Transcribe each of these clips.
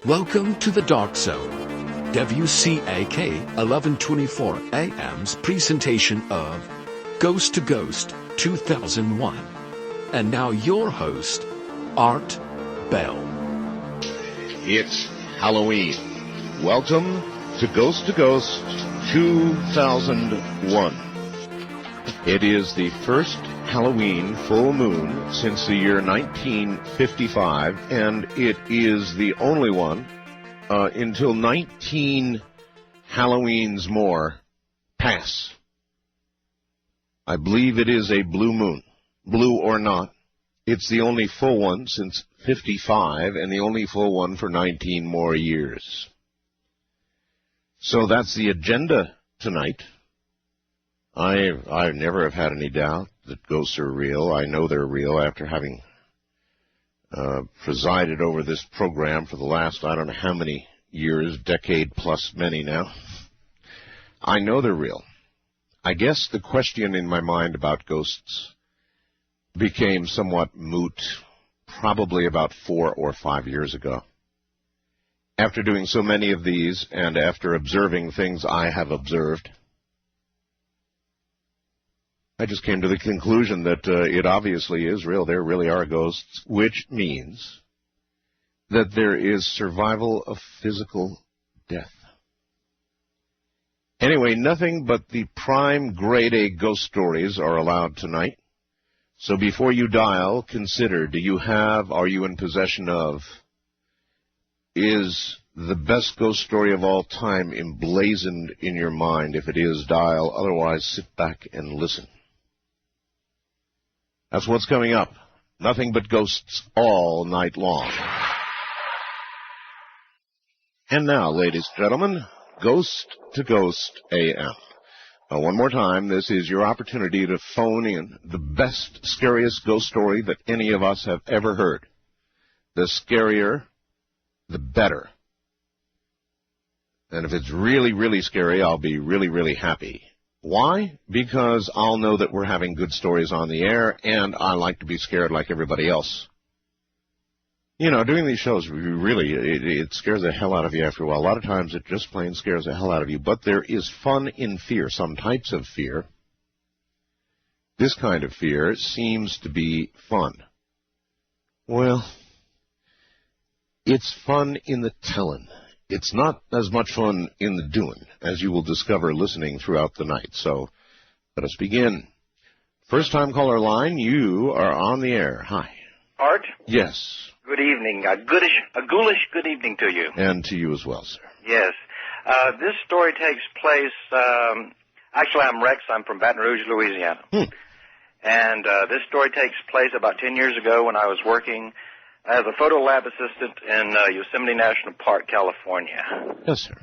Welcome to the Dark Zone, WCAK 1124 AM's presentation of Ghost to Ghost 2001. And now your host, Art Bell. It's Halloween. Welcome to Ghost 2001. It is the first Halloween full moon since the year 1955, and it is the only one until 19 Halloweens more pass. I believe it is a blue moon. Blue or not, it's the only full one since 55 and the only full one for 19 more years. So that's the agenda tonight. I never have had any doubt that ghosts are real. I know they're real after having presided over this program for the last, I don't know how many years, decade plus many now. I know they're real. I guess the question in my mind about ghosts became somewhat moot probably about 4 or 5 years ago. After doing so many of these and after observing things I have observed, I just came to the conclusion that it obviously is real. There really are ghosts, which means that there is survival of physical death. Anyway, nothing but the prime grade A ghost stories are allowed tonight. So before you dial, consider, are you in possession of, is the best ghost story of all time emblazoned in your mind? If it is, dial. Otherwise, sit back and listen. That's what's coming up. Nothing but ghosts all night long. And now, ladies and gentlemen, Ghost to Ghost AM. One more time, this is your opportunity to phone in the best, scariest ghost story that any of us have ever heard. The scarier, the better. And if it's really, really scary, I'll be really, really happy. Why? Because I'll know that we're having good stories on the air, and I like to be scared like everybody else. You know, doing these shows, really, it scares the hell out of you after a while. A lot of times it just plain scares the hell out of you, but there is fun in fear, some types of fear. This kind of fear seems to be fun. Well, it's fun in the telling. It's not as much fun in the doing, as you will discover listening throughout the night. So let us begin. First time caller line, you are on the air. Hi. Art? Yes. Good evening. A ghoulish good evening to you. And to you as well, sir. Yes. This story takes place, actually I'm Rex. I'm from Baton Rouge, Louisiana. And this story takes place about 10 years ago when I was working as a photo lab assistant in Yosemite National Park, California. Yes, sir.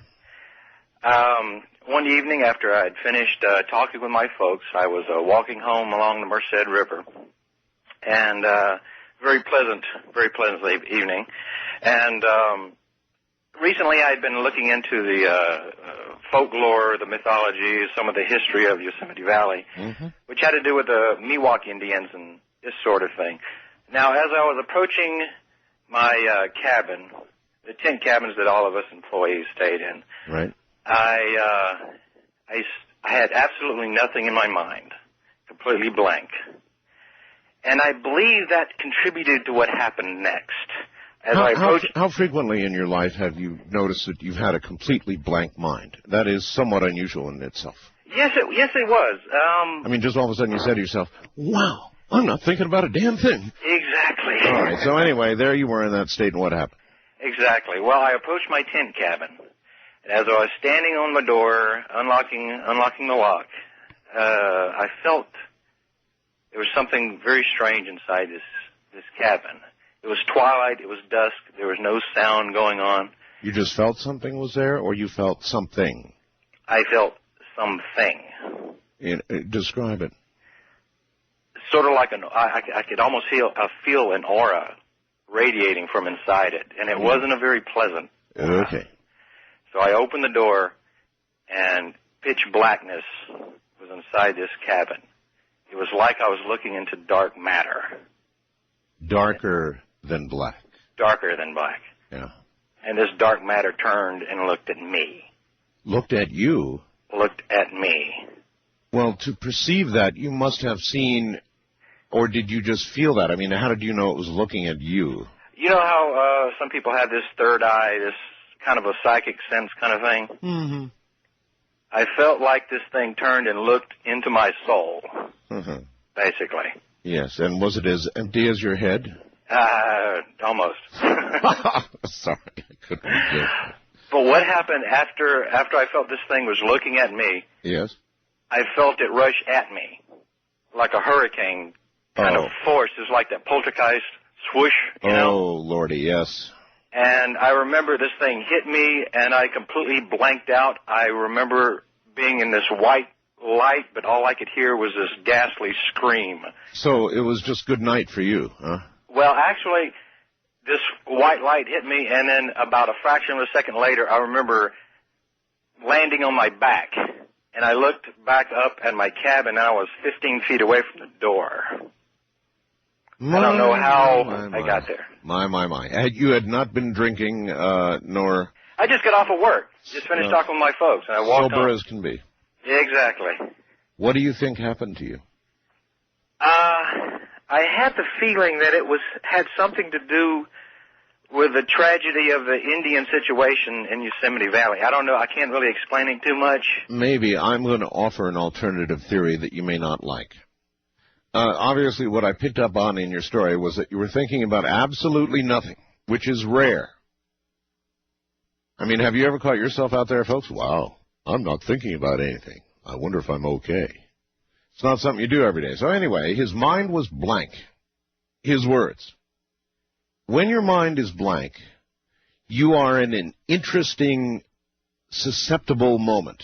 One evening after I had finished talking with my folks, I was walking home along the Merced River, and very pleasant evening. And recently I had been looking into the folklore, the mythology, some of the history of Yosemite Valley, which had to do with the Miwok Indians and this sort of thing. Now, as I was approaching my cabin, the tent cabins that all of us employees stayed in, right, I had absolutely nothing in my mind, completely blank. And I believe that contributed to what happened next. How frequently in your life have you noticed that you've had a completely blank mind? That is somewhat unusual in itself. Yes, it was. I mean, just all of a sudden you said to yourself, wow, I'm not thinking about a damn thing. Exactly. All right, so anyway, there you were in that state, and what happened? Exactly. Well, I approached my tent cabin, and as I was standing on my door, unlocking the lock, I felt there was something very strange inside this cabin. It was twilight, it was dusk, there was no sound going on. You just felt something was there, or you felt something? I felt something. Describe it. Sort of like I could almost feel an aura radiating from inside it, and it wasn't a very pleasant aura. Okay. So I opened the door, and pitch blackness was inside this cabin. It was like I was looking into dark matter. Darker than black. Darker than black. Yeah. and this dark matter turned and looked at me. Looked at you? Looked at me. Well, to perceive that, you must have seen, or did you just feel that? I mean, how did you know it was looking at you? You know how some people have this third eye, this kind of a psychic sense kind of thing? Mm-hmm. I felt like this thing turned and looked into my soul, basically. Yes, and was it as empty as your head? Almost. Sorry, I couldn't get. But what happened after I felt this thing was looking at me? Yes. I felt it rush at me, like a hurricane kind of force. It's like that poltergeist swoosh, you know? Oh, Lordy, yes. And I remember this thing hit me, and I completely blanked out. I remember being in this white light, but all I could hear was this ghastly scream. So it was just good night for you, huh? Well, actually, this white light hit me, and then about a fraction of a second later, I remember landing on my back. And I looked back up at my cabin, and I was 15 feet away from the door. I don't know how I got there. You had not been drinking, nor... I just got off of work. Just finished talking with my folks, and I walked sober home. as can be. Exactly. What do you think happened to you? I had the feeling that it had something to do with the tragedy of the Indian situation in Yosemite Valley. I don't know. I can't really explain it too much. Maybe. I'm going to offer an alternative theory that you may not like. Obviously, what I picked up on in your story was that you were thinking about absolutely nothing, which is rare. I mean, have you ever caught yourself out there, folks? Wow, I'm not thinking about anything. I wonder if I'm okay. It's not something you do every day. So anyway, his mind was blank. His words. When your mind is blank, you are in an interesting, susceptible moment.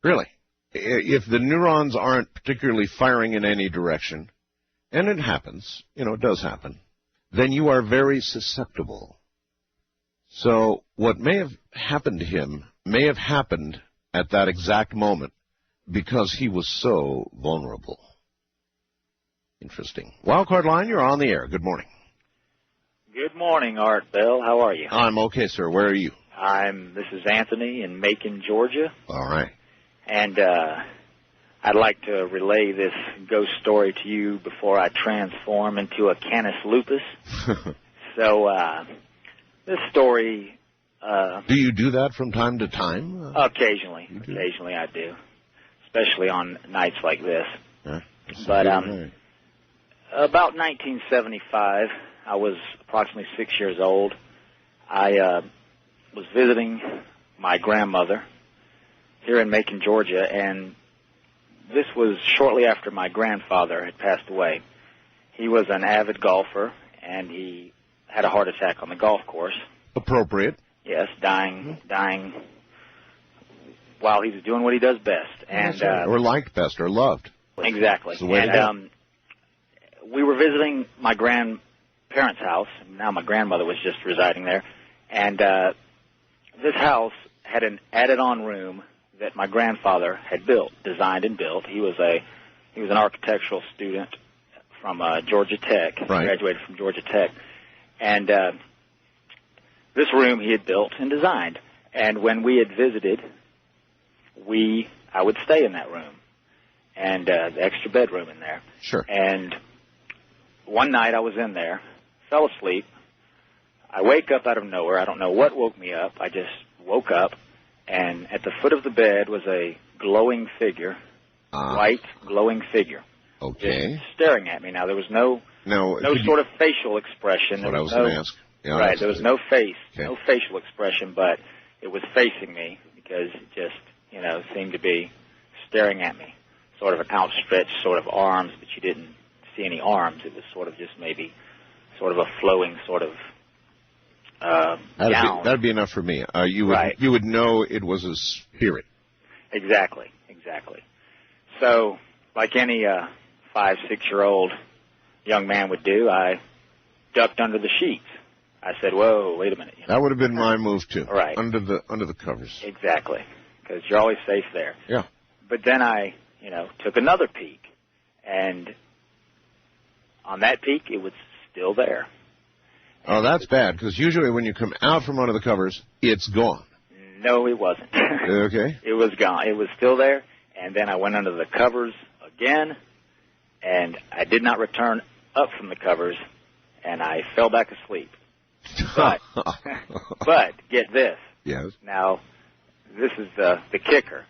Really. If the neurons aren't particularly firing in any direction, and it happens, it does happen, then you are very susceptible. So what may have happened to him may have happened at that exact moment because he was so vulnerable. Interesting. Wildcard line, you're on the air. Good morning. Good morning, Art Bell. How are you? I'm okay, sir. Where are you? This is Anthony in Macon, Georgia. All right. And I'd like to relay this ghost story to you before I transform into a Canis lupus. So this story... do you do that from time to time? Occasionally. Occasionally I do, especially on nights like this. Yeah, but about 1975, I was approximately 6 years old. I was visiting my grandmother here in Macon, Georgia, and this was shortly after my grandfather had passed away. He was an avid golfer, and he had a heart attack on the golf course. Appropriate. Yes, dying while he was doing what he does best. And or liked best, or loved. Exactly. That's the way to go. We were visiting my grandparents' house. Now my grandmother was just residing there. And this house had an added-on room that my grandfather had designed and built. He was an architectural student from Georgia Tech. Right. Graduated from Georgia Tech. And this room he had built and designed. And when we had visited, I would stay in that room, and the extra bedroom in there. Sure. And one night I was in there, fell asleep. I wake up out of nowhere. I don't know what woke me up. I just woke up, and at the foot of the bed was a glowing figure, white glowing figure. Okay. Just staring at me. Now, there was no sort of facial expression. That's what I was going to ask. Yeah, right. There was no face, okay. No facial expression, but it was facing me because it just, seemed to be staring at me. Sort of an outstretched sort of arms, but you didn't see any arms. It was sort of just maybe sort of a flowing sort of gown. That'd be enough for me. You would know it was a spirit. Exactly. So, like any 5-6-year-old young man would do, I ducked under the sheets. I said, "Whoa, wait a minute." That would have been my move too. Right. Under the covers. Exactly, because you're always safe there. Yeah. But then I, took another peek, and on that peek, it was still there. Oh, that's bad, because usually when you come out from under the covers, it's gone. No, it wasn't. Okay. It was gone. It was still there, and then I went under the covers again, and I did not return up from the covers, and I fell back asleep. But get this. Yes. Now, this is the kicker.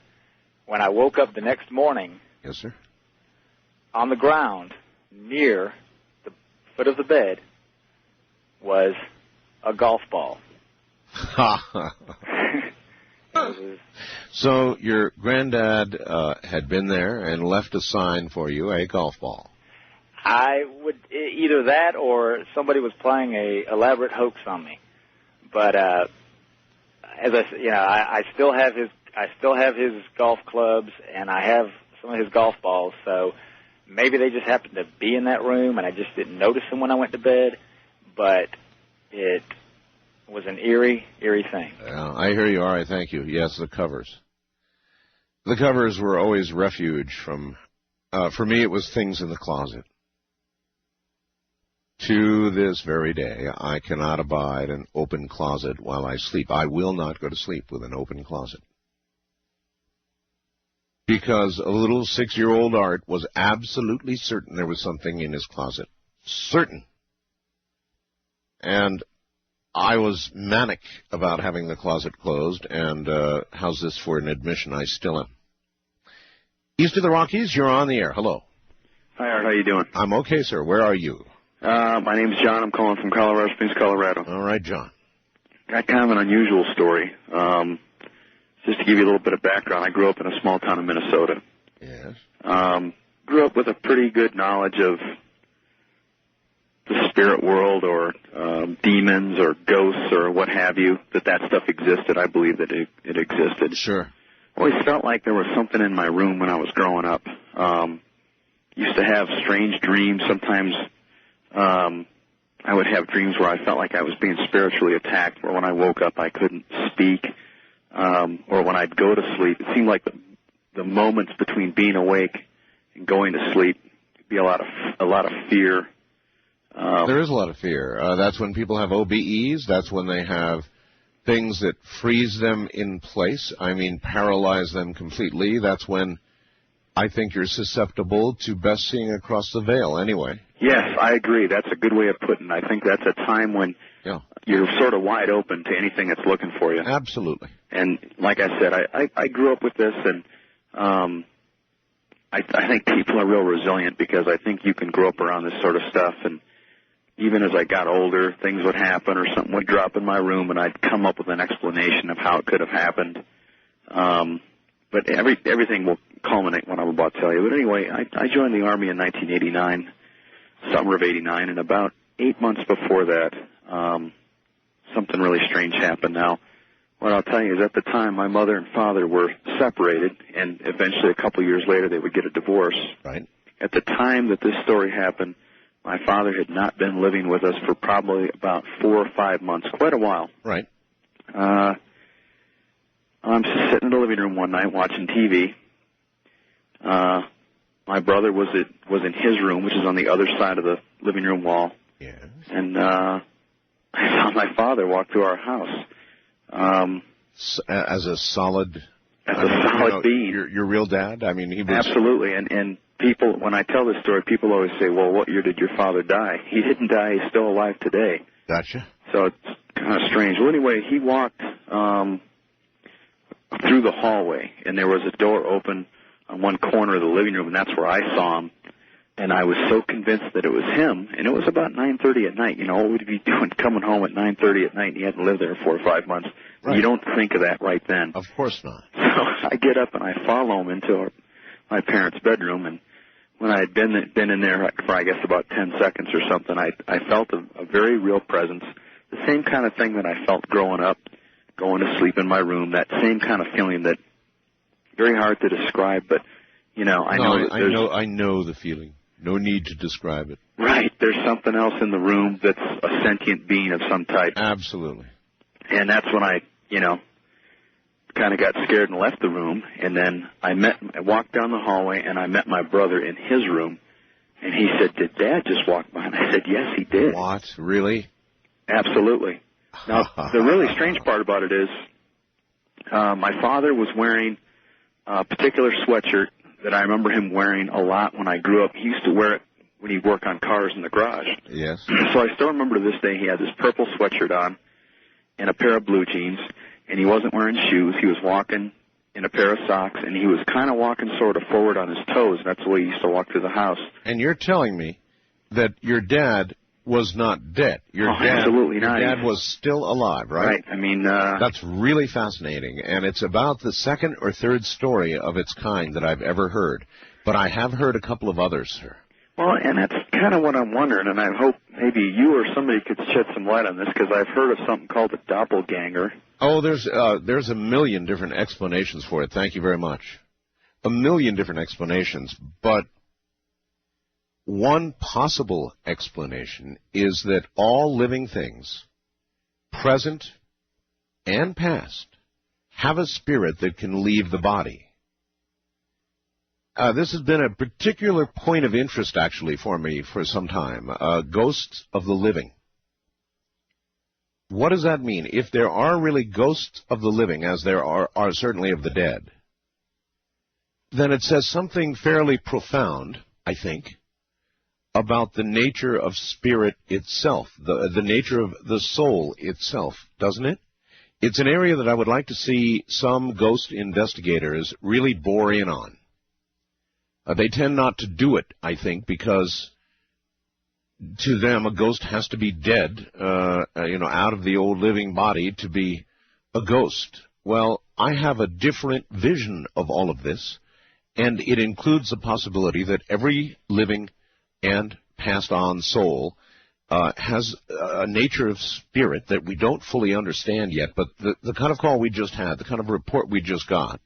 When I woke up the next morning, Yes, sir. on the ground near the foot of the bed was a golf ball. So your granddad had been there and left a sign for you, a golf ball. I would either that or somebody was playing a elaborate hoax on me. But as I said, I still have his golf clubs, and I have some of his golf balls. So maybe they just happened to be in that room, and I just didn't notice them when I went to bed. But it was an eerie thing. I hear you. All right, thank you. Yes, the covers. The covers were always refuge from. For me, it was things in the closet. To this very day, I cannot abide an open closet while I sleep. I will not go to sleep with an open closet. Because a little 6-year-old Art was absolutely certain there was something in his closet. Certain. And I was manic about having the closet closed, and how's this for an admission? I still am. East of the Rockies, you're on the air. Hello. Hi, Art. How you doing? I'm okay, sir. Where are you? My name's John. I'm calling from Colorado Springs, Colorado. All right, John. Got kind of an unusual story. Just to give you a little bit of background, I grew up in a small town in Minnesota. Yes. Grew up with a pretty good knowledge of the spirit world or demons or ghosts or what have you, that stuff existed. I believe that it existed. Sure. Always felt like there was something in my room when I was growing up. Used to have strange dreams. Sometimes I would have dreams where I felt like I was being spiritually attacked, where when I woke up I couldn't speak, or when I'd go to sleep, it seemed like the moments between being awake and going to sleep could be a lot of fear. There is a lot of fear. That's when people have OBEs. That's when they have things that freeze them in place. I mean, paralyze them completely. That's when I think you're susceptible to best seeing across the veil anyway. Yes, I agree. That's a good way of putting it. I think that's a time when you're sort of wide open to anything that's looking for you. Absolutely. And like I said, I grew up with this, and I think people are real resilient because I think you can grow up around this sort of stuff. And even as I got older, things would happen or something would drop in my room, and I'd come up with an explanation of how it could have happened. But everything will culminate when I'm about to tell you. But anyway, I joined the Army in 1989, summer of 89, and about 8 months before that, something really strange happened. Now, what I'll tell you is at the time, my mother and father were separated, and eventually a couple of years later they would get a divorce. Right. At the time that this story happened, my father had not been living with us for probably about 4 or 5 months, quite a while. Right. I'm just sitting in the living room one night watching TV. My brother was in his room, which is on the other side of the living room wall. Yes. And I saw my father walk through our house. As a solid being. Your real dad? I mean, he was... Absolutely. And people, when I tell this story, people always say, well, what year did your father die? He didn't die. He's still alive today. Gotcha. So it's kind of strange. Well, anyway, he walked through the hallway, and there was a door open on one corner of the living room, and that's where I saw him. And I was so convinced that it was him, and it was about 9:30 at night. You know, what would he be doing coming home at 9:30 at night, and he hadn't lived there 4 or 5 months? Right. You don't think of that right then. Of course not. So I get up and I follow him into my parents' bedroom, and when I had been in there for, I guess, about 10 seconds or something, I felt a very real presence, the same kind of thing that I felt growing up, going to sleep in my room, that same kind of feeling that very hard to describe, but, you know, I know the feeling. No need to describe it. Right. There's something else in the room that's a sentient being of some type. Absolutely. And that's when I, kind of got scared and left the room. And then I walked down the hallway, and I met my brother in his room. And he said, "Did Dad just walk by?" And I said, "Yes, he did." What? Really? Absolutely. Now, the really strange part about it is my father was wearing a particular sweatshirt that I remember him wearing a lot when I grew up. He used to wear it when he'd work on cars in the garage. Yes. So I still remember to this day he had this purple sweatshirt on and a pair of blue jeans, and he wasn't wearing shoes. He was walking in a pair of socks, and he was kind of walking sort of forward on his toes. That's the way he used to walk through the house. And you're telling me that your dad was not dead. Absolutely not. Your dad was still alive, right? Right. I mean, that's really fascinating, and it's about the second or third story of its kind that I've ever heard. But I have heard a couple of others, sir. Well, and that's kind of what I'm wondering, and I hope maybe you or somebody could shed some light on this, because I've heard of something called a doppelganger. Oh, there's a million different explanations for it. Thank you very much. A million different explanations, but one possible explanation is that all living things, present and past, have a spirit that can leave the body. This has been a particular point of interest, actually, for me for some time. Ghosts of the living. What does that mean? If there are really ghosts of the living, as there are certainly of the dead, then it says something fairly profound, I think, about the nature of spirit itself, the nature of the soul itself, doesn't it? It's an area that I would like to see some ghost investigators really bore in on. They tend not to do it, I think, because to them a ghost has to be dead, out of the old living body to be a ghost. Well, I have a different vision of all of this, and it includes the possibility that every living and passed on soul has a nature of spirit that we don't fully understand yet, but the kind of call we just had, the kind of report we just got,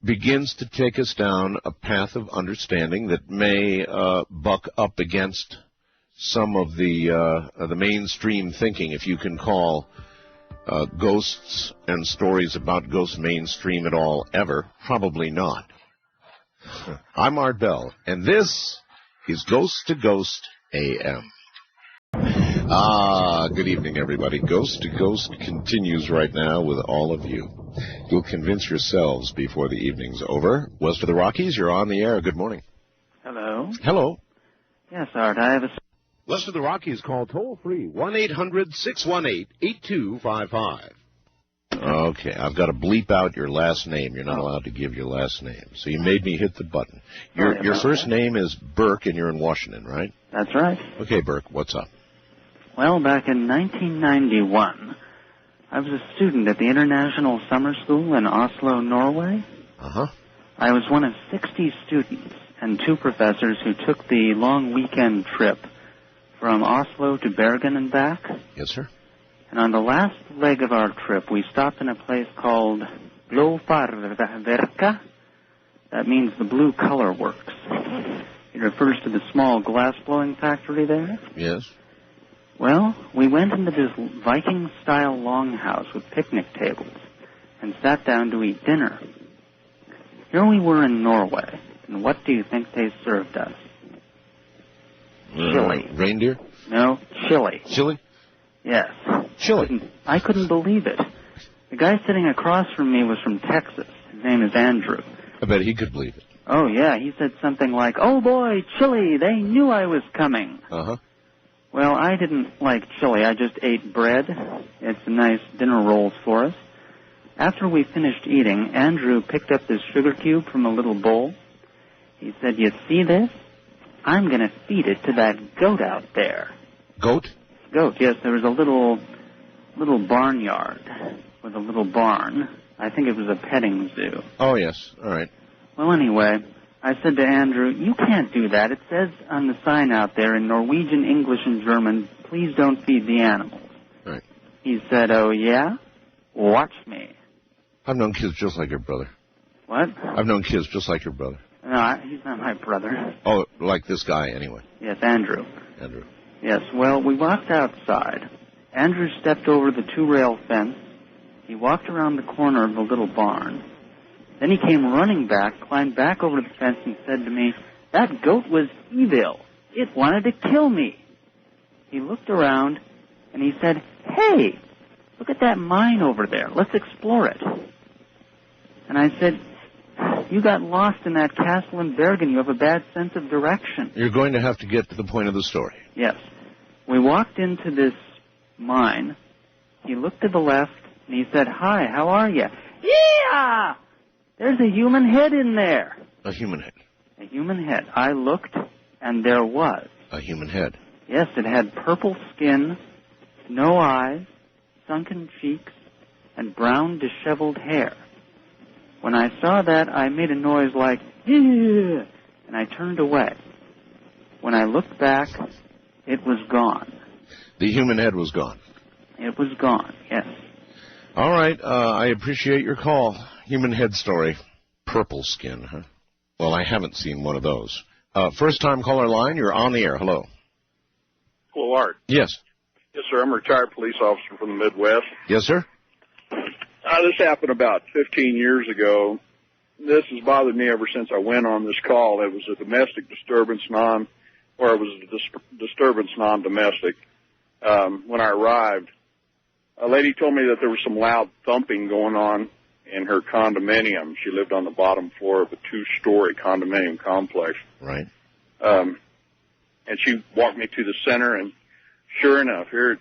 begins to take us down a path of understanding that may buck up against some of the mainstream thinking, if you can call ghosts and stories about ghosts mainstream at all ever. Probably not. I'm Art Bell, and this is Ghost to Ghost AM. Good evening, everybody. Ghost to Ghost continues right now with all of you. You'll convince yourselves before the evening's over. West of the Rockies, you're on the air. Good morning. Hello. Hello. Yes, Art, I have a... West of the Rockies, call toll-free, 1-800-618-8255. Okay, I've got to bleep out your last name. You're not allowed to give your last name. So you made me hit the button. Your first name is Burke, and you're in Washington, right? That's right. Okay, Burke, what's up? Well, back in 1991, I was a student at the International Summer School in Oslo, Norway. Uh-huh. I was one of 60 students and 2 professors who took the long weekend trip from Oslo to Bergen and back. Yes, sir. And on the last leg of our trip, we stopped in a place called Blåfarverka. That means the blue color works. It refers to the small glass-blowing factory there. Yes. Well, we went into this Viking-style longhouse with picnic tables and sat down to eat dinner. Here we were in Norway, and what do you think they served us? Chili. Reindeer? No, chili. Chili? Yes. Chili. I couldn't believe it. The guy sitting across from me was from Texas. His name is Andrew. I bet he could believe it. Oh, yeah. He said something like, "Oh, boy, chili. They knew I was coming." Uh-huh. Well, I didn't like chili. I just ate bread. It's nice dinner rolls for us. After we finished eating, Andrew picked up this sugar cube from a little bowl. He said, "You see this? I'm going to feed it to that goat out there." Goat? Goat, yes. There was a little barnyard with a little barn. I think it was a petting zoo. Oh, yes. All right. Well, anyway, I said to Andrew, "You can't do that. It says on the sign out there in Norwegian, English, and German, 'Please don't feed the animals.'" Right. He said, "Oh, yeah? Watch me." I've known kids just like your brother. What? I've known kids just like your brother. No, he's not my brother. Oh, like this guy, anyway. Yes, Andrew. Andrew. Yes, well, we walked outside. Andrew stepped over the 2-rail fence. He walked around the corner of the little barn. Then he came running back, climbed back over the fence, and said to me, "That goat was evil. It wanted to kill me." He looked around, And he said, "Hey, look at that mine over there. Let's explore it." And I said, "You got lost in that castle in Bergen. You have a bad sense of direction." You're going to have to get to the point of the story. Yes. We walked into this mine. He looked to the left, and he said, "Hi, how are you?" "Yeah! There's a human head in there." A human head. A human head. I looked, and there was. A human head. Yes, it had purple skin, no eyes, sunken cheeks, and brown disheveled hair. When I saw that, I made a noise like, "Yeah!" and I turned away. When I looked back, it was gone. The human head was gone. It was gone, yes. All right, I appreciate your call. Human head story. Purple skin, huh? Well, I haven't seen one of those. First-time caller line, you're on the air. Hello. Hello, Art. Yes. Yes, sir. I'm a retired police officer from the Midwest. Yes, sir? This happened about 15 years ago. This has bothered me ever since I went on this call. It was a domestic disturbance disturbance non-domestic. When I arrived, a lady told me that there was some loud thumping going on in her condominium. She lived on the bottom floor of a 2-story condominium complex. Right. And she walked me to the center, and sure enough, here it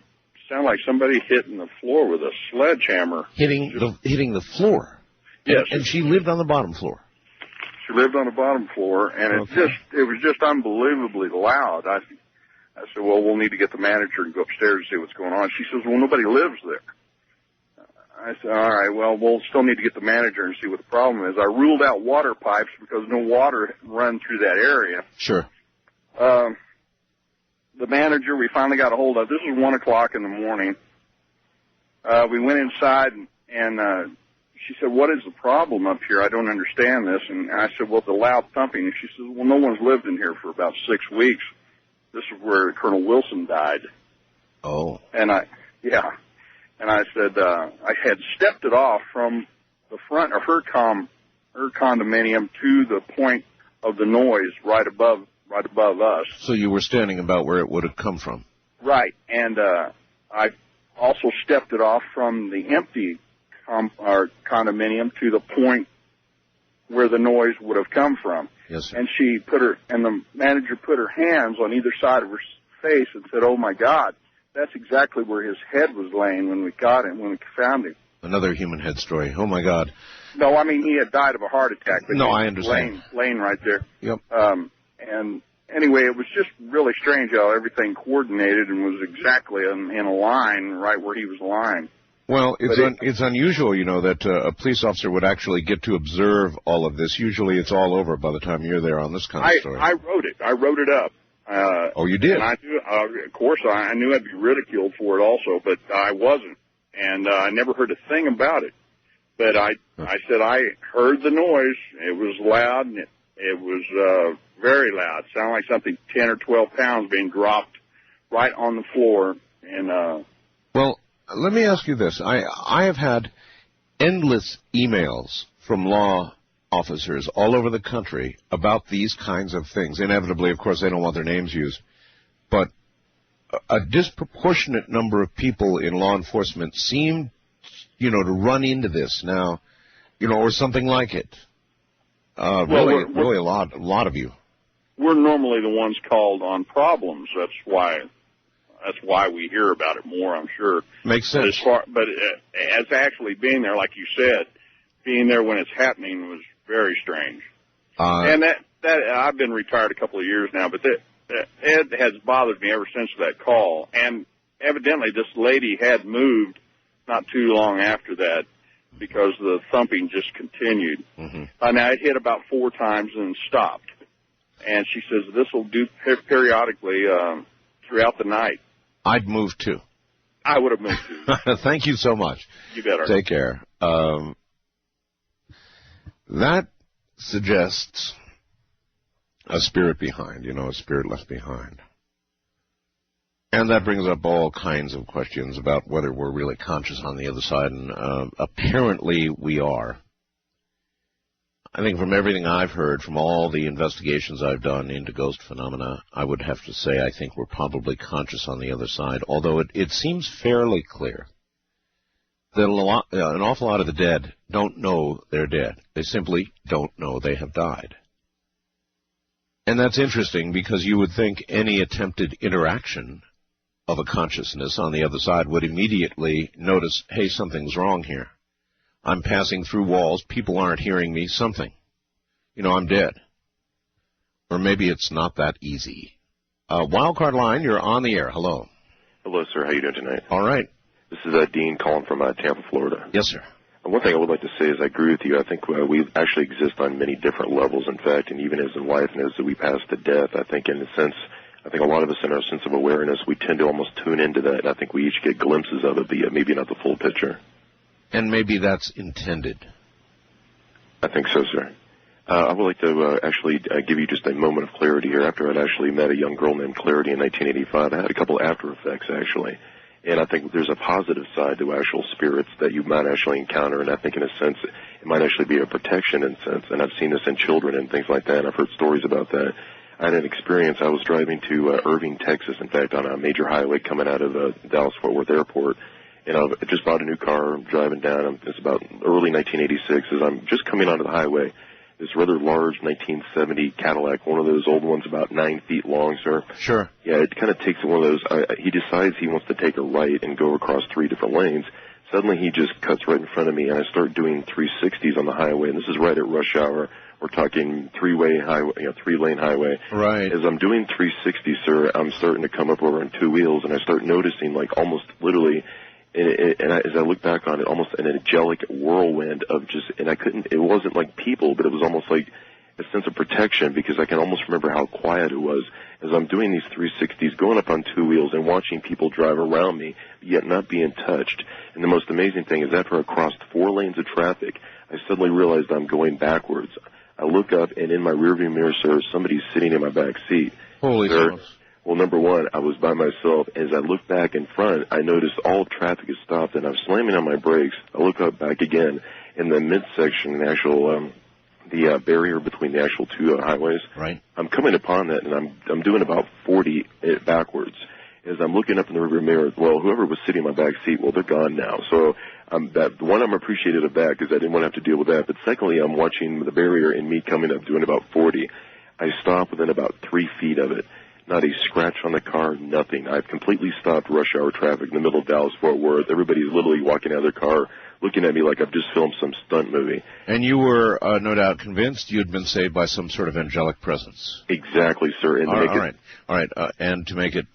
sounded like somebody hitting the floor with a sledgehammer. Hitting the floor? Yes. And she lived on the bottom floor? She lived on the bottom floor, and it was just unbelievably loud. I said, "Well, we'll need to get the manager and go upstairs and see what's going on." She says, "Well, nobody lives there." I said, "All right, well, we'll still need to get the manager and see what the problem is." I ruled out water pipes because no water run through that area. Sure. The manager we finally got a hold of, this was 1 o'clock in the morning. We went inside, and she said, "What is the problem up here? I don't understand this." And I said, "Well, the loud thumping." And she says, "Well, no one's lived in here for about 6 weeks. This is where Colonel Wilson died." Oh. And I said, I had stepped it off from the front of her condominium to the point of the noise right above us. So you were standing about where it would have come from. Right. And I also stepped it off from the empty condominium to the point where the noise would have come from. Yes, sir. And the manager put her hands on either side of her face and said, "Oh my God, that's exactly where his head was laying when we found him." Another human head story. Oh my God. No, I mean, he had died of a heart attack. But no, I understand. Laying right there. Yep. And anyway, it was just really strange how everything coordinated and was exactly in a line right where he was lying. Well, it's unusual, that a police officer would actually get to observe all of this. Usually it's all over by the time you're there on this kind of story. I wrote it. I wrote it up. Oh, you did? And I knew, of course, I knew I'd be ridiculed for it also, but I wasn't. And I never heard a thing about it. But I said I heard the noise. It was loud, and it was very loud. It sounded like something 10 or 12 pounds being dropped right on the floor. And well, let me ask you this. I have had endless emails from law officers all over the country about these kinds of things. Inevitably, of course, they don't want their names used. But a disproportionate number of people in law enforcement seem, to run into this now, or something like it. Really a lot of you. We're normally the ones called on problems. That's why we hear about it more, I'm sure. Makes sense. But as actually being there, like you said, being there when it's happening was very strange. And that I've been retired a couple of years now, but it has bothered me ever since that call. And evidently this lady had moved not too long after that because the thumping just continued. Mm-hmm. Now, it hit about 4 times and stopped. And she says this will do periodically throughout the night. I'd move too. I would have moved too. Thank you so much. You better. Take care. That suggests a spirit behind, a spirit left behind. And that brings up all kinds of questions about whether we're really conscious on the other side, and apparently we are. I think from everything I've heard, from all the investigations I've done into ghost phenomena, I would have to say I think we're probably conscious on the other side, although it seems fairly clear that an awful lot of the dead don't know they're dead. They simply don't know they have died. And that's interesting because you would think any attempted interaction of a consciousness on the other side would immediately notice, hey, something's wrong here. I'm passing through walls. People aren't hearing me. Something. I'm dead. Or maybe it's not that easy. Wildcard line, you're on the air. Hello. Hello, sir. How you doing tonight? All right. This is Dean calling from Tampa, Florida. Yes, sir. One thing I would like to say is I agree with you. I think we actually exist on many different levels, in fact, and even as in life and as we pass to death, I think in a sense, I think a lot of us in our sense of awareness, we tend to almost tune into that, and I think we each get glimpses of it, maybe not the full picture. And maybe that's intended. I think so, sir. I would like to actually give you just a moment of clarity here. After I'd actually met a young girl named Clarity in 1985, I had a couple after effects, actually. And I think there's a positive side to actual spirits that you might actually encounter, and I think in a sense it might actually be a protection in a sense. And I've seen this in children and things like that, and I've heard stories about that. I had an experience. I was driving to Irving, Texas, in fact, on a major highway coming out of Dallas-Fort Worth Airport. And I just bought a new car. I'm driving down. It's about early 1986. As I'm just coming onto the highway, this rather large 1970 Cadillac, one of those old ones about 9 feet long, sir. Sure. Yeah, it kind of takes one of those. He decides he wants to take a right and go across 3 different lanes. Suddenly he just cuts right in front of me, and I start doing 360s on the highway. And this is right at rush hour. We're talking 3-way highway, 3-lane highway. Right. As I'm doing 360, sir, I'm starting to come up over on 2 wheels, and I start noticing, like, almost literally. As I look back on it, almost an angelic whirlwind of it wasn't like people, but it was almost like a sense of protection because I can almost remember how quiet it was as I'm doing these 360s, going up on 2 wheels and watching people drive around me, yet not being touched. And the most amazing thing is after I crossed 4 lanes of traffic, I suddenly realized I'm going backwards. I look up, and in my rearview mirror, sir, somebody's sitting in my back seat. Holy smokes. Well, number one, I was by myself. As I look back in front, I noticed all traffic has stopped, and I'm slamming on my brakes. I look up back again in the midsection, the actual the barrier between the actual 2 highways. Right. I'm coming upon that, and I'm doing about 40 backwards. As I'm looking up in the rearview mirror, well, whoever was sitting in my back seat, well, they're gone now. So I'm appreciative of that because I didn't want to have to deal with that. But secondly, I'm watching the barrier and me coming up doing about 40. I stop within about 3 feet of it. Not a scratch on the car, nothing. I've completely stopped rush hour traffic in the middle of Dallas-Fort Worth. Everybody's literally walking out of their car, looking at me like I've just filmed some stunt movie. And you were no doubt convinced you had been saved by some sort of angelic presence. Exactly, sir. And all right. And to make it...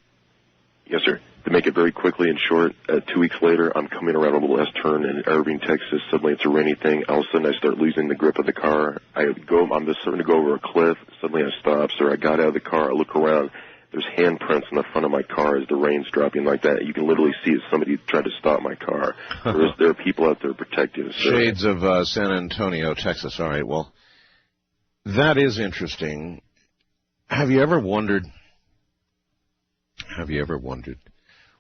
Yes, sir. To make it very quickly and short, 2 weeks later, I'm coming around a left turn in Irving, Texas. Suddenly it's a rainy thing. All of a sudden I start losing the grip of the car. I'm just starting to go over a cliff. Suddenly I stop, sir. I got out of the car. I look around. There's handprints in the front of my car as the rain's dropping like that. You can literally see as somebody tried to stop my car. There are people out there protecting us. Shades of San Antonio, Texas. All right, well, that is interesting. Have you ever wondered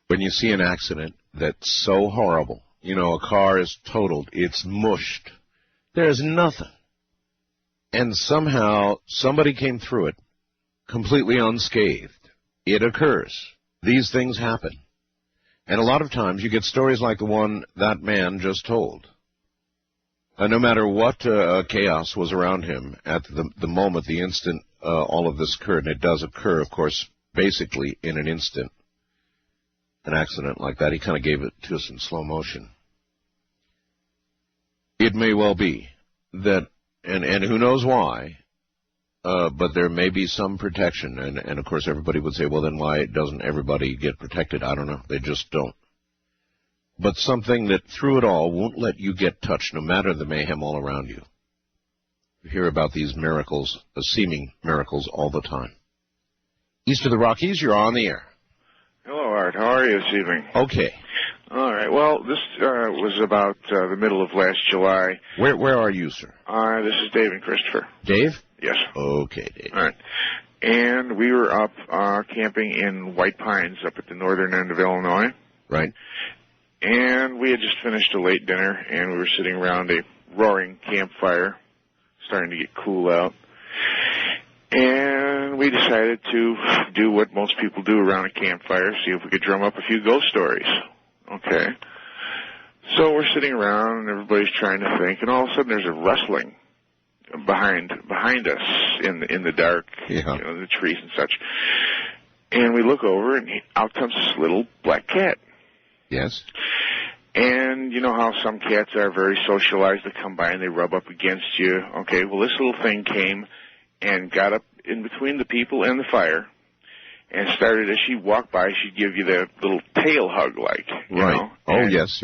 when you see an accident that's so horrible, a car is totaled, it's mushed, there's nothing, and somehow somebody came through it completely unscathed? It occurs. These things happen. And a lot of times you get stories like the one that man just told. No matter what chaos was around him at the moment, the instant all of this occurred, and it does occur, of course, basically in an instant, an accident like that. He kind of gave it to us in slow motion. It may well be that, and who knows why, but there may be some protection, and of course everybody would say, well, then why doesn't everybody get protected? I don't know. They just don't. But something that through it all won't let you get touched, no matter the mayhem all around you. You hear about these miracles, seeming miracles, all the time. East of the Rockies, you're on the air. Hello, Art. How are you this evening? Okay. All right. Well, this was about the middle of last July. Where are you, sir? This is Dave and Christopher. Dave? Yes. Okay, Dave. All right. And we were up camping in White Pines up at the northern end of Illinois. Right. And we had just finished a late dinner, and we were sitting around a roaring campfire, starting to get cool out. And we decided to do what most people do around a campfire, see if we could drum up a few ghost stories. Okay. So we're sitting around, and everybody's trying to think, and all of a sudden there's a rustling behind us in the dark, the trees and such. And we look over, and out comes this little black cat. Yes. And you know how some cats are very socialized. They come by and they rub up against you. Okay, well, this little thing came and got up in between the people and the fire and started, as she walked by, she'd give you the little tail hug, like, you know. Oh, yes.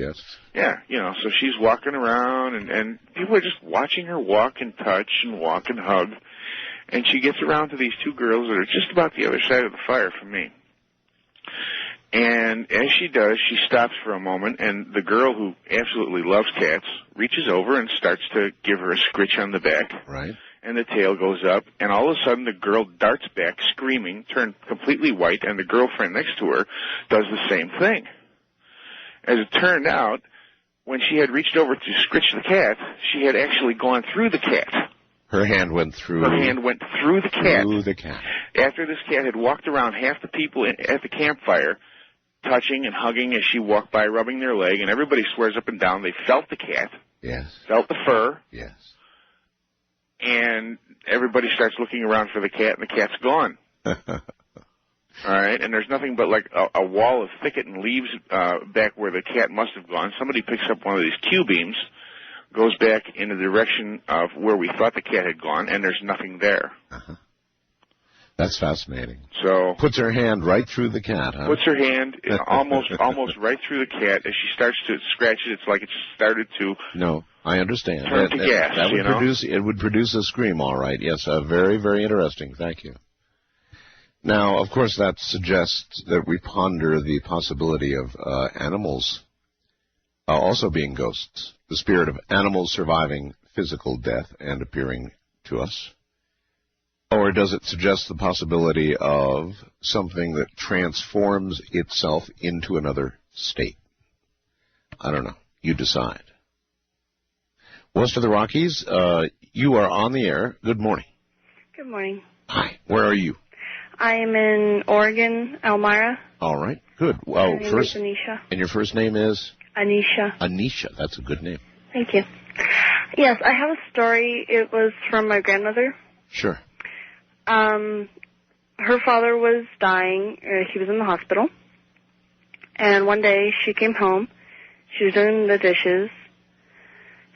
Yeah, so she's walking around, and people are just watching her walk and touch and walk and hug. And she gets around to these two girls that are just about the other side of the fire from me. And as she does, she stops for a moment, and the girl who absolutely loves cats reaches over and starts to give her a scritch on the back. Right. And the tail goes up, and all of a sudden the girl darts back, screaming, turned completely white, and the girlfriend next to her does the same thing. As it turned out, when she had reached over to scritch the cat, she had actually gone through the cat. Her hand went through. Her hand went through the cat. Through the cat. After this cat had walked around half the people at the campfire, touching and hugging as she walked by, rubbing their leg, and everybody swears up and down they felt the cat. Yes. Felt the fur. Yes. And everybody starts looking around for the cat, and the cat's gone. All right, and there's nothing but like a wall of thicket and leaves back where the cat must have gone. Somebody picks up one of these Q-beams, goes back in the direction of where we thought the cat had gone, and there's nothing there. Uh-huh. That's fascinating. So puts her hand right through the cat, huh? Puts her hand almost right through the cat. As she starts to scratch it, it's like it started to. No, I understand. Turn to gas. That would produce. It would produce a scream, all right. Yes, very, very interesting. Thank you. Now, of course, that suggests that we ponder the possibility of animals also being ghosts. The spirit of animals surviving physical death and appearing to us. Or does it suggest the possibility of something that transforms itself into another state? I don't know. You decide. West of the Rockies, you are on the air. Good morning. Good morning. Hi. Where are you? I am in Oregon, Elmira. All right. Good. Well, My name is Anisha. And your first name is? Anisha. Anisha. That's a good name. Thank you. Yes, I have a story. It was from my grandmother. Sure. Her father was dying. He was in the hospital. And one day she came home. She was doing the dishes.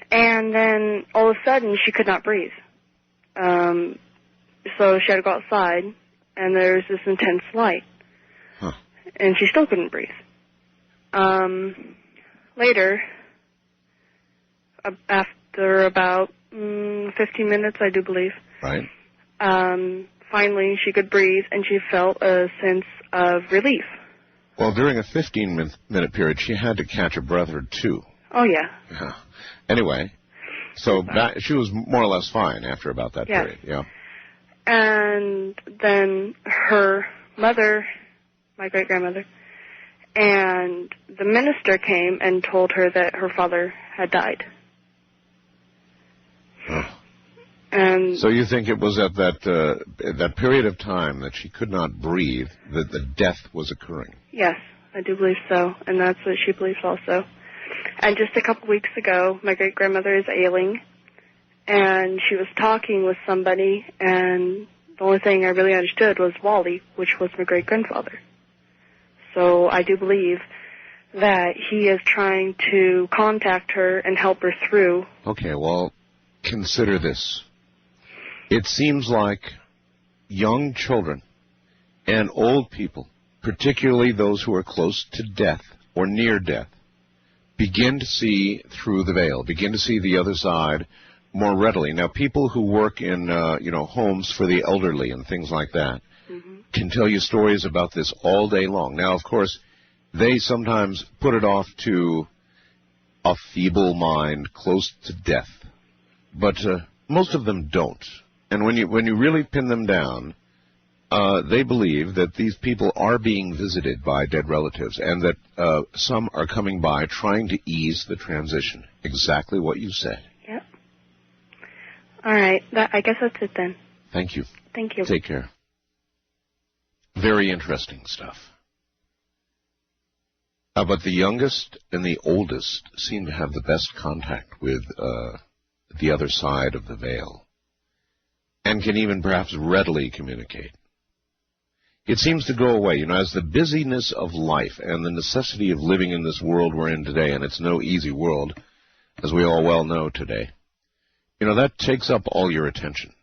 And then all of a sudden she could not breathe. So she had to go outside, and there was this intense light. Huh. And she still couldn't breathe. Later, after about 15 minutes, I do believe. Right. Finally, she could breathe, and she felt a sense of relief. Well, during a 15-minute period, she had to catch a breath or two. Oh, yeah. Yeah. Anyway, so she was more or less fine after about that period. Yeah. And then her mother, my great-grandmother, and the minister came and told her that her father had died. Oh. And so you think it was at that period of time that she could not breathe that the death was occurring? Yes, I do believe so, and that's what she believes also. And just a couple weeks ago, my great-grandmother is ailing, and she was talking with somebody, and the only thing I really understood was Wally, which was my great-grandfather. So I do believe that he is trying to contact her and help her through. Okay, well, consider this. It seems like young children and old people, particularly those who are close to death or near death, begin to see through the veil, begin to see the other side more readily. Now, people who work in, homes for the elderly and things like that can tell you stories about this all day long. Now, of course, they sometimes put it off to a feeble mind close to death, but most of them don't. And when you really pin them down, they believe that these people are being visited by dead relatives and that some are coming by trying to ease the transition. Exactly what you said. Yep. All right. I guess that's it then. Thank you. Thank you. Take care. Very interesting stuff. But the youngest and the oldest seem to have the best contact with the other side of the veil, and can even perhaps readily communicate. It seems to go away, as the busyness of life and the necessity of living in this world we're in today, and it's no easy world, as we all well know today, that takes up all your attention.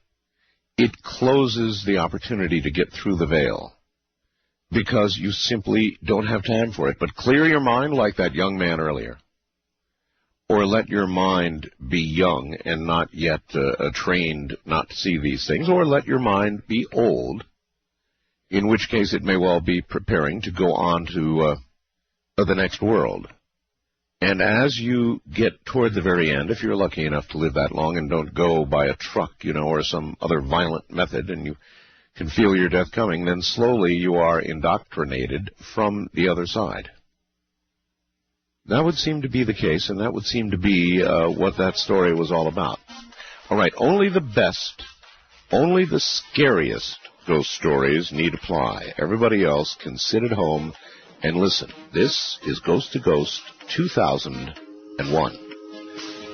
It closes the opportunity to get through the veil, because you simply don't have time for it. But clear your mind like that young man earlier. Or let your mind be young and not yet trained not to see these things. Or let your mind be old, in which case it may well be preparing to go on to the next world. And as you get toward the very end, if you're lucky enough to live that long and don't go by a truck, or some other violent method, and you can feel your death coming, then slowly you are indoctrinated from the other side. That would seem to be the case, and that would seem to be what that story was all about. All right, only the best, only the scariest ghost stories need apply. Everybody else can sit at home and listen. This is Ghost to Ghost 2001.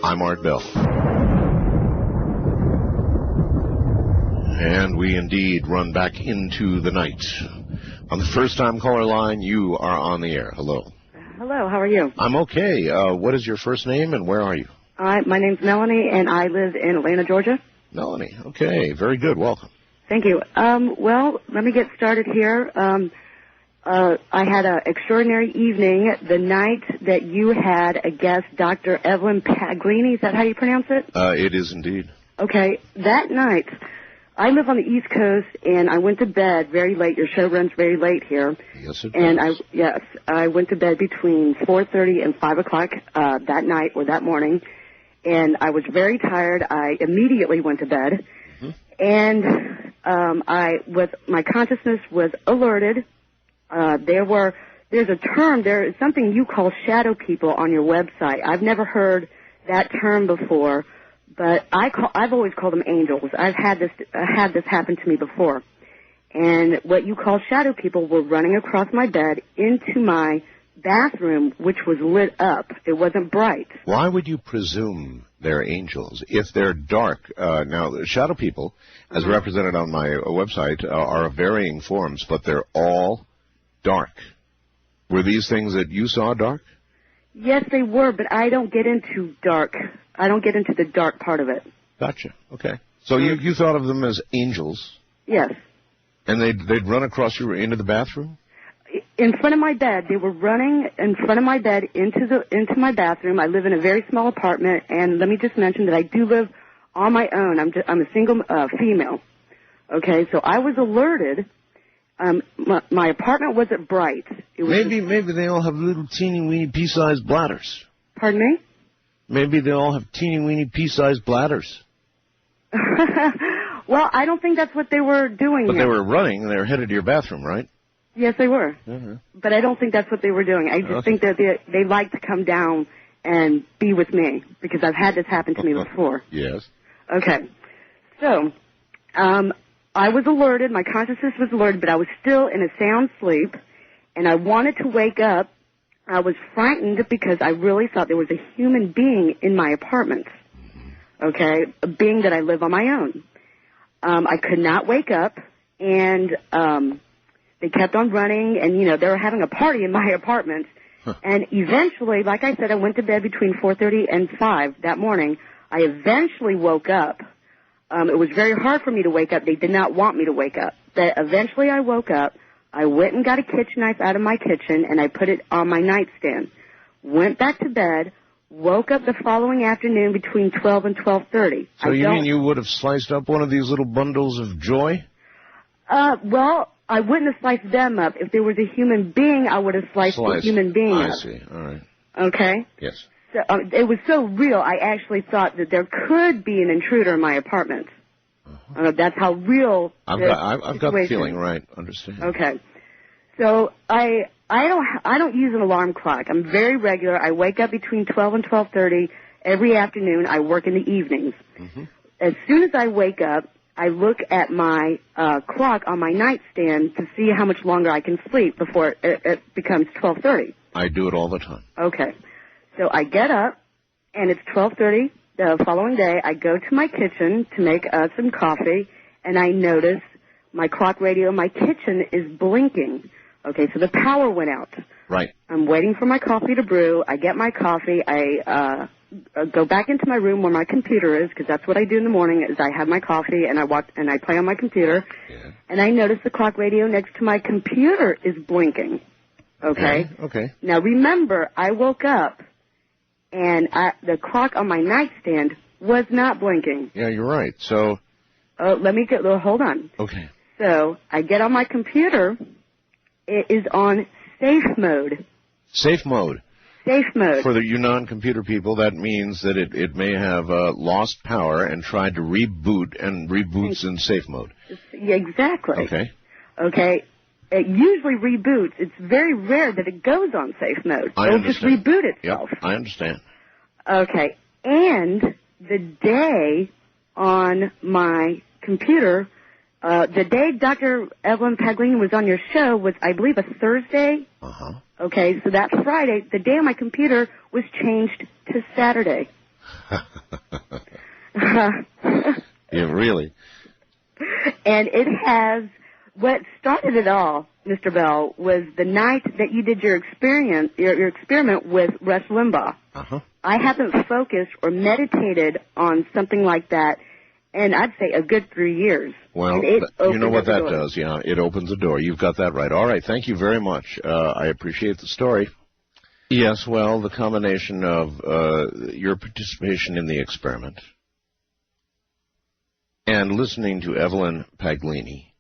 I'm Art Bell. And we indeed run back into the night. On the first-time caller line, you are on the air. Hello. Hello, how are you? I'm okay. What is your first name and where are you? My name's Melanie, and I live in Atlanta, Georgia. Melanie, okay. Very good. Welcome. Thank you. Well, let me get started here. I had an extraordinary evening the night that you had a guest, Dr. Evelyn Paglini. Is that how you pronounce it? It is indeed. Okay. That night, I live on the East Coast, and I went to bed very late. Your show runs very late here. Yes, it and does. I went to bed between 4:30 and 5 o'clock that night or that morning, and I was very tired. I immediately went to bed, and my consciousness was alerted. There's a term, there is something you call shadow people on your website. I've never heard that term before. But I've always called them angels. I've had this happen to me before. And what you call shadow people were running across my bed into my bathroom, which was lit up. It wasn't bright. Why would you presume they're angels if they're dark? Now, shadow people, as represented on my website, are of varying forms, but they're all dark. Were these things that you saw dark? Yes, they were, but I don't get into dark. I don't get into the dark part of it. Gotcha. Okay. So you thought of them as angels? Yes. And they'd run across you into the bathroom? In front of my bed. They were running in front of my bed into my bathroom. I live in a very small apartment, and let me just mention that I do live on my own. I'm a single female. Okay, so I was alerted. My apartment wasn't bright. It was maybe they all have little teeny weeny pea-sized bladders. Pardon me? Maybe they all have teeny weeny pea-sized bladders. Well, I don't think that's what they were doing. But they were running, and they were headed to your bathroom, right? Yes, they were. But I don't think that's what they were doing. I just think that they like to come down and be with me, because I've had this happen to me before. Yes. Okay. So, I was alerted, my consciousness was alerted, but I was still in a sound sleep, and I wanted to wake up. I was frightened because I really thought there was a human being in my apartment, okay, a being that I live on my own. I could not wake up, and they kept on running, and, they were having a party in my apartment. And eventually, like I said, I went to bed between 4:30 and 5 that morning. I eventually woke up. It was very hard for me to wake up. They did not want me to wake up. But eventually I woke up. I went and got a kitchen knife out of my kitchen, and I put it on my nightstand. Went back to bed, woke up the following afternoon between 12 and 12:30. So you mean you would have sliced up one of these little bundles of joy? Well, I wouldn't have sliced them up. If there was a human being, I would have sliced the human being up. I see. All right. Okay? Yes. So, it was so real, I actually thought that there could be an intruder in my apartment. That's how real I've got the feeling, right? Understand. Okay. So I don't use an alarm clock. I'm very regular. I wake up between 12 and 12:30 every afternoon. I work in the evenings. as soon as I wake up, I look at my clock on my nightstand to see how much longer I can sleep before it becomes 12:30. I do it all the time. Okay. So I get up, and it's 12:30 the following day. I go to my kitchen to make some coffee, and I notice my clock radio in my kitchen is blinking. Okay, so the power went out. Right. I'm waiting for my coffee to brew. I get my coffee. I go back into my room where my computer is, because that's what I do in the morning. Is I have my coffee and I watch and I play on my computer. Yeah. And I notice the clock radio next to my computer is blinking. Okay. Okay. Now remember, I woke up and the clock on my nightstand was not blinking. Yeah, you're right. So. Let me get. Hold on. Okay. So I get on my computer. It is on safe mode. Safe mode. Safe mode. For you non-computer people, that means that it may have lost power and tried to reboot, and reboots in safe mode. Yeah, exactly. Okay. Okay. It usually reboots. It's very rare that it goes on safe mode. It'll just reboot itself. Yep, I understand. Okay. And the day on my computer, the day Dr. Evelyn Paglini was on your show was, I believe, a Thursday. Uh-huh. Okay, so that Friday, the day on my computer was changed to Saturday. Yeah, really? And it has, what started it all, Mr. Bell, was the night that you did your experiment with Rush Limbaugh. Uh-huh. I haven't focused or meditated on something like that in, I'd say, a good 3 years. Well, you know what that does, yeah. It opens the door. You've got that right. All right, thank you very much. I appreciate the story. Yes, well, the combination of your participation in the experiment and listening to Evelyn Paglini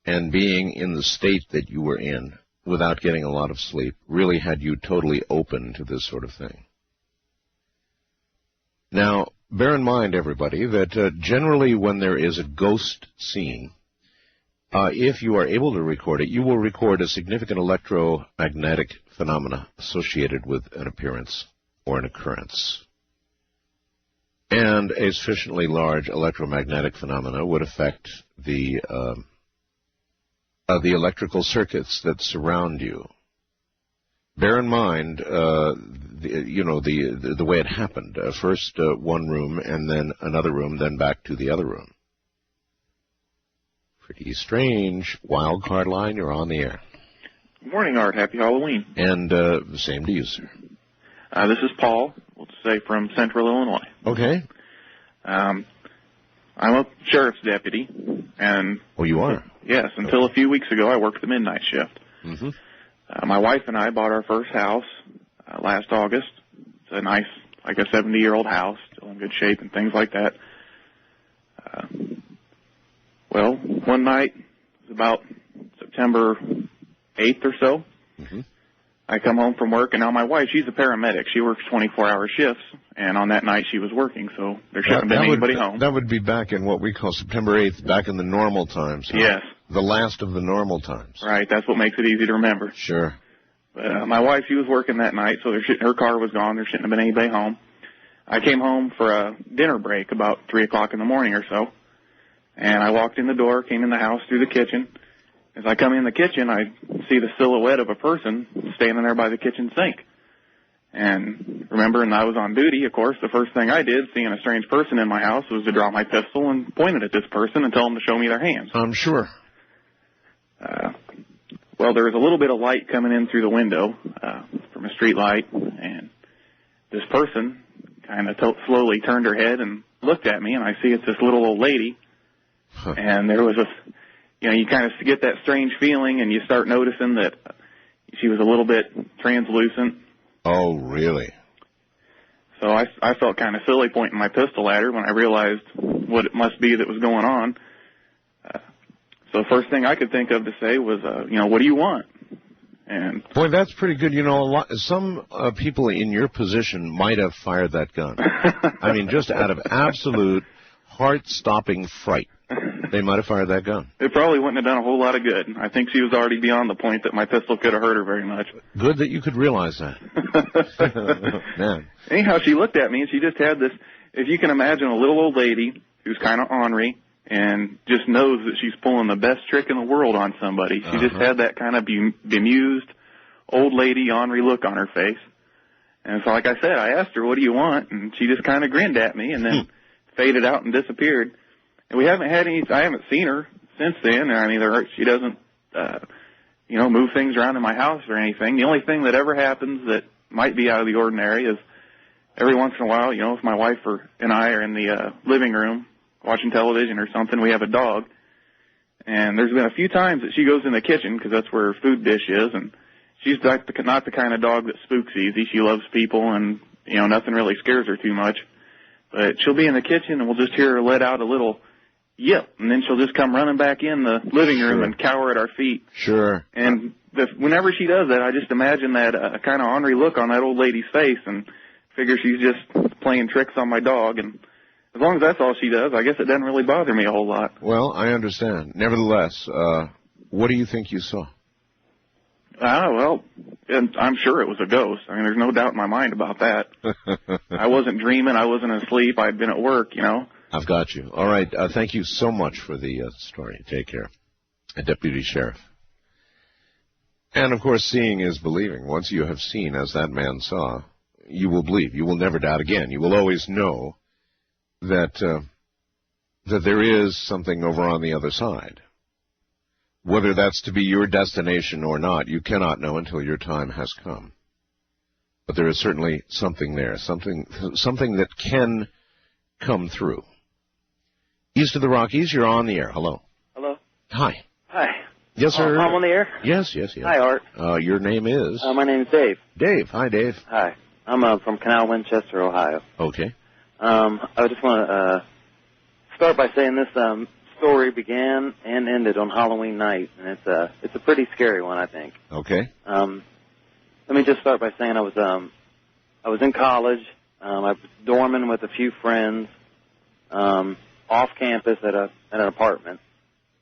and being in the state that you were in without getting a lot of sleep really had you totally open to this sort of thing. Now, bear in mind, everybody, that generally when there is a ghost scene, if you are able to record it, you will record a significant electromagnetic phenomena associated with an appearance or an occurrence. And a sufficiently large electromagnetic phenomena would affect the electrical circuits that surround you. Bear in mind, the way it happened. First one room, and then another room, then back to the other room. Pretty strange. Wild card line, you're on the air. Good morning, Art. Happy Halloween. And the same to you, sir. This is Paul, we'll say from Central Illinois. Okay. I'm a sheriff's deputy, and... Oh, you are? Yes. Until a few weeks ago, I worked the midnight shift. Mm-hmm. My wife and I bought our first house last August. It's a nice, like a 70-year-old house, still in good shape and things like that. Well, one night, it was about September 8th or so, mm-hmm. I come home from work, and now my wife, she's a paramedic. She works 24-hour shifts, and on that night she was working, so there shouldn't have been anybody home. That would be back in what we call September 8th, back in the normal times. Huh? Yes. The last of the normal times. Right, that's what makes it easy to remember. Sure. But my wife, she was working that night, so her car was gone. There shouldn't have been anybody home. I came home for a dinner break about 3 o'clock in the morning or so, and I walked in the door, came in the house through the kitchen. As I come in the kitchen, I see the silhouette of a person standing there by the kitchen sink. And remembering I was on duty, of course, the first thing I did, seeing a strange person in my house, was to draw my pistol and point it at this person and tell them to show me their hands. I'm sure. Well, there was a little bit of light coming in through the window from a street light, and this person kind of slowly turned her head and looked at me, and I see it's this little old lady. Huh. And there was you kind of get that strange feeling, and you start noticing that she was a little bit translucent. Oh, really? So I felt kind of silly pointing my pistol at her when I realized what it must be that was going on. So the first thing I could think of to say was, what do you want? And boy, that's pretty good. Some people in your position might have fired that gun. I mean, just out of absolute heart-stopping fright. They might have fired that gun. It probably wouldn't have done a whole lot of good. I think she was already beyond the point that my pistol could have hurt her very much. Good that you could realize that. Man. Anyhow, she looked at me, and she just had this, if you can imagine, a little old lady who's kind of ornery and just knows that she's pulling the best trick in the world on somebody. She just had that kind of bemused old lady ornery look on her face. And so, like I said, I asked her, what do you want? And she just kind of grinned at me and then faded out and disappeared. And we haven't had any, I haven't seen her since then. I mean, she doesn't, move things around in my house or anything. The only thing that ever happens that might be out of the ordinary is every once in a while, if my wife and I are in the living room watching television or something, we have a dog. And there's been a few times that she goes in the kitchen because that's where her food dish is, and she's not the kind of dog that spooks easy. She loves people, and, nothing really scares her too much. But she'll be in the kitchen, and we'll just hear her let out a little yip, and then she'll just come running back in the living room and cower at our feet. Sure. And whenever she does that, I just imagine that kind of ornery look on that old lady's face and figure she's just playing tricks on my dog. And as long as that's all she does, I guess it doesn't really bother me a whole lot. Well, I understand. Nevertheless, what do you think you saw? Well, and I'm sure it was a ghost. I mean, there's no doubt in my mind about that. I wasn't dreaming. I wasn't asleep. I'd been at work, I've got you. All right. Thank you so much for the story. Take care. Deputy Sheriff. And, of course, seeing is believing. Once you have seen, as that man saw, you will believe. You will never doubt again. You will always know that there is something over on the other side. Whether that's to be your destination or not, you cannot know until your time has come. But there is certainly something there, something that can come through. East of the Rockies, you're on the air. Hello. Hello. Hi. Hi. Yes, sir. I'm on the air? Yes. Hi, Art. Your name is? My name is Dave. Dave. Hi, Dave. Hi. I'm from Canal, Winchester, Ohio. Okay. I just want to start by saying this story began and ended on Halloween night, and it's a pretty scary one, I think. Okay. Let me just start by saying I was in college. I was dorming with a few friends off campus at an apartment,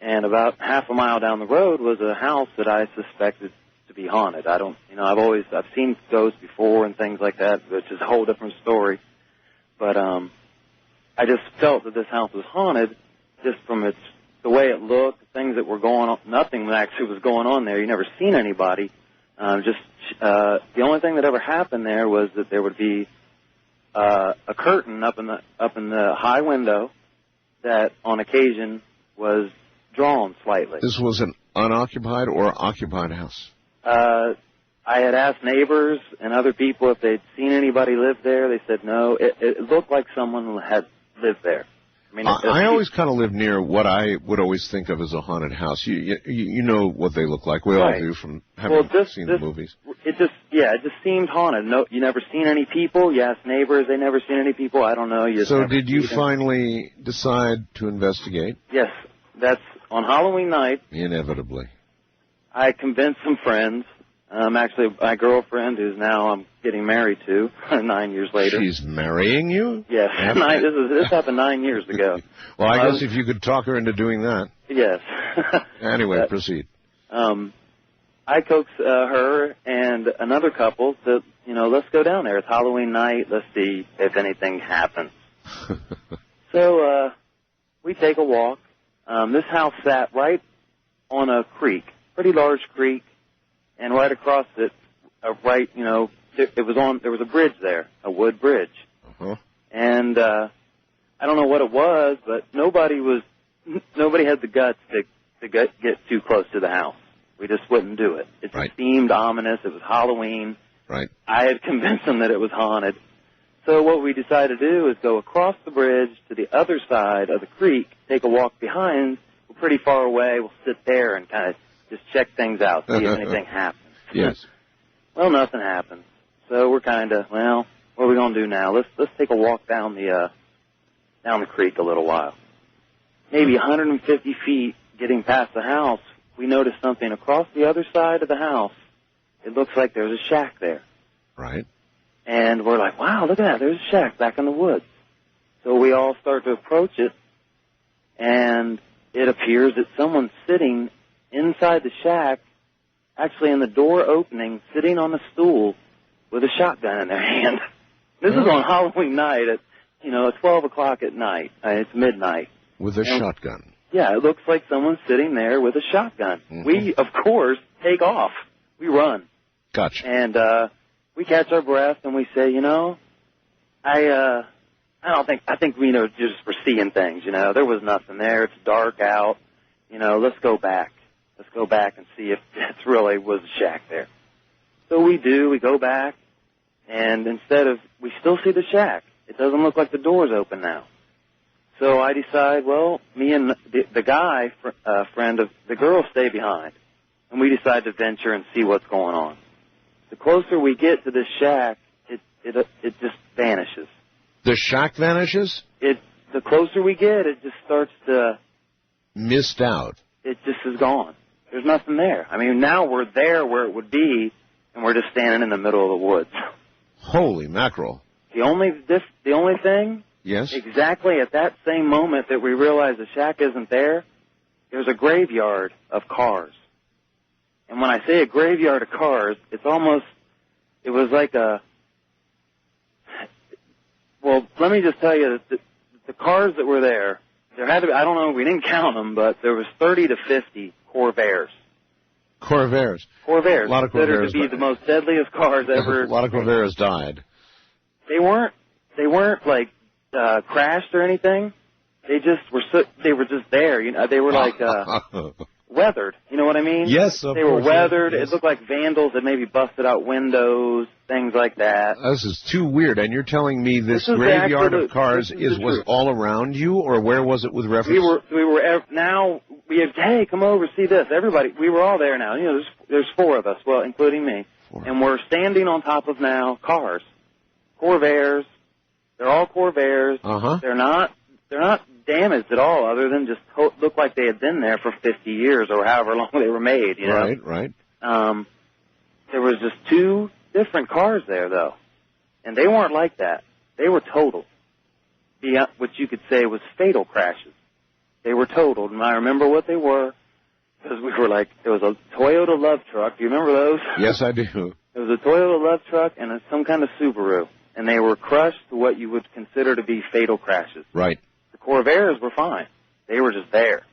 and about half a mile down the road was a house that I suspected to be haunted. I've seen ghosts before and things like that, which is a whole different story. But I just felt that this house was haunted just from the way it looked, things that were going on. Nothing actually was going on there. You never seen anybody. The only thing that ever happened there was that there would be a curtain up in the high window that on occasion was drawn slightly. This was an unoccupied or occupied house? I had asked neighbors and other people if they'd seen anybody live there. They said no. It looked like someone had lived there. I always kind of live near what I would always think of as a haunted house. You know what they look like. We all do from having seen the movies. It just seemed haunted. No, you never seen any people. You asked neighbors, they never seen any people. I don't know. So did you finally decide to investigate? Yes, that's on Halloween night. Inevitably. I convinced some friends. Actually, my girlfriend, who's now I'm getting married to 9 years later. She's marrying you? Yes. This happened 9 years ago. Well, I guess if you could talk her into doing that. Yes. Anyway, proceed. I coaxed her and another couple to, let's go down there. It's Halloween night. Let's see if anything happens. So we take a walk. This house sat right on a creek, pretty large creek. And right across it, there was a bridge there, a wood bridge. Uh-huh. And I don't know what it was, but nobody had the guts to get too close to the house. We just wouldn't do it. It just seemed ominous. It was Halloween. Right. I had convinced them that it was haunted. So what we decided to do is go across the bridge to the other side of the creek, take a walk behind. We're pretty far away. We'll sit there and kind of just check things out, see if anything happens. Yes. Well, nothing happened. So we're kind of, what are we going to do now? Let's take a walk down the creek a little while. Maybe 150 feet getting past the house, we noticed something across the other side of the house. It looks like there's a shack there. Right. And we're like, wow, look at that. There's a shack back in the woods. So we all start to approach it, and it appears that someone's sitting inside the shack, actually in the door opening, sitting on a stool with a shotgun in their hand. This is on Halloween night at 12 o'clock at night. It's midnight. With a shotgun. Yeah, it looks like someone's sitting there with a shotgun. Mm-hmm. We, of course, take off. We run. Gotcha. And we catch our breath and we say, I think we just were seeing things, There was nothing there. It's dark out. Let's go back. Let's go back and see if it really was a shack there. So we do. We go back, and we still see the shack. It doesn't look like the door's open now. So I decide, well, me and the guy, friend of the girl, stay behind. And we decide to venture and see what's going on. The closer we get to this shack, it just vanishes. The shack vanishes? The closer we get, it just starts to... Missed out. It just is gone. There's nothing there. I mean, now we're there where it would be, and we're just standing in the middle of the woods. Holy mackerel. The only thing... Yes? Exactly at that same moment that we realize the shack isn't there, there's a graveyard of cars. And when I say a graveyard of cars, it was like well, let me just tell you that the cars that were there had to be, I don't know, we didn't count them, but there was 30 to 50 Corvairs. Corvairs. Corvairs. A lot of Corvairs. Considered to be the most deadliest cars ever. A lot of Corvairs died. They weren't like crashed or anything. They were just there. They were like weathered. You know what I mean? Yes, of course. They were weathered. Yes. It looked like vandals had maybe busted out windows, things like that. This is too weird. And you're telling me this graveyard of cars was all around you, or where was it with reference? Hey, come over, see this. Everybody, we were all there now. There's 4 of us, well, including me. And we're standing on top of now cars. Corvairs. They're all Corvairs. Uh-huh. They're not damaged at all, other than just look like they had been there for 50 years or however long they were made. Right. There was just 2 different cars there, though, and they weren't like that. They were totaled. What you could say was fatal crashes. They were totaled, and I remember what they were because we were like, it was a Toyota Love Truck. Do you remember those? Yes, I do. It was a Toyota Love Truck and some kind of Subaru. And they were crushed to what you would consider to be fatal crashes. Right. The Corvairs were fine. They were just there.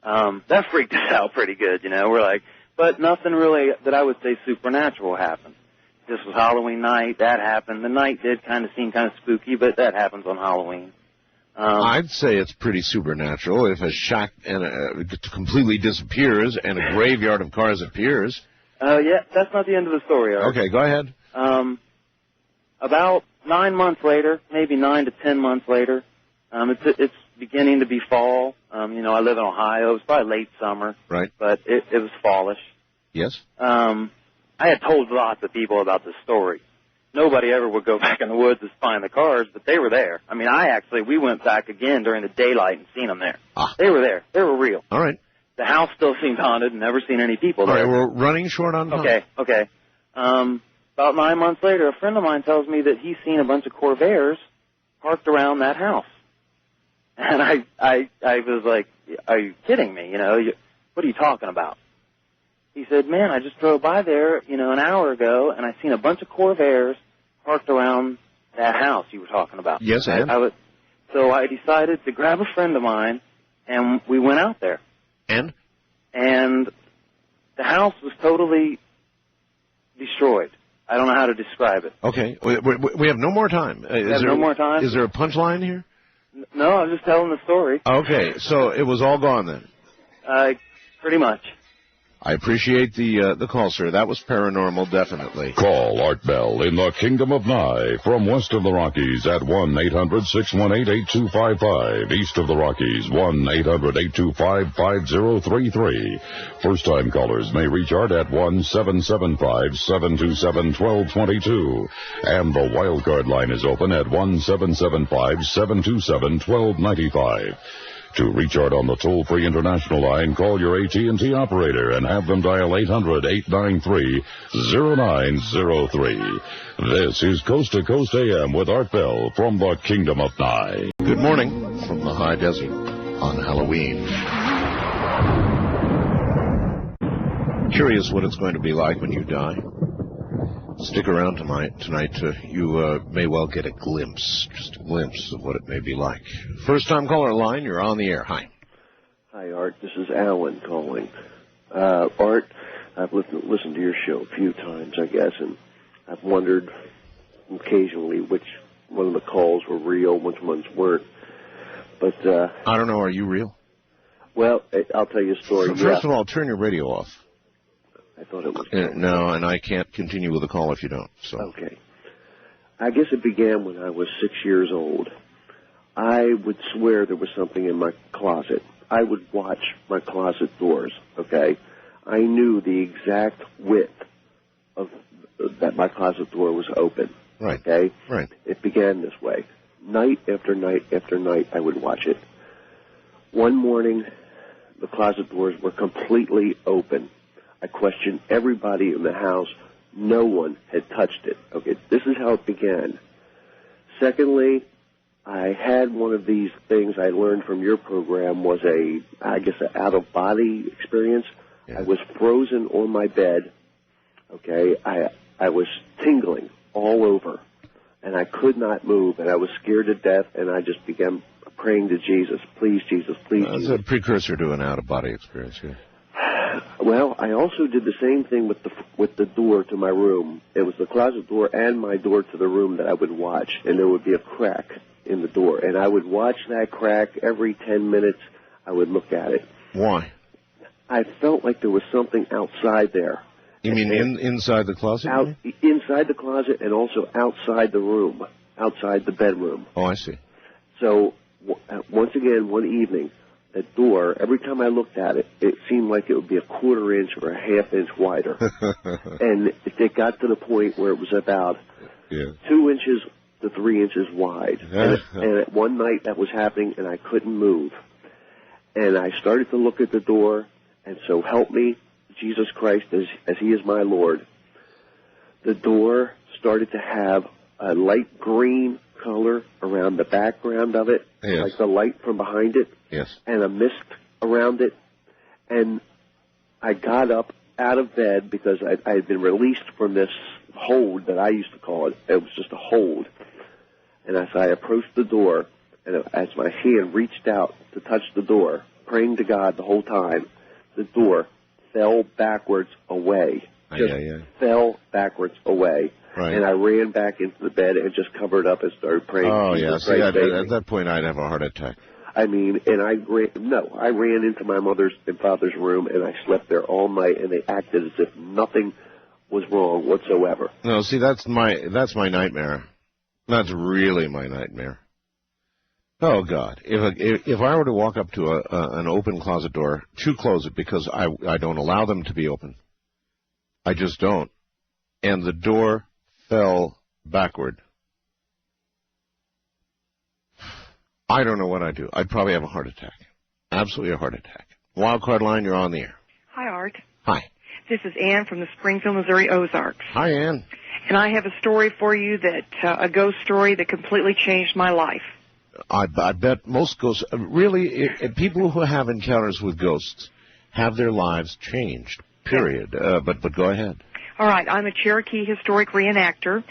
That freaked us out pretty good, We're like, but nothing really that I would say supernatural happened. This was Halloween night. That happened. The night did kind of seem kind of spooky, but that happens on Halloween. I'd say it's pretty supernatural if a shack completely disappears and a graveyard of cars appears. Yeah, that's not the end of the story, Art. Okay, go ahead. About 9 months later, maybe 9 to 10 months later, it's beginning to be fall. I live in Ohio. It was probably late summer. Right. But it was fallish. Yes. I had told lots of people about this story. Nobody ever would go back in the woods to find the cars, but they were there. I mean, we went back again during the daylight and seen them there. They were there. They were real. All right. The house still seemed haunted and never seen any people there. All right, we're running short on time. Okay. About 9 months later, a friend of mine tells me that he's seen a bunch of Corvairs parked around that house. And I was like, are you kidding me? What are you talking about? He said, man, I just drove by there, an hour ago, and I seen a bunch of Corvairs parked around that house you were talking about. Yes, I am. So I decided to grab a friend of mine, and we went out there. And the house was totally destroyed. I don't know how to describe it. Okay. We have no more time. No more time? Is there a punchline here? No, I'm just telling the story. Okay. So it was all gone then? Pretty much. I appreciate the call, sir. That was paranormal, definitely. Call Art Bell in the Kingdom of Nye from west of the Rockies at 1-800-618-8255. East of the Rockies, 1-800-825-5033. First-time callers may reach Art at 1-775-727-1222. And the wildcard line is open at 1-775-727-1295. To reach Art on the toll-free international line, call your AT&T operator and have them dial 800-893-0903. This is Coast to Coast AM with Art Bell from the Kingdom of Nye. Good morning from the high desert on Halloween. Curious what it's going to be like when you die. Stick around tonight. You may well get a glimpse, just a glimpse of what it may be like. First-time caller line, you're on the air. Hi. Hi, Art. This is Alan calling. Art, I've listened to your show a few times, I guess, and I've wondered occasionally which one of the calls were real, which ones weren't. But I don't know. Are you real? Well, I'll tell you a story. First of all, turn your radio off. I thought it was. No, and I can't continue with the call if you don't. So. Okay. I guess it began when I was 6 years old. I would swear there was something in my closet. I would watch my closet doors, okay? I knew the exact width of that my closet door was open. Right. Okay? Right. It began this way. Night after night after night, I would watch it. One morning, the closet doors were completely open. I questioned everybody in the house. No one had touched it. Okay, this is how it began. Secondly, I had one of these things I learned from your program was an out-of-body experience. Yeah. I was frozen on my bed. Okay, I was tingling all over, and I could not move, and I was scared to death, and I just began praying to Jesus, please, Jesus, please, Jesus. That's a precursor to an out-of-body experience, yeah. Well, I also did the same thing with the door to my room. It was the closet door and my door to the room that I would watch, and there would be a crack in the door, and I would watch that crack every 10 minutes. I would look at it. Why? I felt like there was something outside there. You mean inside the closet? Inside the closet and also outside the room, outside the bedroom. Oh, I see. So once again, one evening, that door, every time I looked at it, it seemed like it would be a quarter inch or a half inch wider. And it got to the point where it was about 2 inches to 3 inches wide. And one night that was happening, and I couldn't move. And I started to look at the door, and so help me, Jesus Christ, as He is my Lord. The door started to have a light green color around the background of it, like the light from behind it, and a mist around it. And I got up out of bed because I had been released from this hold that I used to call it. It was just a hold. And as I approached the door, and as my hand reached out to touch the door, praying to God the whole time, the door fell backwards away. Fell backwards away. Right. And I ran back into the bed and just covered up and started praying. Oh, yeah. See, at that point, I'd have a heart attack. I mean, and I ran into my mother's and father's room, and I slept there all night, and they acted as if nothing was wrong whatsoever. No, see, that's my nightmare. That's really my nightmare. Oh, God. If I were to walk up to an open closet door, to close it because I don't allow them to be open. I just don't. And the door fell backward. I don't know what I'd do. I'd probably have a heart attack. Absolutely a heart attack. Wildcard line, you're on the air. Hi, Art. Hi. This is Ann from the Springfield, Missouri Ozarks. Hi, Ann. And I have a story for you a ghost story that completely changed my life. I bet most ghosts, really, people who have encounters with ghosts have their lives changed, period. Yeah. But go ahead. All right, I'm a Cherokee historic reenactor.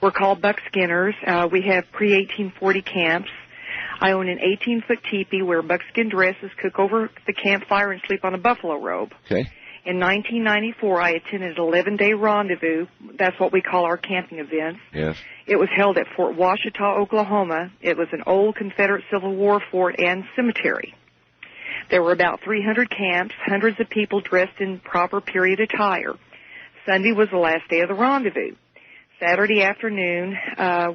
We're called buckskinners. We have pre-1840 camps. I own an 18-foot teepee, wear buckskin dresses, cook over the campfire, and sleep on a buffalo robe. Okay. In 1994, I attended an 11-day rendezvous. That's what we call our camping events. Yes. It was held at Fort Washita, Oklahoma. It was an old Confederate Civil War fort and cemetery. There were about 300 camps, hundreds of people dressed in proper period attire. Sunday was the last day of the rendezvous. Saturday afternoon,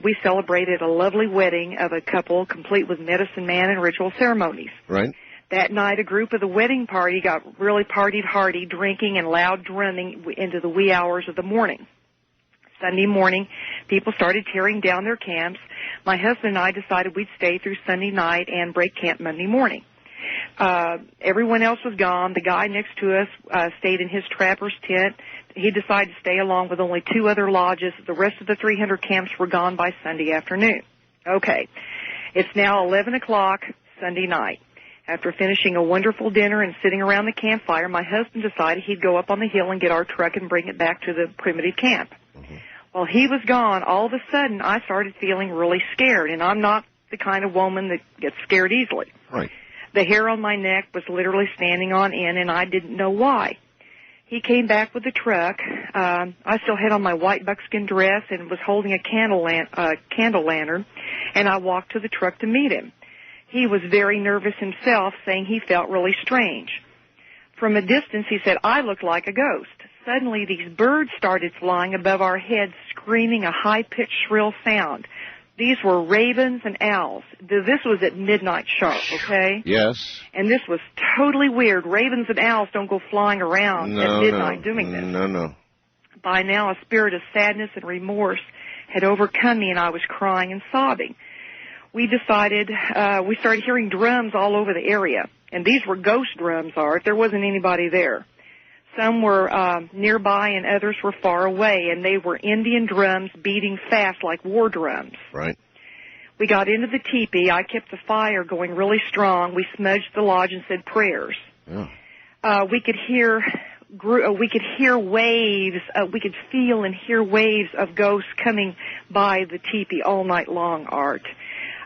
we celebrated a lovely wedding of a couple, complete with medicine man and ritual ceremonies. Right. That night, a group of the wedding party got really partied hardy, drinking and loud drumming into the wee hours of the morning. Sunday morning, people started tearing down their camps. My husband and I decided we'd stay through Sunday night and break camp Monday morning. Everyone else was gone. The guy next to us stayed in his trapper's tent. He decided to stay along with only 2 other lodges. The rest of the 300 camps were gone by Sunday afternoon. Okay. It's now 11 o'clock Sunday night. After finishing a wonderful dinner and sitting around the campfire, my husband decided he'd go up on the hill and get our truck and bring it back to the primitive camp. Mm-hmm. While he was gone, all of a sudden I started feeling really scared, and I'm not the kind of woman that gets scared easily. Right. The hair on my neck was literally standing on end, and I didn't know why. He came back with the truck. I still had on my white buckskin dress and was holding a candle lantern, and I walked to the truck to meet him. He was very nervous himself, saying he felt really strange. From a distance, he said, I look like a ghost. Suddenly, these birds started flying above our heads, screaming a high-pitched, shrill sound. These were ravens and owls. This was at midnight sharp, okay? Yes. And this was totally weird. Ravens and owls don't go flying around at midnight doing this. No. By now, a spirit of sadness and remorse had overcome me, and I was crying and sobbing. We decided, we started hearing drums all over the area. And these were ghost drums, Art. There wasn't anybody there. Some were nearby and others were far away, and they were Indian drums beating fast like war drums. Right. We got into the teepee. I kept the fire going really strong. We smudged the lodge and said prayers. Yeah. We could hear waves. We could feel and hear waves of ghosts coming by the teepee all night long, Art.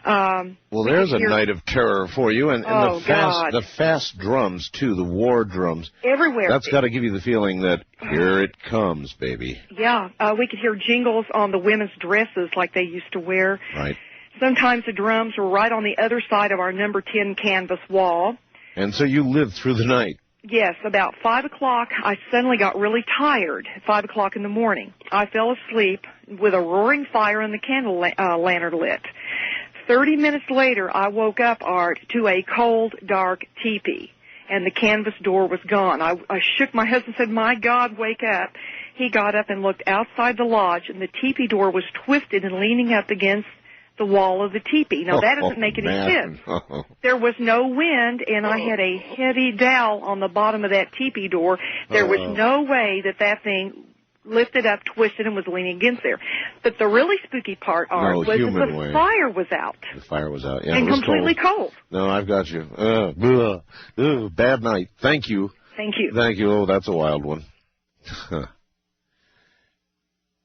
Well, there's a night of terror for you, and God. the fast drums too, the war drums everywhere. That's got to give you the feeling that here it comes, baby. Yeah, we could hear jingles on the women's dresses like they used to wear. Right. Sometimes the drums were right on the other side of our number 10 canvas wall. And so you lived through the night. Yes, about 5 o'clock, I suddenly got really tired at 5 o'clock in the morning. I fell asleep with a roaring fire and the candle lantern lit. 30 minutes later, I woke up, Art, to a cold, dark teepee, and the canvas door was gone. I shook my husband and said, my God, wake up. He got up and looked outside the lodge, and the teepee door was twisted and leaning up against the wall of the teepee. Now, that doesn't make any sense. There was no wind, and I had a heavy dowel on the bottom of that teepee door. There was no way that thing lifted up, twisted, and was leaning against there. But the really spooky part, Art, was that the fire was out. The fire was out, yeah. And it was completely cold. No, I've got you. Bad night. Thank you. Thank you. Thank you. Oh, that's a wild one.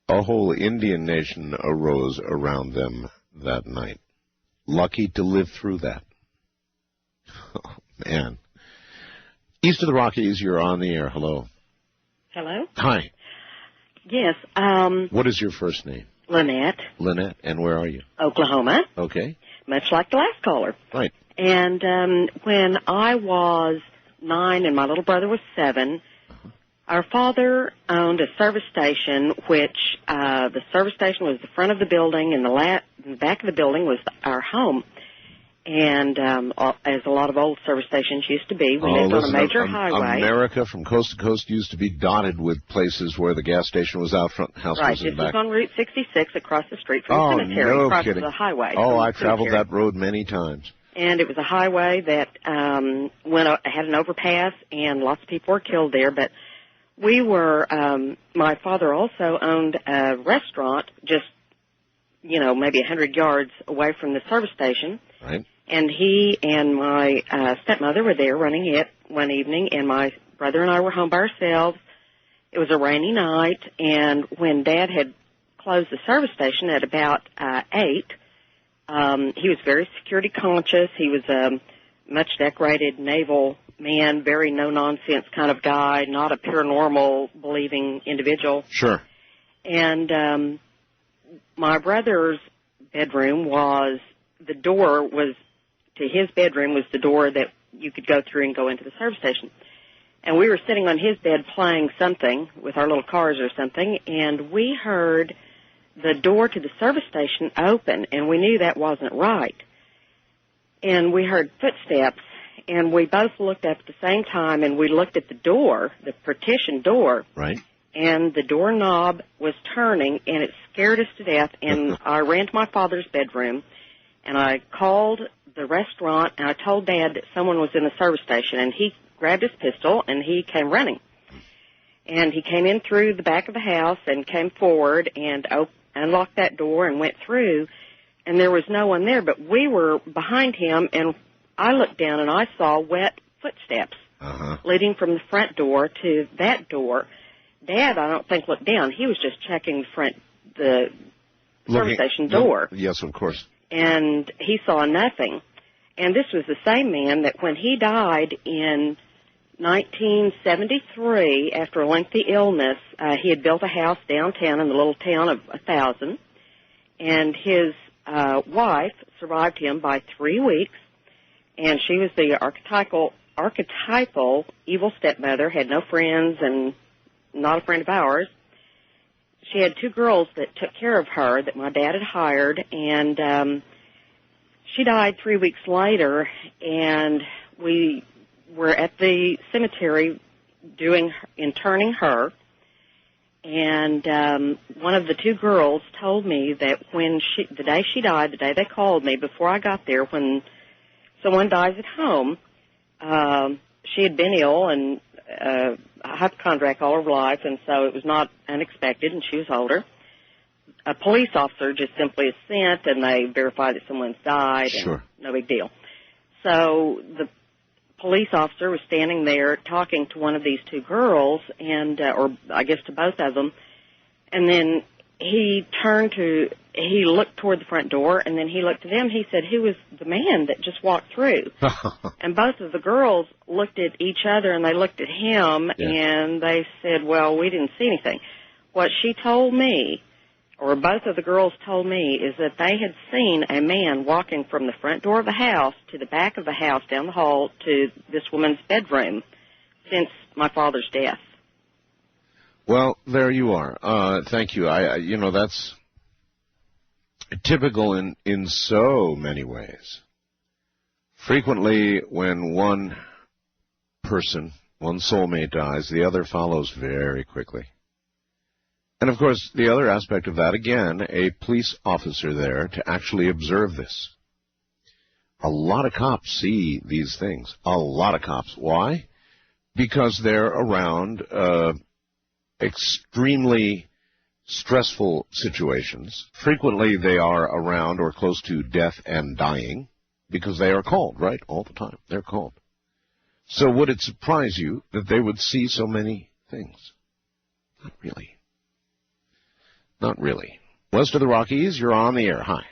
A whole Indian nation arose around them that night. Lucky to live through that. Oh, man. East of the Rockies, you're on the air. Hello. Hello? Hi. Yes. What is your first name? Lynette. Lynette. And where are you? Oklahoma. Okay. Much like the last caller. Right. And when I was 9 and my little brother was 7, our father owned a service station, which the service station was the front of the building, and the back of the building was our home. And as a lot of old service stations used to be, we lived on a major highway. America from coast to coast used to be dotted with places where the gas station was out front, house was in back. This was on Route 66 across the street from the cemetery, across the highway. Oh, I traveled that road many times. And it was a highway that had an overpass, and lots of people were killed there. But we were, my father also owned a restaurant just, maybe 100 yards away from the service station. Right. And he and my stepmother were there running it one evening, and my brother and I were home by ourselves. It was a rainy night, and when Dad had closed the service station at about 8, he was very security conscious. He was a much decorated naval man, very no-nonsense kind of guy, not a paranormal believing individual. Sure. And my brother's bedroom the door to his bedroom was the door that you could go through and go into the service station. And we were sitting on his bed playing something with our little cars or something, and we heard the door to the service station open, and we knew that wasn't right. And we heard footsteps, and we both looked up at the same time, and we looked at the door, the partition door. Right. And the doorknob was turning, and it scared us to death, and I ran to my father's bedroom, and I called the restaurant, and I told Dad that someone was in the service station, and he grabbed his pistol, and he came running. And he came in through the back of the house and came forward and unlocked that door and went through, and there was no one there, but we were behind him, and I looked down, and I saw wet footsteps leading from the front door to that door. Dad, I don't think, looked down. He was just checking the front the service station door. Yes, of course. And he saw nothing. And this was the same man that when he died in 1973, after a lengthy illness, he had built a house downtown in the little town of 1,000, and his wife survived him by 3 weeks, and she was the archetypal evil stepmother, had no friends and not a friend of ours. She had 2 girls that took care of her that my dad had hired, and she died 3 weeks later, and we were at the cemetery interning her, and one of the 2 girls told me that the day she died, the day they called me, before I got there, when someone dies at home, she had been ill and hypochondriac all her life, and so it was not unexpected, and she was older. A police officer just simply is sent, and they verify that someone's died, Sure. and no big deal. So the police officer was standing there talking to one of these 2 girls, and or I guess to both of them, and then he looked toward the front door, and then he looked to them. He said, "Who was the man that just walked through?" And both of the girls looked at each other, and they looked at him, and they said, "Well, we didn't see anything." What she told me, or both of the girls told me, is that they had seen a man walking from the front door of the house to the back of the house, down the hall, to this woman's bedroom since my father's death. Well, there you are. Thank you. That's typical in so many ways. Frequently, when one person, one soulmate dies, the other follows very quickly. And, of course, the other aspect of that, again, a police officer there to actually observe this. A lot of cops see these things. A lot of cops. Why? Because they're around extremely stressful situations. Frequently, they are around or close to death and dying because they are called, right? All the time. They're called. So would it surprise you that they would see so many things? Not really. Not really. West of the Rockies, you're on the air. Hi.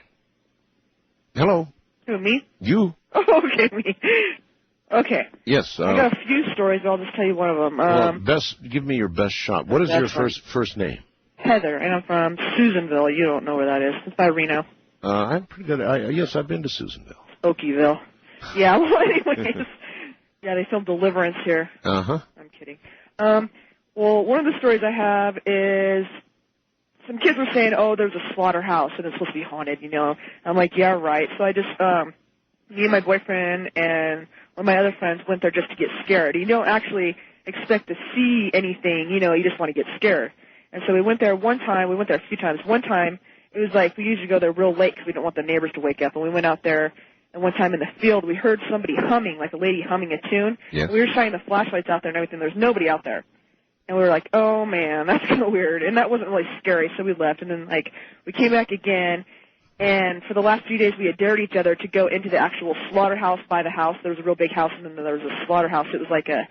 Hello. Who, me? You. Oh, okay, me. Okay. Yes. I got a few stories, but I'll just tell you one of them. Give me your best shot. What is your first name? Heather, and I'm from Susanville. You don't know where that is. It's by Reno. I'm pretty good. Yes, I've been to Susanville. Okieville. Yeah, well, anyways. Yeah, they filmed Deliverance here. Uh-huh. I'm kidding. Well, one of the stories I have is some kids were saying, "Oh, there's a slaughterhouse and it's supposed to be haunted," I'm like, "Yeah, right." So I just, me and my boyfriend and one of my other friends went there just to get scared. You don't actually expect to see anything, you just want to get scared. And so we went there one time. We went there a few times. One time, it was like we usually go there real late because we don't want the neighbors to wake up. And we went out there, and one time in the field, we heard somebody humming, like a lady humming a tune. Yes. We were shining the flashlights out there and everything. There was nobody out there. And we were like, "Oh, man, that's kind of weird." And that wasn't really scary, so we left. And then, we came back again. And for the last few days, we had dared each other to go into the actual slaughterhouse by the house. There was a real big house, and then there was a slaughterhouse. It was like a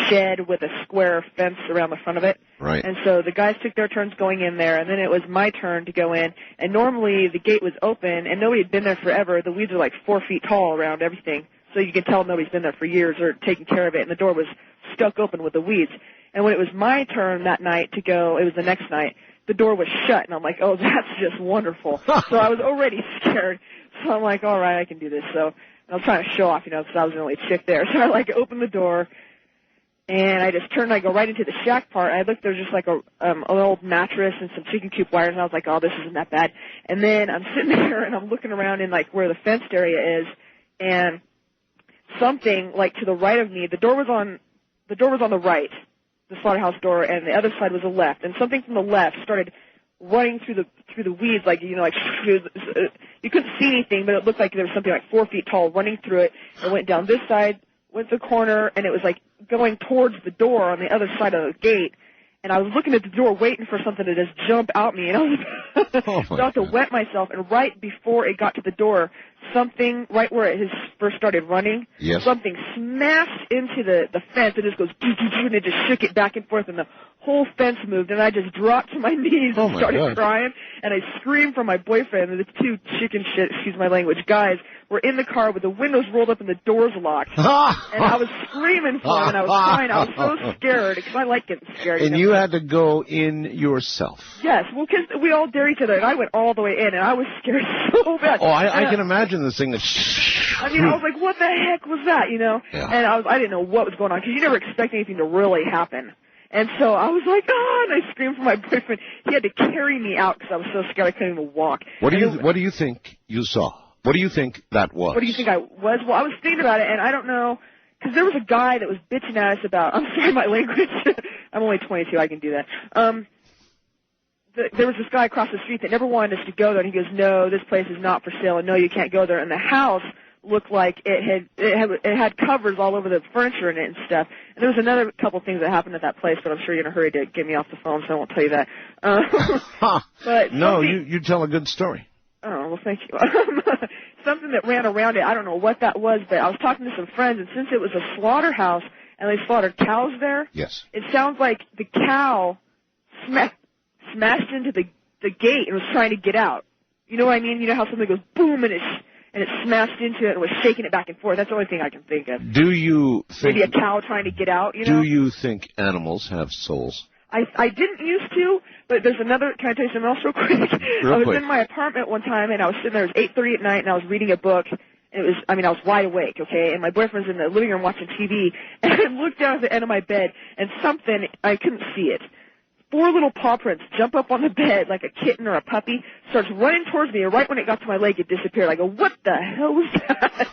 shed with a square fence around the front of it. Right. And so the guys took their turns going in there, and then it was my turn to go in. And normally the gate was open, and nobody had been there forever. The weeds are like 4 feet tall around everything, so you can tell nobody's been there for years or taking care of it. And the door was stuck open with the weeds. And when it was my turn that night to go, it was the next night, the door was shut, and I'm like, "Oh, that's just wonderful." So I was already scared. So I'm like, "All right, I can do this." So I was trying to show off, because I was the only chick there. So I opened the door, and I just turned, and I go right into the shack part. I looked, there's just an old mattress and some chicken coop wires, and I was like, "Oh, this isn't that bad." And then I'm sitting there, and I'm looking around in where the fenced area is, and something to the right of me, the door was on the right, the slaughterhouse door, and the other side was the left, and something from the left started running through the weeds, you couldn't see anything, but it looked like there was something 4 feet tall running through it. It went down this side, went to the corner, and it was going towards the door on the other side of the gate. And I was looking at the door waiting for something to just jump out me, and I was about to wet myself. And right before it got to the door, something right where it first started running. Yes. Something smashed into the fence. It just goes doo, doo, doo, and it just shook it back and forth, and the whole fence moved. And I just dropped to my knees and started crying. And I screamed for my boyfriend. And the two chicken shit, excuse my language, guys were in the car with the windows rolled up and the doors locked. And I was screaming for him, and I was crying. I was so scared because I like getting scared. And you had to go in yourself. Yes, well, because we all dare each other, and I went all the way in, and I was scared so bad. Oh, I can imagine this thing. I mean, I was like, what the heck was that, you know? Yeah. And I didn't know what was going on, because you never expect anything to really happen. And so I was like, and I screamed for my boyfriend. He had to carry me out because I was so scared I couldn't even walk. What do you think you saw? What do you think that was? What do you think I was? Well, I was thinking about it, and I don't know, because there was a guy that was bitching at us about, I'm sorry, my language. I'm only 22, I can do that. There was this guy across the street that never wanted us to go there, and he goes, no, this place is not for sale, and no, you can't go there. And the house looked like it had covers all over the furniture in it and stuff. And there was another couple things that happened at that place, but I'm sure you're in a hurry to get me off the phone, so I won't tell you that. But no, you tell a good story. Oh, well, thank you. Something that ran around it, I don't know what that was, but I was talking to some friends, and since it was a slaughterhouse and they slaughtered cows there, yes, it sounds like the cow smashed into the gate and was trying to get out. You know what I mean? You know how something goes boom and it smashed into it and was shaking it back and forth. That's the only thing I can think of. Do you think... Maybe a cow trying to get out, you know? Do you think animals have souls? I didn't used to, but there's another... Can I tell you something else real quick? I was in my apartment one time, and I was sitting there. It was 8:30 at night, and I was reading a book. And I was wide awake, okay? And my boyfriend's in the living room watching TV, and I looked down at the end of my bed, and something, I couldn't see it. 4 little paw prints jump up on the bed like a kitten or a puppy, starts running towards me, and right when it got to my leg, it disappeared. I go, what the hell was that?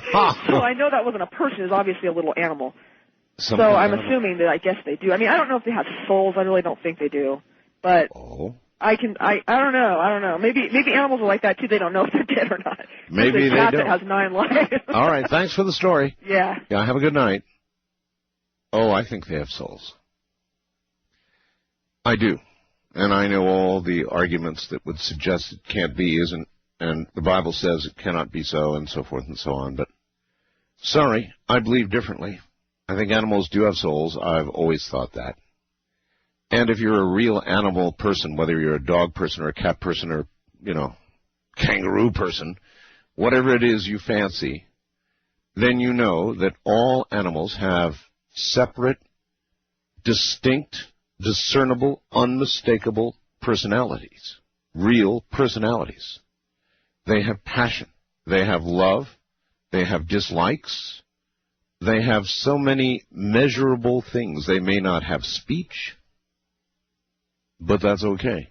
So I know that wasn't a person. It was obviously a little animal. So I'm assuming that I guess they do. I mean, I don't know if they have souls. I really don't think they do. But I don't know. Maybe animals are like that, too. They don't know if they're dead or not. Maybe they don't. don't. That has 9 lives. All right, thanks for the story. Yeah. Yeah, have a good night. Oh, I think they have souls. I do. And I know all the arguments that would suggest it can't be, isn't, and the Bible says it cannot be so, and so forth and so on. But sorry, I believe differently. I think animals do have souls. I've always thought that. And if you're a real animal person, whether you're a dog person or a cat person or, kangaroo person, whatever it is you fancy, then you know that all animals have separate, distinct, discernible, unmistakable personalities, real personalities. They have passion. They have love. They have dislikes. They have so many measurable things. They may not have speech, but that's okay.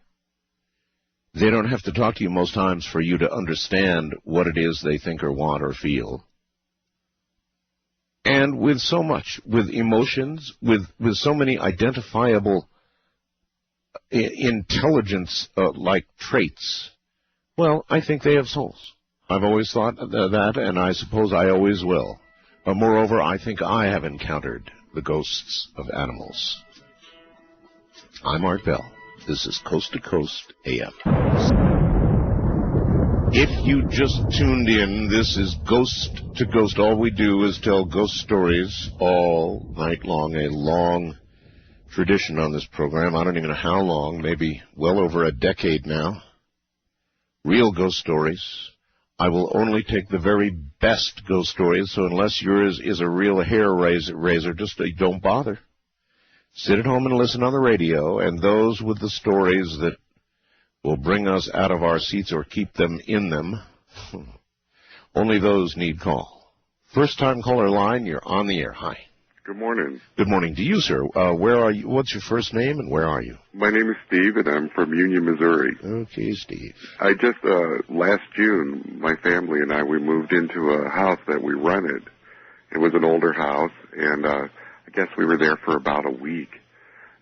They don't have to talk to you most times for you to understand what it is they think or want or feel. And with so much, with emotions, with so many identifiable intelligence-like traits, well, I think they have souls. I've always thought that, and I suppose I always will. But moreover, I think I have encountered the ghosts of animals. I'm Art Bell. This is Coast to Coast AM. If you just tuned in, this is Ghost to Ghost. All we do is tell ghost stories all night long, a long tradition on this program. I don't even know how long, maybe well over a decade now. Real ghost stories. I will only take the very best ghost stories, so unless yours is a real hair raiser, just don't bother. Sit at home and listen on the radio, and those with the stories that will bring us out of our seats or keep them in them, only those need call. First-time caller line, you're on the air. Hi. Good morning. Good morning to you, sir. Where are you? What's your first name, and where are you? My name is Steve, and I'm from Union, Missouri. Okay, Steve. I just, last June, my family and we moved into a house that we rented. It was an older house, and I guess we were there for about a week.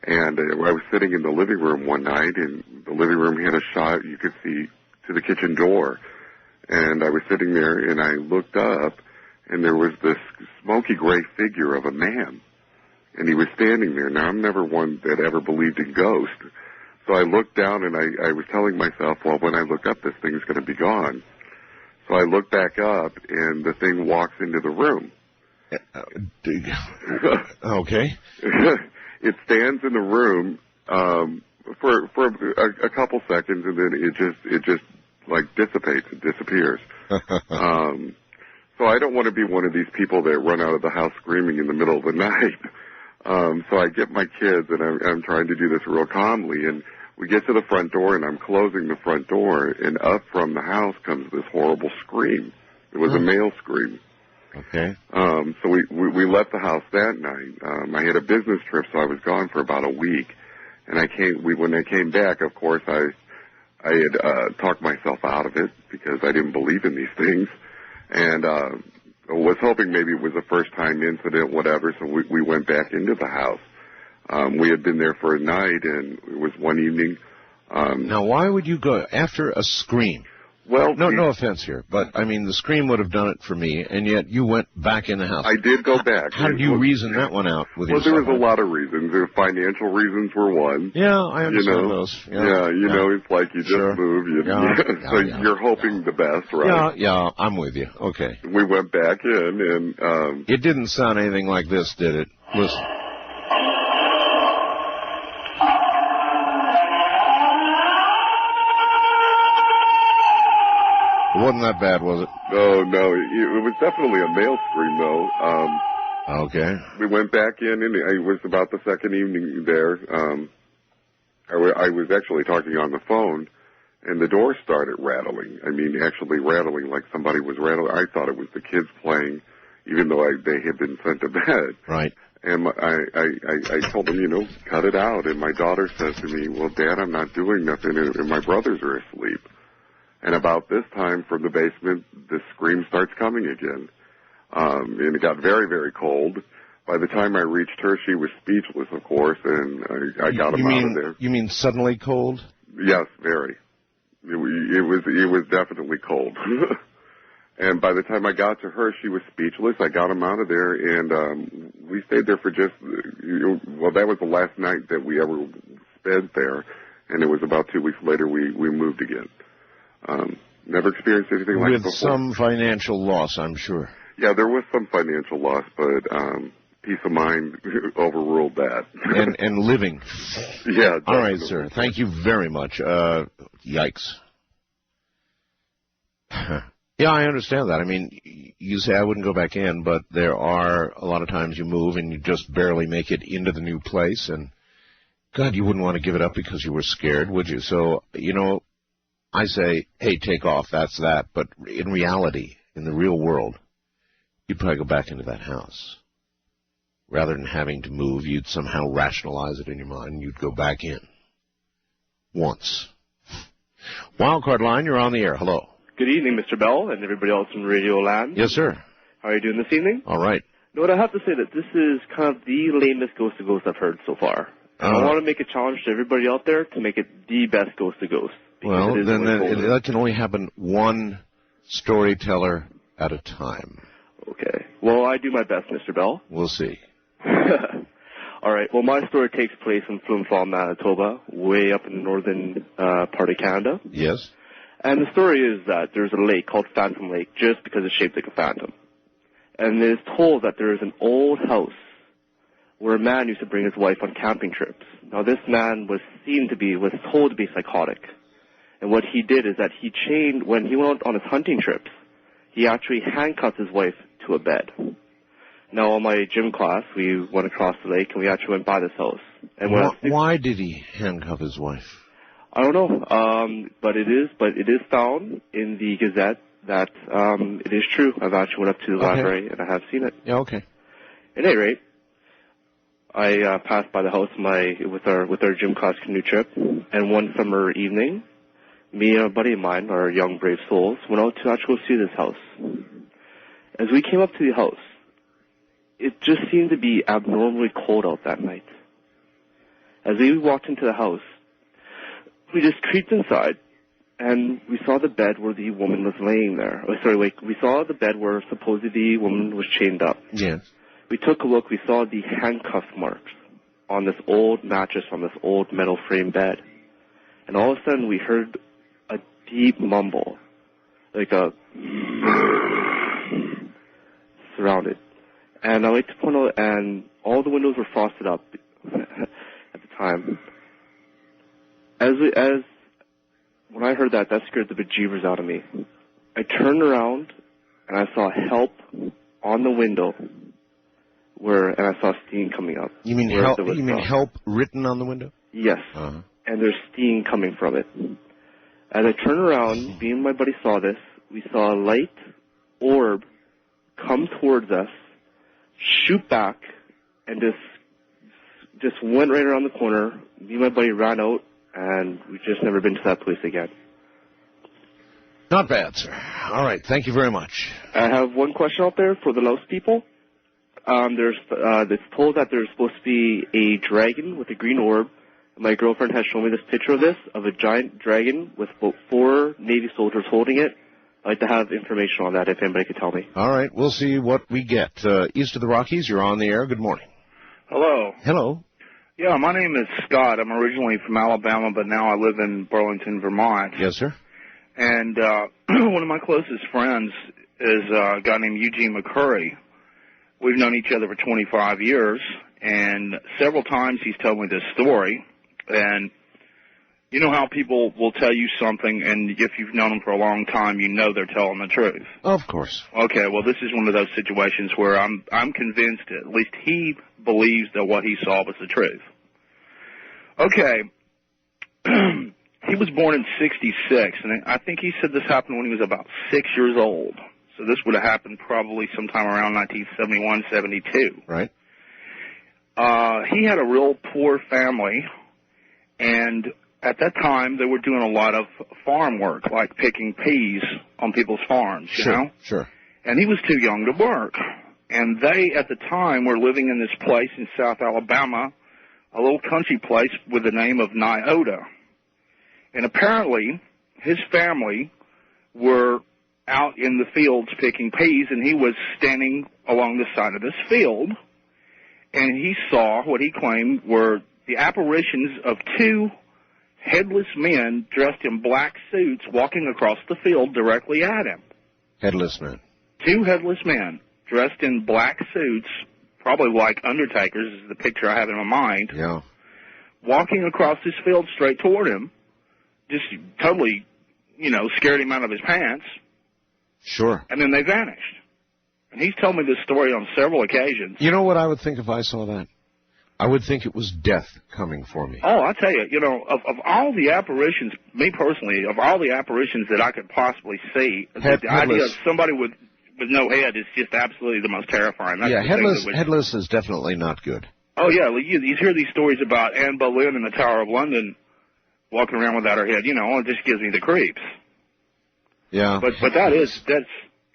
And I was sitting in the living room one night, and the living room had a shot you could see to the kitchen door. And I was sitting there, and I looked up, and there was this smoky gray figure of a man. And he was standing there. Now, I'm never one that ever believed in ghosts. So I looked down, and I was telling myself, well, when I look up, this thing's going to be gone. So So I look back up, and the thing walks into the room. Okay. It stands in the room for a couple seconds, and then it just like dissipates and disappears. So I don't want to be one of these people that run out of the house screaming in the middle of the night. So I get my kids, and I'm trying to do this real calmly, and we get to the front door, and I'm closing the front door, and up from the house comes this horrible scream. It was a male scream. Okay. So we left the house that night. I had a business trip, so I was gone for about a week. And when I came back, of course, I had talked myself out of it because I didn't believe in these things, and was hoping maybe it was a first-time incident, whatever. So we went back into the house. We had been there for a night, and it was one evening. Now, why would you go after a scream? Well, no offense here, but I mean the scream would have done it for me, and yet you went back in the house. I did go back. How did you reason that one out with yourself? Well, there was a lot of reasons. The financial reasons were one. Yeah, I understand those. Yeah, it's like you just move. You're hoping the best, right? Yeah, I'm with you. Okay. We went back in, and it didn't sound anything like this, did it? Listen. It wasn't that bad, was it? No. It was definitely a male scream, though. Okay. We went back in, and it was about the second evening there. I was actually talking on the phone, and the door started rattling. I mean, actually rattling like somebody was rattling. I thought it was the kids playing, even though they had been sent to bed. Right. And I told them, cut it out. And my daughter says to me, well, Dad, I'm not doing nothing, and my brothers are asleep. And about this time, from the basement, the scream starts coming again. And it got very, very cold. By the time I reached her, she was speechless, of course, and I got him out of there. You mean suddenly cold? Yes, very. It was definitely cold. And by the time I got to her, she was speechless. I got him out of there, and we stayed there for that was the last night that we ever spent there. And it was about 2 weeks later we moved again. Never experienced anything like it before. With some financial loss, I'm sure. Yeah, there was some financial loss, but peace of mind overruled that. and living. Yeah. All right, sir. Thank you very much. Yikes. Yeah, I understand that. I mean, you say I wouldn't go back in, but there are a lot of times you move and you just barely make it into the new place, and God, you wouldn't want to give it up because you were scared, would you? So, I say, hey, take off, that's that. But in reality, in the real world, you'd probably go back into that house. Rather than having to move, you'd somehow rationalize it in your mind, and you'd go back in. Once. Wildcard line, you're on the air. Hello. Good evening, Mr. Bell, and everybody else in Radio Land. Yes, sir. How are you doing this evening? All right. You know what, I have to say that this is kind of the lamest Ghost to Ghost I've heard so far. And I want to make a challenge to everybody out there to make it the best Ghost to Ghost. Well, then that can only happen one storyteller at a time. Okay. Well, I do my best, Mr. Bell. We'll see. All right. Well, my story takes place in Flume Fall, Manitoba, way up in the northern part of Canada. Yes. And the story is that there's a lake called Phantom Lake just because it's shaped like a phantom. And it is told that there is an old house where a man used to bring his wife on camping trips. Now, this man was told to be psychotic. And what he did is that when he went on his hunting trips, he actually handcuffed his wife to a bed. Now, on my gym class, we went across the lake, and we actually went by this house. And why did he handcuff his wife? I don't know, but it is found in the Gazette that it is true. I've actually went up to the library, and I have seen it. Yeah, okay. At any rate, I passed by the house with our gym class canoe trip, and one summer evening, me and a buddy of mine, our young brave souls, went out to actually see this house. As we came up to the house, it just seemed to be abnormally cold out that night. As we walked into the house, we just creeped inside, and we saw the bed where the woman was laying there. We saw the bed where supposedly the woman was chained up. Yes. We took a look. We saw the handcuff marks on this old mattress on this old metal frame bed. And all of a sudden, we heard a deep mumble, like a surrounded. And I like to point out, and all the windows were frosted up at the time. As when I heard that scared the bejeebers out of me. I turned around and I saw help on the window, and I saw steam coming up. You mean help? You mean help written on the window? Yes. Uh-huh. And there's steam coming from it. As I turned around, me and my buddy saw this. We saw a light orb come towards us, shoot back, and just went right around the corner. Me and my buddy ran out, and we've just never been to that place again. Not bad, sir. All right, thank you very much. I have one question out there for the Laos people. It's told that there's supposed to be a dragon with a green orb. My girlfriend has shown me this picture of a giant dragon with about 4 Navy soldiers holding it. I'd like to have information on that if anybody could tell me. All right, we'll see what we get. East of the Rockies, you're on the air. Good morning. Hello. Hello. Yeah, my name is Scott. I'm originally from Alabama, but now I live in Burlington, Vermont. Yes, sir. And one of my closest friends is a guy named Eugene McCurry. We've known each other for 25 years, and several times he's told me this story. And you know how people will tell you something, and if you've known them for a long time, you know they're telling the truth. Of course. Okay, well, this is one of those situations where I'm convinced, at least he believes that what he saw was the truth. Okay. He was born in 1966, and I think he said this happened when he was about 6 years old. So this would have happened probably sometime around 1971, 72. Right. He had a real poor family, and at that time they were doing a lot of farm work, like picking peas on people's farms, you know? Sure. And he was too young to work. And they, at the time, were living in this place in South Alabama, a little country place with the name of Nyota. And apparently, his family were out in the fields picking peas, and he was standing along the side of this field, and he saw what he claimed were the apparitions of 2 headless men dressed in black suits walking across the field directly at him. Headless men. 2 headless men dressed in black suits, probably like undertakers is the picture I have in my mind, yeah, walking across this field straight toward him. Just totally, scared him out of his pants. Sure. And then they vanished. And he's told me this story on several occasions. You know what I would think if I saw that? I would think it was death coming for me. Oh, I tell you, of all the apparitions, me personally, of all the apparitions that I could possibly see, the idea of somebody with no head is just absolutely the most terrifying. That's headless is definitely not good. Oh, yeah, you hear these stories about Anne Boleyn in the Tower of London walking around without her head, it just gives me the creeps. Yeah. But that's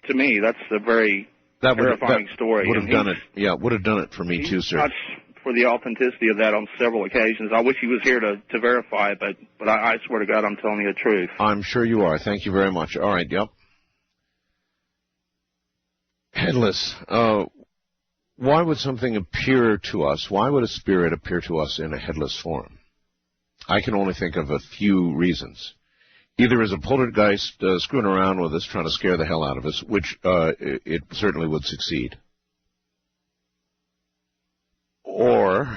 to me, that's a very terrifying story. Would have done it. Yeah, would have done it for me too, sir. For the authenticity of that on several occasions. I wish he was here to verify it, but I swear to God, I'm telling you the truth. I'm sure you are. Thank you very much. All right, yep. Headless. Why would something appear to us? Why would a spirit appear to us in a headless form? I can only think of a few reasons. Either as a poltergeist screwing around with us, trying to scare the hell out of us, which it certainly would succeed. Or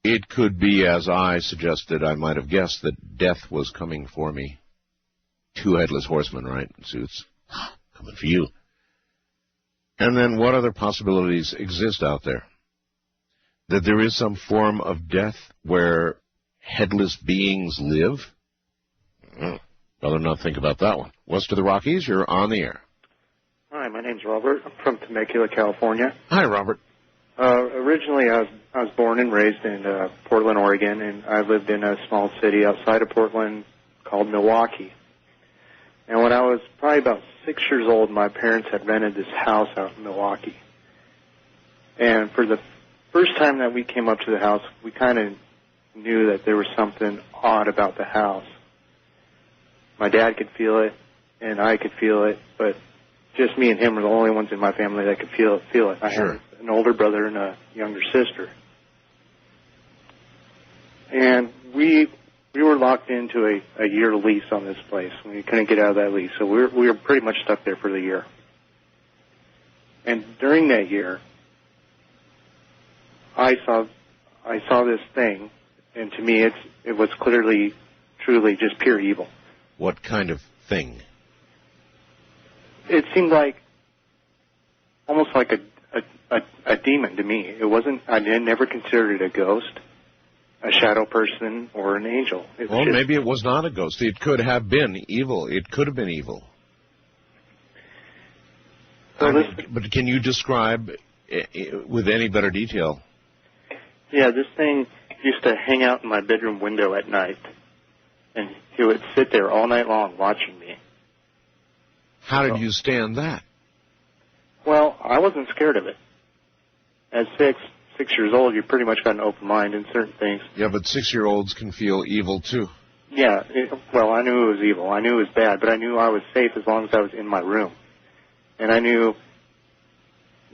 it could be, as I suggested, I might have guessed, that death was coming for me. 2 headless horsemen, right, in suits. Coming for you. And then what other possibilities exist out there? That there is some form of death where headless beings live? Rather not think about that one. West of the Rockies, you're on the air. Hi, my name's Robert. I'm from Temecula, California. Hi, Robert. Originally, I was born and raised in Portland, Oregon, and I lived in a small city outside of Portland called Milwaukee. And when I was probably about 6 years old, my parents had rented this house out in Milwaukee. And for the first time that we came up to the house, we kind of knew that there was something odd about the house. My dad could feel it, and I could feel it, but just me and him were the only ones in my family that could feel it. I had an older brother and a younger sister. And we we were locked into a year lease on this place. We couldn't get out of that lease, so we were pretty much stuck there for the year. And during that year, I saw this thing, and to me, it was clearly, truly just pure evil. What kind of thing? It seemed like almost like a demon to me. It wasn't. I never considered it a ghost, a shadow person, or an angel. Well, maybe it was not a ghost. It could have been evil. It could have been evil. But can you describe with any better detail? Yeah, this thing used to hang out in my bedroom window at night, and he would sit there all night long watching me. How did you stand that? Well, I wasn't scared of it. At 6 years old, you pretty much got an open mind in certain things. Yeah, but 6-year-olds can feel evil, too. Yeah, well, I knew it was evil. I knew it was bad, but I knew I was safe as long as I was in my room. And I knew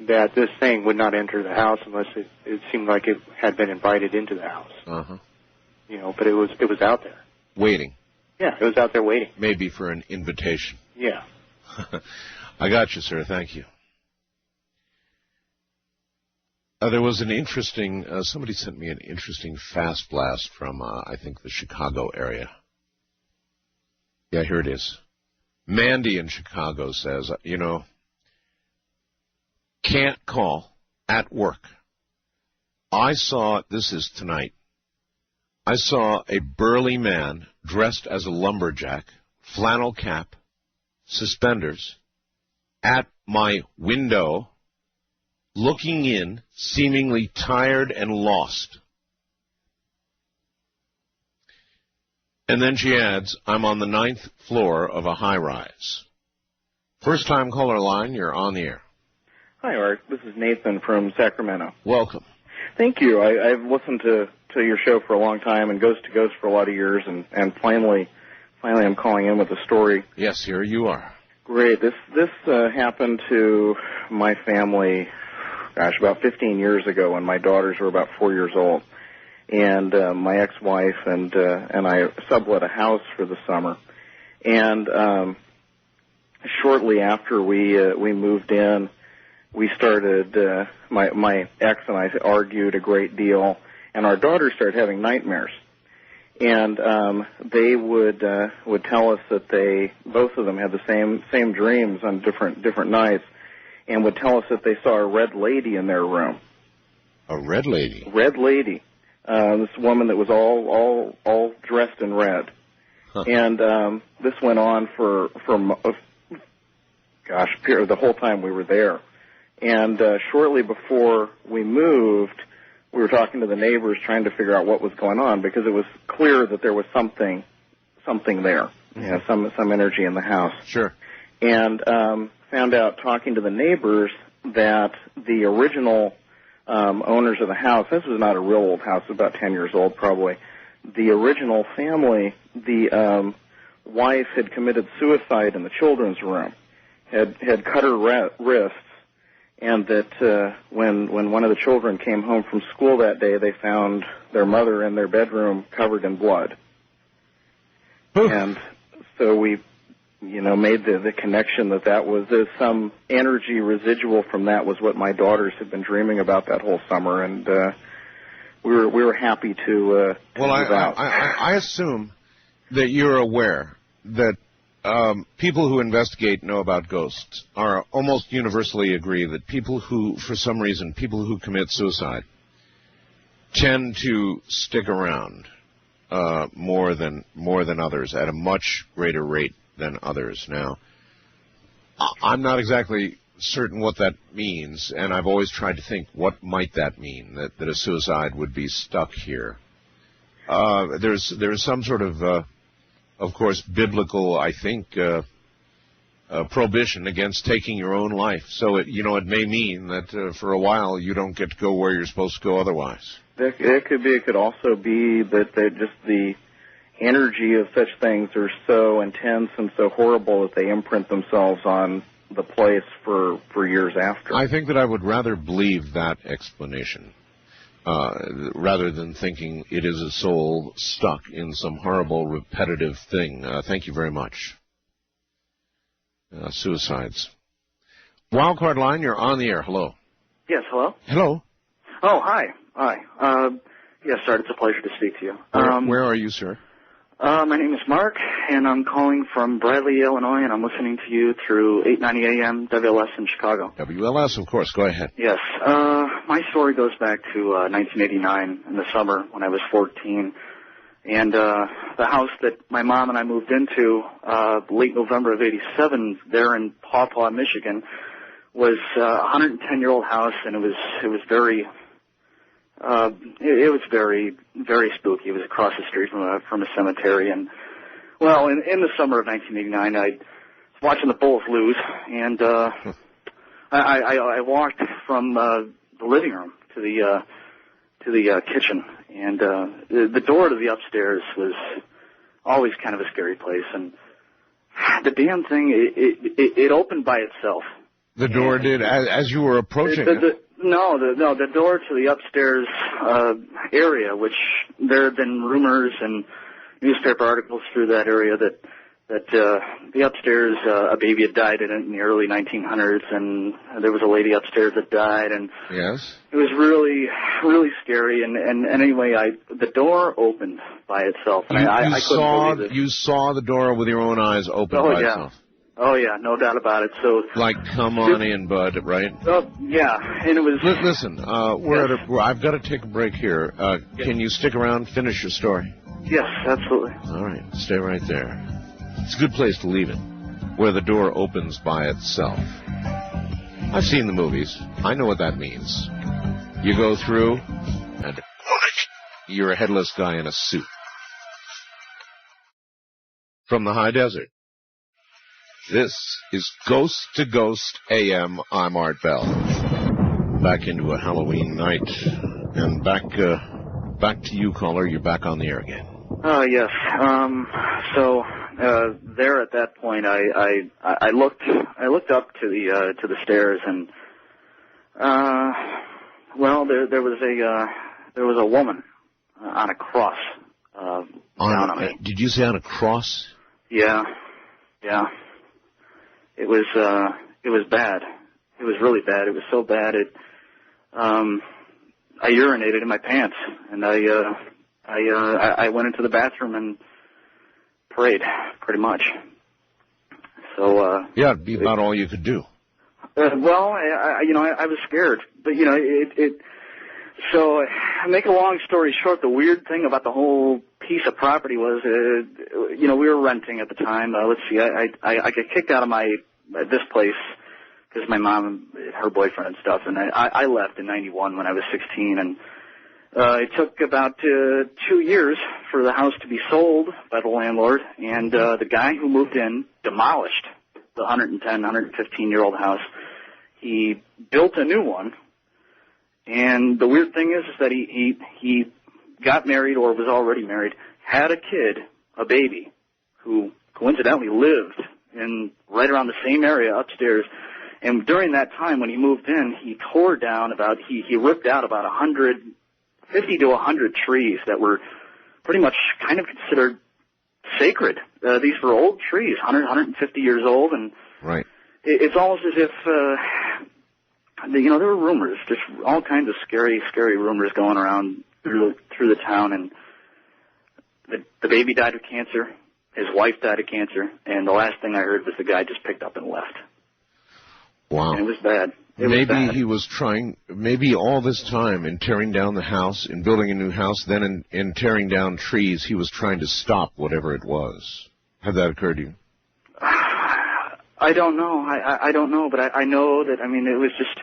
that this thing would not enter the house unless it seemed like it had been invited into the house. Uh-huh. You know, but it was out there. Waiting. Yeah, it was out there waiting. Maybe for an invitation. Yeah. I got you, sir. Thank you. There was an interesting, somebody sent me an interesting fast blast from, I think, the Chicago area. Yeah, here it is. Mandy in Chicago says, can't call at work. I saw, this is tonight, I saw a burly man dressed as a lumberjack, flannel cap, suspenders, at my window, looking in, seemingly tired and lost. And then she adds, I'm on the 9th floor of a high-rise. First-time caller line, you're on the air. Hi, Art. This is Nathan from Sacramento. Welcome. Thank you. I've listened to your show for a long time and Ghost to Ghost for a lot of years, and finally I'm calling in with a story. Yes, here you are. Great. This happened to my family, about 15 years ago when my daughters were about 4 years old. And my ex-wife and I sublet a house for the summer. And shortly after we moved in, we started, my ex and I argued a great deal, and our daughters started having nightmares. And they would tell us that both of them had the same dreams on different nights, and would tell us that they saw a red lady in their room. A red lady? Red lady. This woman that was all dressed in red. Huh. And this went on for the whole time we were there. And shortly before we moved, we were talking to the neighbors trying to figure out what was going on, because it was clear that there was something there, some energy in the house. Sure. And found out talking to the neighbors that the original owners of the house, this was not a real old house, it was about 10 years old probably, the original family, the wife had committed suicide in the children's room, had cut her wrists, and that when one of the children came home from school that day, they found their mother in their bedroom covered in blood. And so we made the connection that was some energy residual from that was what my daughters had been dreaming about that whole summer, and we were happy to well, move out. I assume that you're aware that people who investigate know about ghosts are almost universally agree that people who commit suicide tend to stick around more than others at a much greater rate than others. Now, I'm not exactly certain what that means, and I've always tried to think, what might that mean, that a suicide would be stuck here? There's some sort of course, biblical, I think, prohibition against taking your own life. So, it may mean that for a while you don't get to go where you're supposed to go otherwise. It could be. It could also be that just the energy of such things are so intense and so horrible that they imprint themselves on the place for years after. I think that I would rather believe that explanation. rather than thinking it is a soul stuck in some horrible, repetitive thing. Thank you very much. Suicides. Wildcard line, you're on the air. Hello. Yes, hello? Hello. Oh, hi. Hi. Yes, sir, it's a pleasure to speak to you. Where are you, sir? My name is Mark, and I'm calling from Bradley, Illinois, and I'm listening to you through 890 AM WLS in Chicago. WLS, of course. Go ahead. Yes. My story goes back to 1989 in the summer when I was 14. And the house that my mom and I moved into late November of 87 there in Paw Paw, Michigan, was a 110-year-old house, and it was very very spooky. It was across the street from a cemetery, and well, in the summer of 1989, I was watching the Bulls lose, and I walked from the living room to the kitchen, and the door to the upstairs was always kind of a scary place, and the damn thing it opened by itself. The door did as you were approaching it. No, the door to the upstairs area, which there have been rumors and newspaper articles through that area that the upstairs a baby had died in the early 1900s, and there was a lady upstairs that died, and yes, it was really really scary. And anyway, the door opened by itself, and I couldn't believe it. You saw the door with your own eyes open by itself. Oh, yeah, no doubt about it. So, like, come on in, bud, right? Oh, yeah, and it was... Listen, I've got to take a break here. Can you stick around, finish your story? Yes, absolutely. All right, stay right there. It's a good place to leave it, where the door opens by itself. I've seen the movies. I know what that means. You go through, and you're a headless guy in a suit. From the high desert. This is Ghost to Ghost AM. I'm Art Bell. Back into a Halloween night, and back to you, caller. You're back on the air again. Yes. So there at that point, I looked up to the stairs, and well, there was a woman on a cross down on me. Did you say on a cross? Yeah. It was bad. It was really bad. It was so bad I urinated in my pants, and I went into the bathroom and prayed, pretty much. So yeah, it'd be about all you could do. Well, I was scared, but So, make a long story short, the weird thing about the whole piece of property was, we were renting at the time. Let's see, I got kicked out of this place because my mom, her boyfriend and stuff, and I left in 91 when I was 16, and it took about 2 years for the house to be sold by the landlord, and the guy who moved in demolished the 110, 115-year-old house. He built a new one. And the weird thing is that he got married or was already married, had a kid, a baby, who coincidentally lived in right around the same area upstairs. And during that time when he moved in, he tore down he ripped out about 50 to 100 trees that were pretty much kind of considered sacred. These were old trees, 100, 150 years old. And right. It's almost as if... there were rumors, just all kinds of scary rumors going around through the town, and the baby died of cancer, his wife died of cancer, and the last thing I heard was the guy just picked up and left. Wow. And it was bad. He was trying, maybe all this time in tearing down the house, in building a new house, then in tearing down trees, he was trying to stop whatever it was. Had that occurred to you? I don't know. I don't know, but I know that, it was just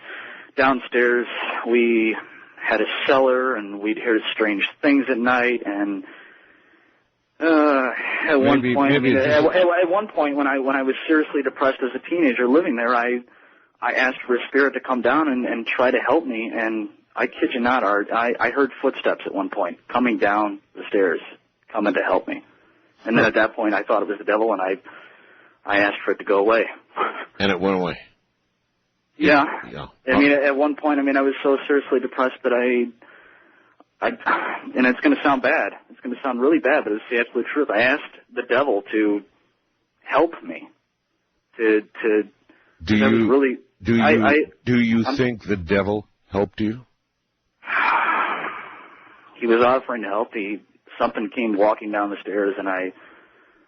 downstairs. We had a cellar, and we'd hear strange things at night, and at one point when I was seriously depressed as a teenager living there, I asked for a spirit to come down and try to help me, and I kid you not, Art, I heard footsteps at one point coming down the stairs, coming to help me. And then at that point I thought it was the devil, and I asked for it to go away. And it went away. Yeah. At one point, I was so seriously depressed that and it's going to sound bad. It's going to sound really bad, but it's the absolute truth. I asked the devil to help me. Do you think the devil helped you? He was offering to help. Something came walking down the stairs, and I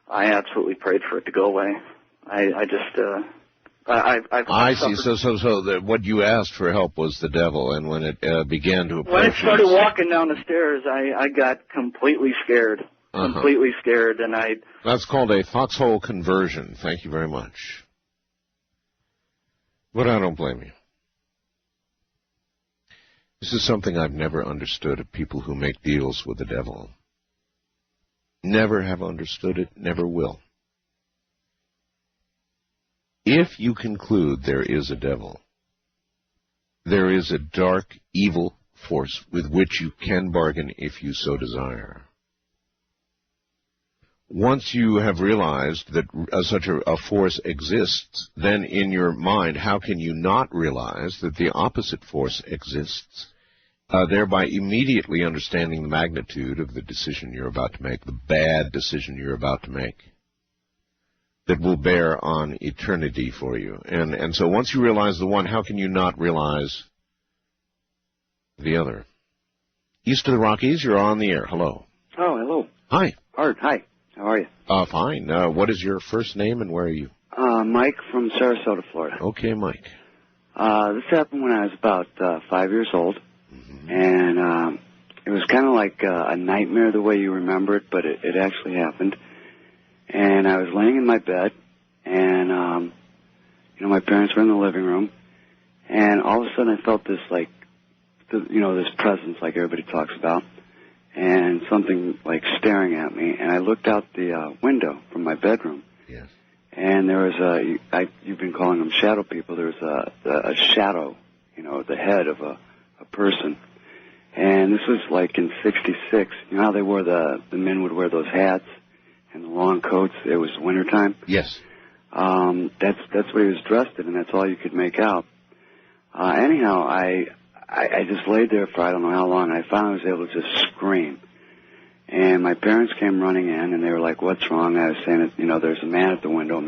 absolutely prayed for it to go away. I see. So what you asked for help was the devil, and when it began to approach, when it started walking down the stairs, I got completely scared. Completely scared, and That's called a foxhole conversion. Thank you very much. But I don't blame you. This is something I've never understood of people who make deals with the devil. Never have understood it, never will. If you conclude there is a devil, there is a dark, evil force with which you can bargain if you so desire. Once you have realized that such a force exists, then in your mind, how can you not realize that the opposite force exists, thereby immediately understanding the magnitude of the decision you're about to make, the bad decision you're about to make, that will bear on eternity for you. And so once you realize the one, how can you not realize the other? East of the Rockies, you're on the air. Hello. Oh, hello. Hi. Art, hi. How are you? Fine. What is your first name and where are you? Mike from Sarasota, Florida. Okay, Mike. This happened when I was about 5 years old, and it was kind of like a nightmare the way you remember it, but it actually happened. And I was laying in my bed, and my parents were in the living room, and all of a sudden I felt this this presence like everybody talks about, and something like staring at me, and I looked out the window from my bedroom. Yes. And there was you've been calling them shadow people. There was a shadow, the head of a person. And this was like in '66. You know how they wore the men would wear those hats and the long coats? It was wintertime. Yes. That's what he was dressed in, and that's all you could make out. Anyhow, I just laid there for I don't know how long, and I finally was able to just scream. And my parents came running in, and they were like, "What's wrong?" I was saying, there's a man at the window,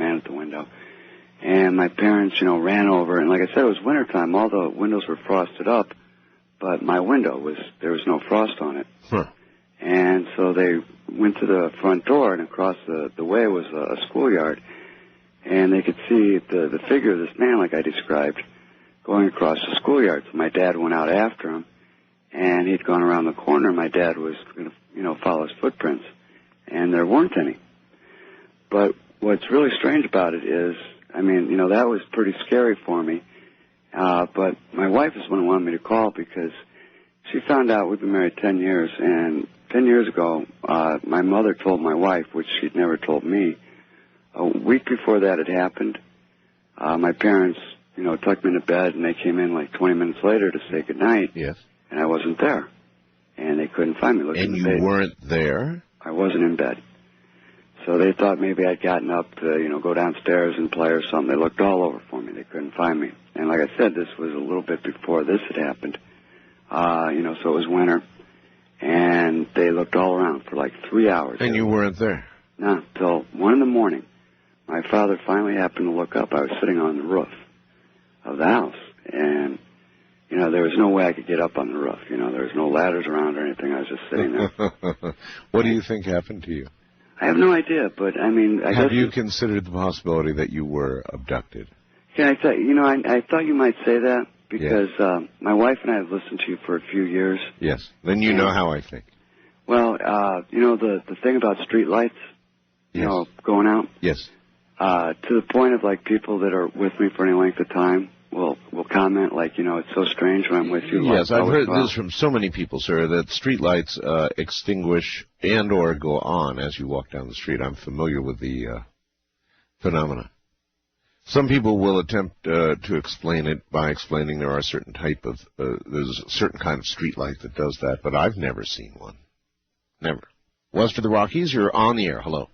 And my parents, ran over, and like I said, it was wintertime. All the windows were frosted up, but my window there was no frost on it. Huh. And so they went to the front door, and across the way was a schoolyard. And they could see the figure of this man, like I described, going across the schoolyard. So my dad went out after him, and he'd gone around the corner. My dad was going to, follow his footprints, and there weren't any. But what's really strange about it is, that was pretty scary for me. But my wife is the one who wanted me to call because she found out we've been married 10 years, and 10 years ago, my mother told my wife, which she'd never told me. A week before that had happened, my parents, tucked me into bed, and they came in like 20 minutes later to say goodnight. Yes. And I wasn't there. And they couldn't find me. And you weren't there? I wasn't in bed. So they thought maybe I'd gotten up to, go downstairs and play or something. They looked all over for me. They couldn't find me. And like I said, this was a little bit before this had happened. So it was winter. And they looked all around for like 3 hours. And you weren't there? No, till 1 in the morning. My father finally happened to look up. I was sitting on the roof of the house. And, there was no way I could get up on the roof. There was no ladders around or anything. I was just sitting there. What do you think happened to you? I have no idea, but Have you considered the possibility that you were abducted? Yeah, I thought you might say that because my wife and I have listened to you for a few years. Yes. Then you know how I think. Well, the thing about street lights, going out. Yes. To the point of like people that are with me for any length of time will comment like, it's so strange when I'm with you. Yes, I've heard this from so many people, sir, that streetlights extinguish and or go on as you walk down the street. I'm familiar with the phenomena. Some people will attempt to explain it by explaining there are certain there's a certain kind of streetlight that does that, but I've never seen one. Never. West of the Rockies, you're on the air. Hello.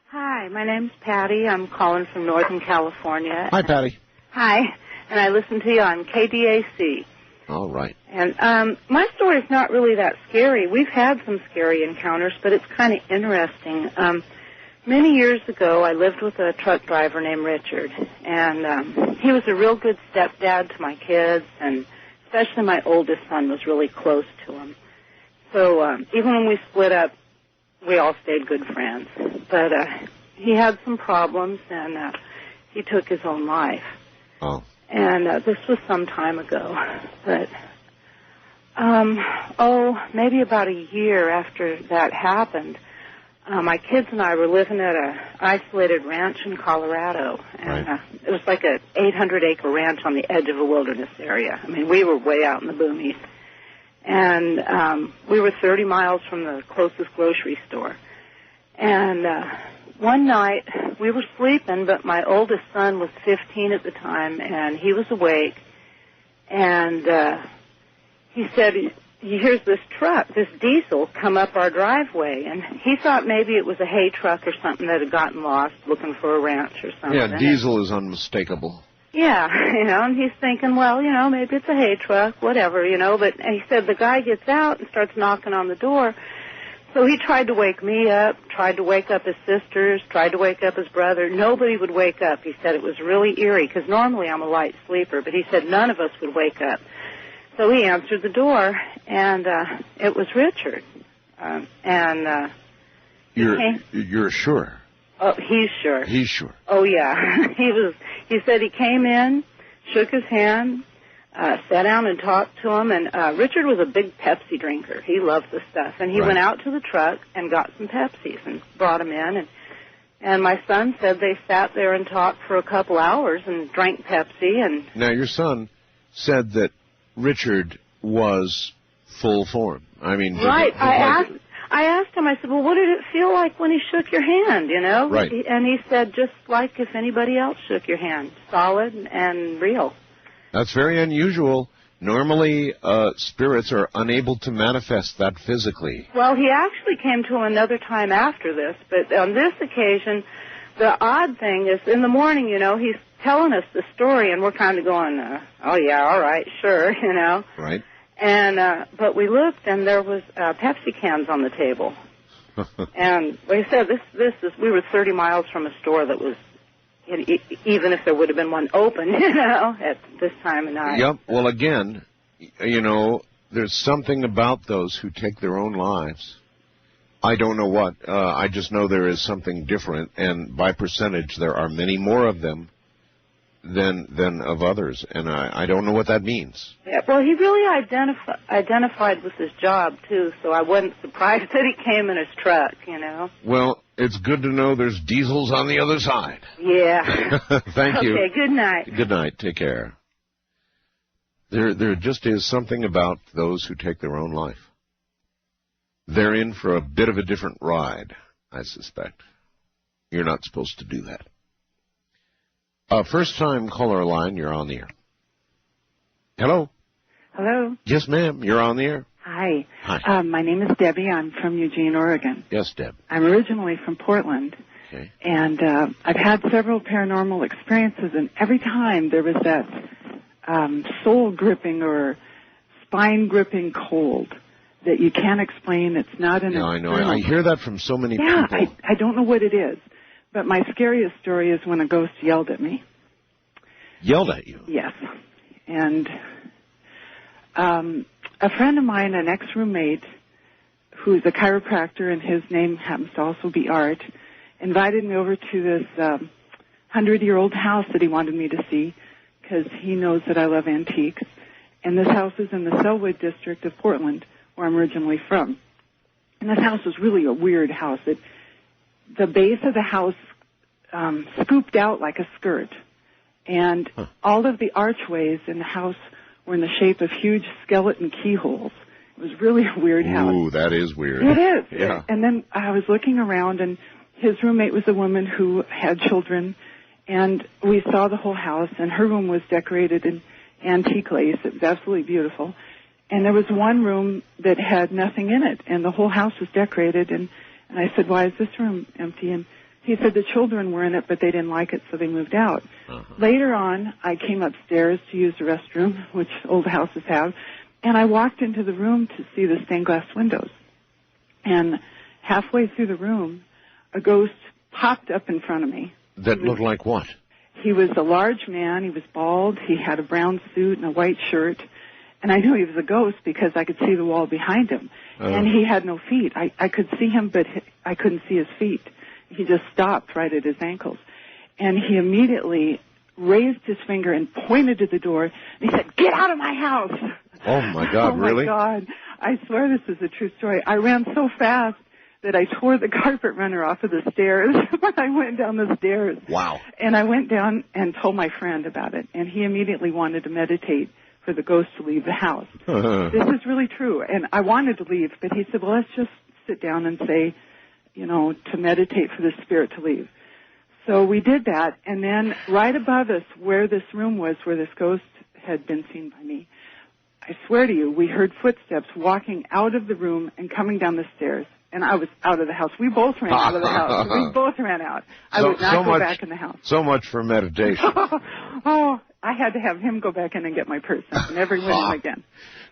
Hi, my name's Patty. I'm calling from Northern California. Hi, Patty. Hi, and I listen to you on KDAC. All right. And my story's not really that scary. We've had some scary encounters, but it's kind of interesting. Many years ago, I lived with a truck driver named Richard, and he was a real good stepdad to my kids, and especially my oldest son was really close to him. So even when we split up, we all stayed good friends. But he had some problems, and he took his own life. Oh. And this was some time ago. But, maybe about a year after that happened, my kids and I were living at a isolated ranch in Colorado. And it was like a 800-acre ranch on the edge of a wilderness area. I mean, we were way out in the boonies. And we were 30 miles from the closest grocery store. And one night, we were sleeping, but my oldest son was 15 at the time, and he was awake. And he said he hears this truck, this diesel, come up our driveway. And he thought maybe it was a hay truck or something that had gotten lost looking for a ranch or something. Yeah, diesel is unmistakable. Yeah, and he's thinking, well, maybe it's a hay truck, whatever, but he said the guy gets out and starts knocking on the door. So he tried to wake me up, tried to wake up his sisters, tried to wake up his brother. Nobody would wake up. He said it was really eerie, because normally I'm a light sleeper, but he said none of us would wake up. So he answered the door, and it was Richard. You're sure? Oh, he's sure. He's sure. Oh, yeah. He said he came in, shook his hand, sat down and talked to him. And Richard was a big Pepsi drinker. He loved the stuff. And he went out to the truck and got some Pepsis and brought them in. And my son said they sat there and talked for a couple hours and drank Pepsi. And now, your son said that Richard was full form. I mean, right. I asked him, I said, well, what did it feel like when he shook your hand, Right. And he said, just like if anybody else shook your hand, solid and real. That's very unusual. Normally, spirits are unable to manifest that physically. Well, he actually came to another time after this, but on this occasion, the odd thing is in the morning, he's telling us the story, and we're kind of going, oh, yeah, all right, sure, Right. And but we looked, and there was Pepsi cans on the table. And like I said, this is we were 30 miles from a store that was, even if there would have been one open, at this time of night. Yep. Well, again, there's something about those who take their own lives. I don't know what. I just know there is something different, and by percentage, there are many more of them than of others, and I don't know what that means. Yeah, well, he really identified with his job, too, so I wasn't surprised that he came in his truck, Well, it's good to know there's diesels on the other side. Yeah. Thank you. Okay, good night. Good night. Take care. There just is something about those who take their own life. They're in for a bit of a different ride, I suspect. You're not supposed to do that. First-time caller line, you're on the air. Hello? Hello? Yes, ma'am, you're on the air. Hi. Hi. My name is Debbie. I'm from Eugene, Oregon. Yes, Deb. I'm originally from Portland. Okay. And I've had several paranormal experiences, and every time there was that soul-gripping or spine-gripping cold that you can't explain. It's not an I know. I hear that from so many people. Yeah, I don't know what it is. But my scariest story is when a ghost yelled at me. Yelled at you? Yes. And a friend of mine, an ex-roommate, who's a chiropractor, and his name happens to also be Art, invited me over to this 100-year-old house that he wanted me to see because he knows that I love antiques. And this house is in the Selwood district of Portland, where I'm originally from. And this house was really a weird house. The base of the house scooped out like a skirt, and all of the archways in the house were in the shape of huge skeleton keyholes. It was really a weird house. Ooh, that is weird. It is. Yeah. And then I was looking around, and his roommate was a woman who had children, and we saw the whole house, and her room was decorated in antique lace. It was absolutely beautiful. And there was one room that had nothing in it, and the whole house was decorated, and I said, why is this room empty? And He said the children were in it, but they didn't like it, so they moved out. Later on, I came upstairs to use the restroom, which old houses have, and I walked into the room to see the stained glass windows. And halfway through the room, a ghost popped up in front of me. That looked like what? He was a large man. He was bald. He had a brown suit and a white shirt. And I knew he was a ghost because I could see the wall behind him. And he had no feet. I could see him, but I couldn't see his feet. He just stopped right at his ankles. And he immediately raised his finger and pointed to the door. And he said, "Get out of my house!" Oh, my God, really? Oh, my God. I swear this is a true story. I ran so fast that I tore the carpet runner off of the stairs when I went down the stairs. Wow. And I went down and told my friend about it. And he immediately wanted to meditate for the ghost to leave the house. This is really true. And I wanted to leave, but he said, well, let's just sit down and say, you know, to meditate for the spirit to leave. So we did that, and then right above us, where this room was, where this ghost had been seen by me, I swear to you, we heard footsteps walking out of the room and coming down the stairs, and I was out of the house. We both ran out of the house. We both ran out. I would not go back in the house. So much for meditation. Oh, I had to have him go back in and get my purse and never went in again.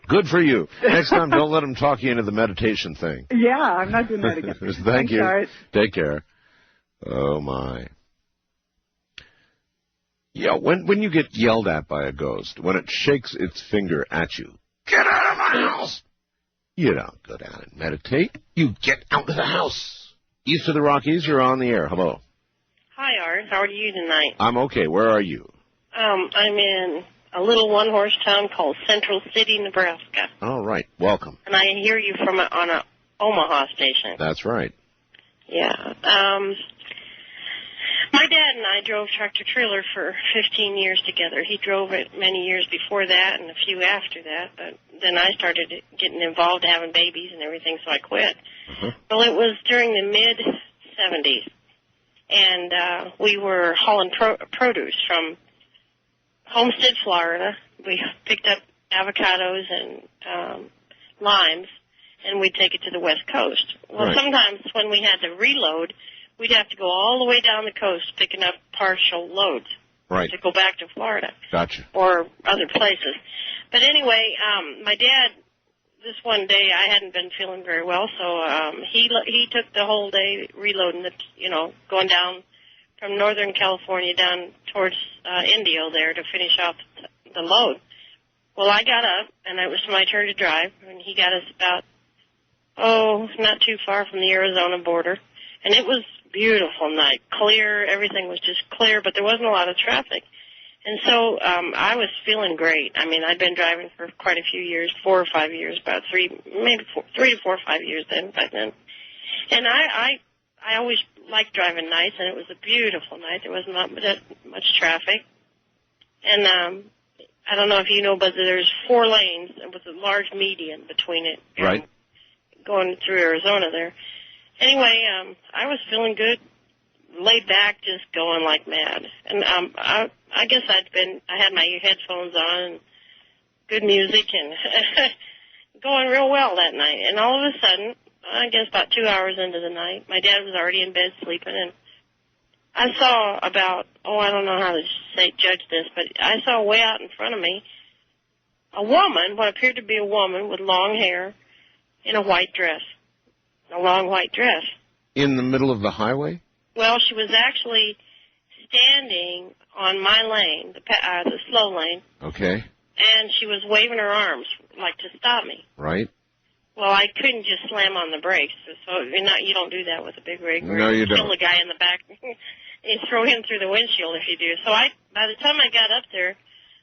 Good for you. Next time, don't let him talk you into the meditation thing. Yeah, I'm not doing that again. Thank you. Art. Take care. Oh, my. Yeah, when you get yelled at by a ghost, when it shakes its finger at you, get out of my house! You don't go down and meditate. You get out of the house. East of the Rockies, you're on the air. Hello. Hi, Art. How are you tonight? I'm okay. Where are you? I'm in a little one-horse town called Central City, Nebraska. All right. Welcome. And I hear you on a Omaha station. That's right. Yeah. My dad and I drove tractor-trailer for 15 years together. He drove it many years before that and a few after that, but then I started getting involved, having babies and everything, so I quit. Well, it was during the mid-'70s, and we were hauling produce from Homestead, Florida. We picked up avocados and limes, and we'd take it to the West Coast. Well, sometimes when we had to reload, we'd have to go all the way down the coast picking up partial loads to go back to Florida. Gotcha. Or other places. But anyway, my dad, this one day, I hadn't been feeling very well, so he took the whole day reloading, going down from Northern California down towards Indio there to finish off the load. Well, I got up, and it was my turn to drive, and he got us about, not too far from the Arizona border. And it was beautiful night, clear, everything was just clear, but there wasn't a lot of traffic. And so I was feeling great. I mean, I'd been driving for quite a few years, 4 or 5 years, about 3 to 4 or 5 years back then. And I always liked driving nights, and it was a beautiful night. There wasn't much traffic. And I don't know if you know, but there's 4 lanes with a large median between it. Right. Going through Arizona there. Anyway, I was feeling good, laid back, just going like mad. And I guess I had my headphones on, and good music, and going real well that night. And all of a sudden, I guess about 2 hours into the night, my dad was already in bed sleeping, and I saw about, I don't know how to judge this, but I saw way out in front of me a woman, what appeared to be a woman with long hair in a white dress. A long white dress. In the middle of the highway? Well, she was actually standing on my lane, the slow lane. Okay. And she was waving her arms, like to stop me. Right. Well, I couldn't just slam on the brakes. So you don't do that with a big rig. No, you don't. Kill the guy in the back and throw him through the windshield if you do. So by the time I got up there,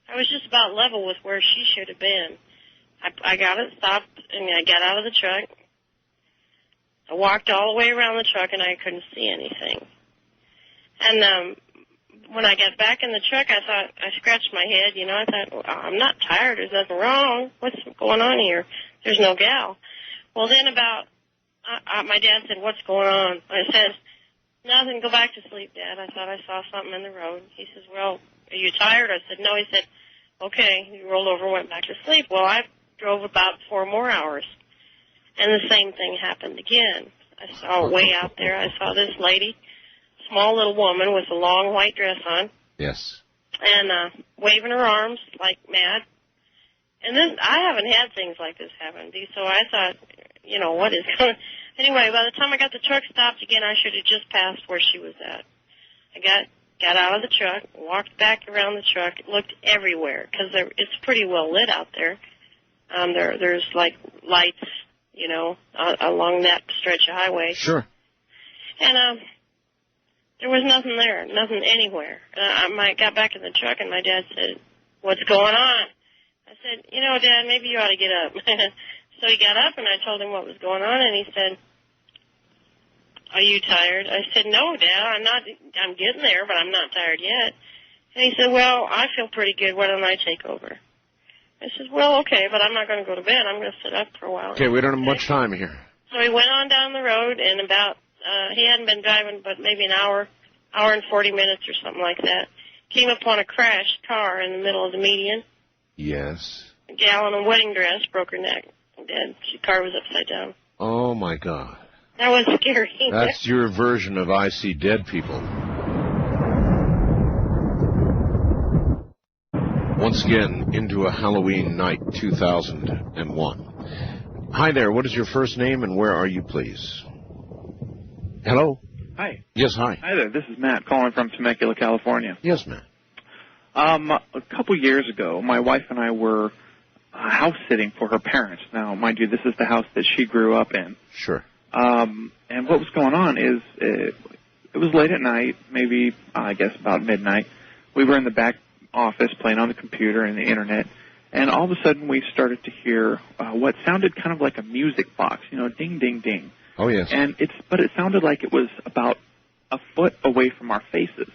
I was just about level with where she should have been. I got it stopped, and I got out of the truck. I walked all the way around the truck, and I couldn't see anything. And when I got back in the truck, I scratched my head. I thought, I'm not tired. There's nothing wrong. What's going on here? There's no gal. Well, then my dad said, what's going on? I said, nothing. Go back to sleep, Dad. I thought I saw something in the road. He says, well, are you tired? I said, no. He said, okay. He rolled over and went back to sleep. Well, I drove about 4 more hours. And the same thing happened again. I saw way out there. I saw this lady small little woman with a long white dress on. Yes. And waving her arms like mad. And then I haven't had things like this happen, so I thought, what is going on? Anyway, by the time I got the truck stopped again, I should have just passed where she was at. I got out of the truck, walked back around the truck, looked everywhere, because it's pretty well lit out there. There's, like, lights, along that stretch of highway. Sure. And there was nothing there, nothing anywhere. I got back in the truck, and my dad said, "What's going on?" I said, Dad, maybe you ought to get up. So he got up, and I told him what was going on, and he said, "Are you tired?" I said, "No, Dad, I'm not. I'm getting there, but I'm not tired yet." And he said, "Well, I feel pretty good. Why don't I take over?" I said, "Well, okay, but I'm not going to go to bed. I'm going to sit up for a while." Okay, we don't have much time here. So he went on down the road, and he hadn't been driving but maybe an hour and 40 minutes or something like that. Came upon a crashed car in the middle of the median. Yes. A gal in a wedding dress broke her neck. Dead. The car was upside down. Oh, my God. That was scary. That's your version of I See Dead People. Once again, into a Halloween night, 2001. Hi there, what is your first name and where are you, please? Hello? Hi. Yes, hi. Hi there, this is Matt calling from Temecula, California. Yes, Matt. A couple years ago, my wife and I were house sitting for her parents. Now, mind you, this is the house that she grew up in. Sure. And what was going on is it was late at night, maybe, I guess, about midnight. We were in the back office playing on the computer and the Internet, and all of a sudden we started to hear what sounded kind of like a music box, ding, ding, ding. Oh, yes. But it sounded like it was about a foot away from our faces.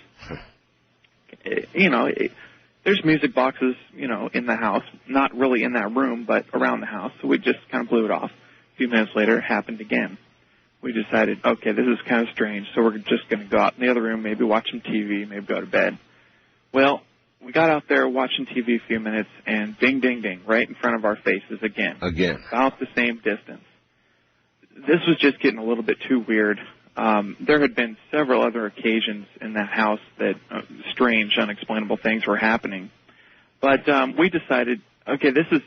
There's music boxes, in the house, not really in that room, but around the house, so we just kind of blew it off. A few minutes later, it happened again. We decided, okay, this is kind of strange, so we're just going to go out in the other room, maybe watch some TV, maybe go to bed. Well, we got out there watching TV a few minutes, and ding, ding, ding, right in front of our faces again. Again. About the same distance. This was just getting a little bit too weird. There had been several other occasions in that house that strange, unexplainable things were happening. But we decided, okay, this is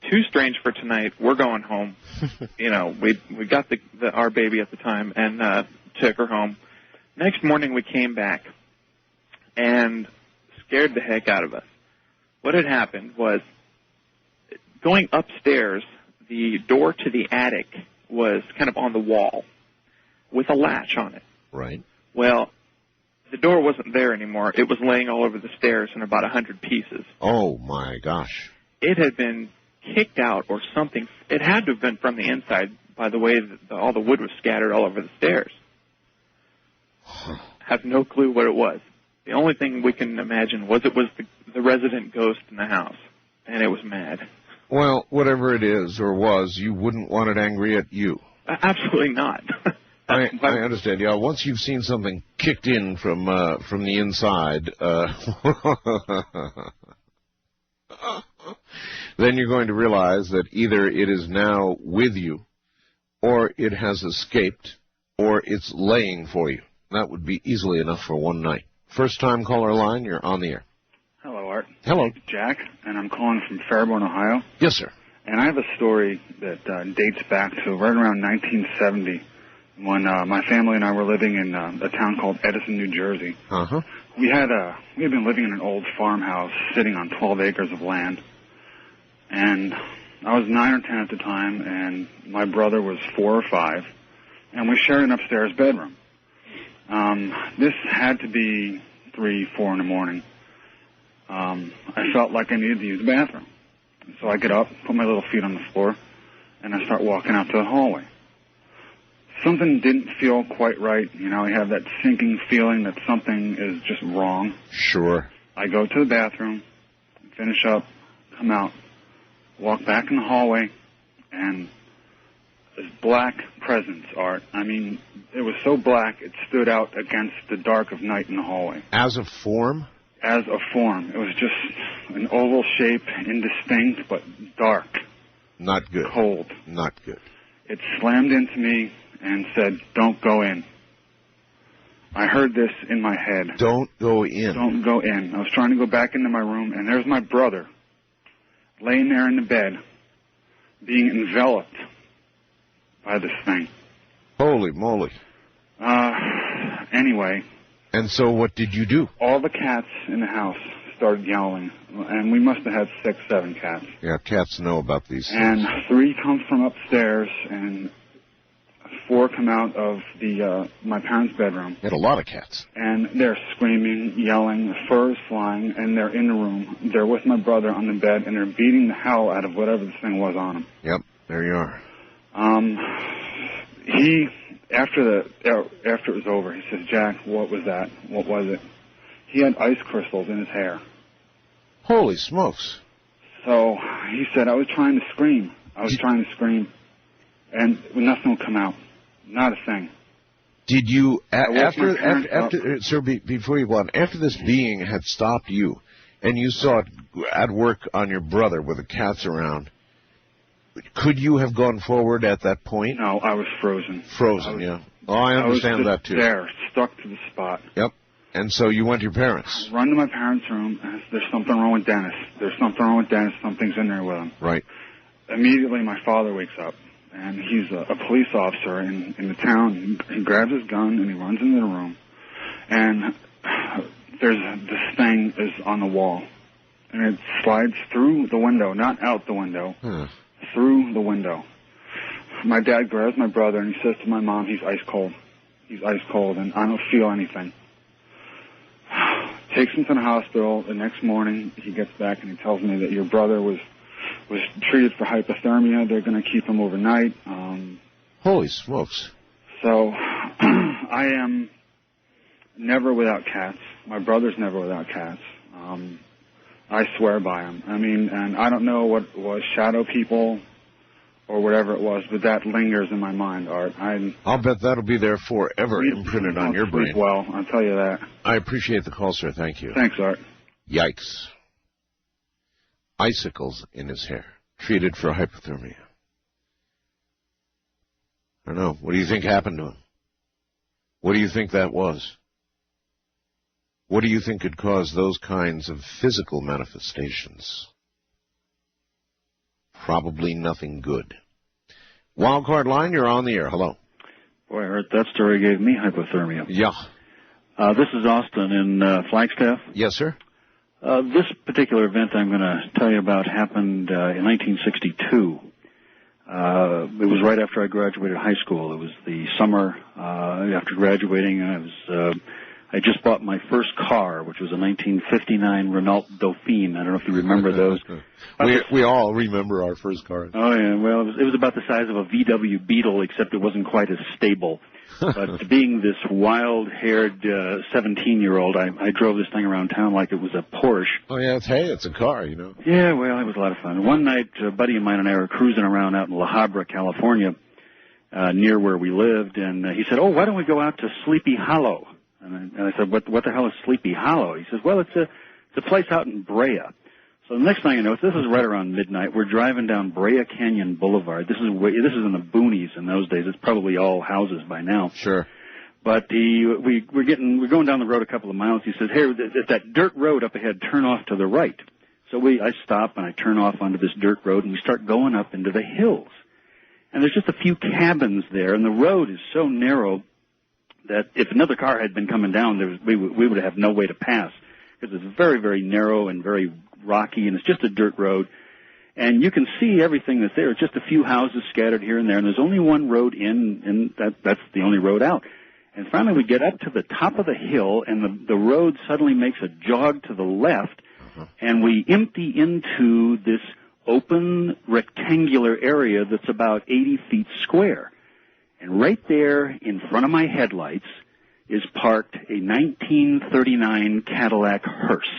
too strange for tonight. We're going home. We got our baby at the time and took her home. Next morning we came back and scared the heck out of us. What had happened was, going upstairs, the door to the attic was kind of on the wall with a latch on it. Right. Well, the door wasn't there anymore. It was laying all over the stairs in about 100 pieces. Oh, my gosh. It had been kicked out or something. It had to have been from the inside by the way that all the wood was scattered all over the stairs. Have no clue what it was. The only thing we can imagine was it was the resident ghost in the house, and it was mad. Well, whatever it is or was, you wouldn't want it angry at you. Absolutely not. I understand. Yeah, once you've seen something kicked in from the inside, then you're going to realize that either it is now with you, or it has escaped, or it's laying for you. That would be easily enough for one night. First-time caller line, you're on the air. Hello, Art. Hello. Jack, and I'm calling from Fairborn, Ohio. Yes, sir. And I have a story that dates back to right around 1970 when my family and I were living in a town called Edison, New Jersey. Uh-huh. We had been living in an old farmhouse sitting on 12 acres of land. And I was 9 or 10 at the time, and my brother was 4 or 5, and we shared an upstairs bedroom. This had to be 3, 4 in the morning. I felt like I needed to use the bathroom. So I get up, put my little feet on the floor, and I start walking out to the hallway. Something didn't feel quite right. I have that sinking feeling that something is just wrong. Sure. I go to the bathroom, finish up, come out, walk back in the hallway, and this black presence, Art. I mean, it was so black it stood out against the dark of night in the hallway. As a form? As a form. It was just an oval shape, indistinct, but dark. Not good. Cold. Not good. It slammed into me and said, "Don't go in." I heard this in my head. Don't go in. Don't go in. I was trying to go back into my room, and there's my brother laying there in the bed, being enveloped by this thing. Holy moly. Anyway. And so what did you do? All the cats in the house started yowling, and we must have had 6, 7 cats. Yeah, cats know about these things. And 3 come from upstairs, and 4 come out of my parents' bedroom. You had a lot of cats. And they're screaming, yelling, the fur is flying, and they're in the room. They're with my brother on the bed, and they're beating the hell out of whatever this thing was on him. Yep, there you are. After it was over, he says, Jack, what was that? What was it? He had ice crystals in his hair. Holy smokes. So he said, I was trying to scream. And nothing would come out. Not a thing. Did you, sir, before you go on, after this being had stopped you, and you saw it at work on your brother with the cats around, could you have gone forward at that point? No, I was frozen. Yeah. Oh, I understand that, too. There, stuck to the spot. Yep. And so you went to your parents. I run to my parents' room, and there's something wrong with Dennis. Something's in there with him. Right. Immediately, my father wakes up, and he's a police officer in the town. He grabs his gun, and he runs into the room, and this thing is on the wall, and it slides through the window, not out the window, through the window. My dad grabs my brother, and he says to my mom, he's ice cold. He's ice cold, and I don't feel anything. Takes him to the hospital. The next morning, he gets back, and he tells me that your brother was treated for hypothermia. They're going to keep him overnight. Holy smokes. So I am never without cats. My brother's never without cats. I swear by them. I mean, and I don't know what was shadow people or whatever it was, but that lingers in my mind, Art. I'll bet that'll be there forever imprinted on your brain. Well, I'll tell you that. I appreciate the call, sir. Thank you. Thanks, Art. Yikes. Icicles in his hair, treated for hypothermia. I don't know. What do you think happened to him? What do you think that was? What do you think could cause those kinds of physical manifestations? Probably nothing good. Wildcard line, you're on the air. Hello. Boy, Art, that story gave me hypothermia. Yeah. This is Austin in Flagstaff. Yes, sir. This particular event I'm going to tell you about happened in 1962. It was right after I graduated high school. It was the summer after graduating, and I just bought my first car, which was a 1959 Renault Dauphine. I don't know if you remember those. We all remember our first car. Oh, yeah. Well, it was about the size of a VW Beetle, except it wasn't quite as stable. But being this wild-haired 17-year-old, I drove this thing around town like it was a Porsche. Oh, yeah, it's a car, you know. Yeah, well, it was a lot of fun. One night, a buddy of mine and I were cruising around out in La Habra, California, near where we lived, and he said, oh, why don't we go out to Sleepy Hollow? And I said, what the hell is Sleepy Hollow? He says, well, it's a place out in Brea. So the next thing you know, this is right around midnight. We're driving down Brea Canyon Boulevard. This is in the boonies in those days. It's probably all houses by now. Sure. But we're going down the road a couple of miles. He says, hey, that dirt road up ahead, turn off to the right. So I stop and I turn off onto this dirt road, and we start going up into the hills. And there's just a few cabins there, and the road is so narrow that if another car had been coming down, we would have no way to pass, because it's very, very narrow and very rocky, and it's just a dirt road. And you can see everything that's there. It's just a few houses scattered here and there, and there's only one road in, and that's the only road out. And finally we get up to the top of the hill, and the road suddenly makes a jog to the left, and we empty into this open rectangular area that's about 80 feet square. And right there in front of my headlights is parked a 1939 Cadillac hearse.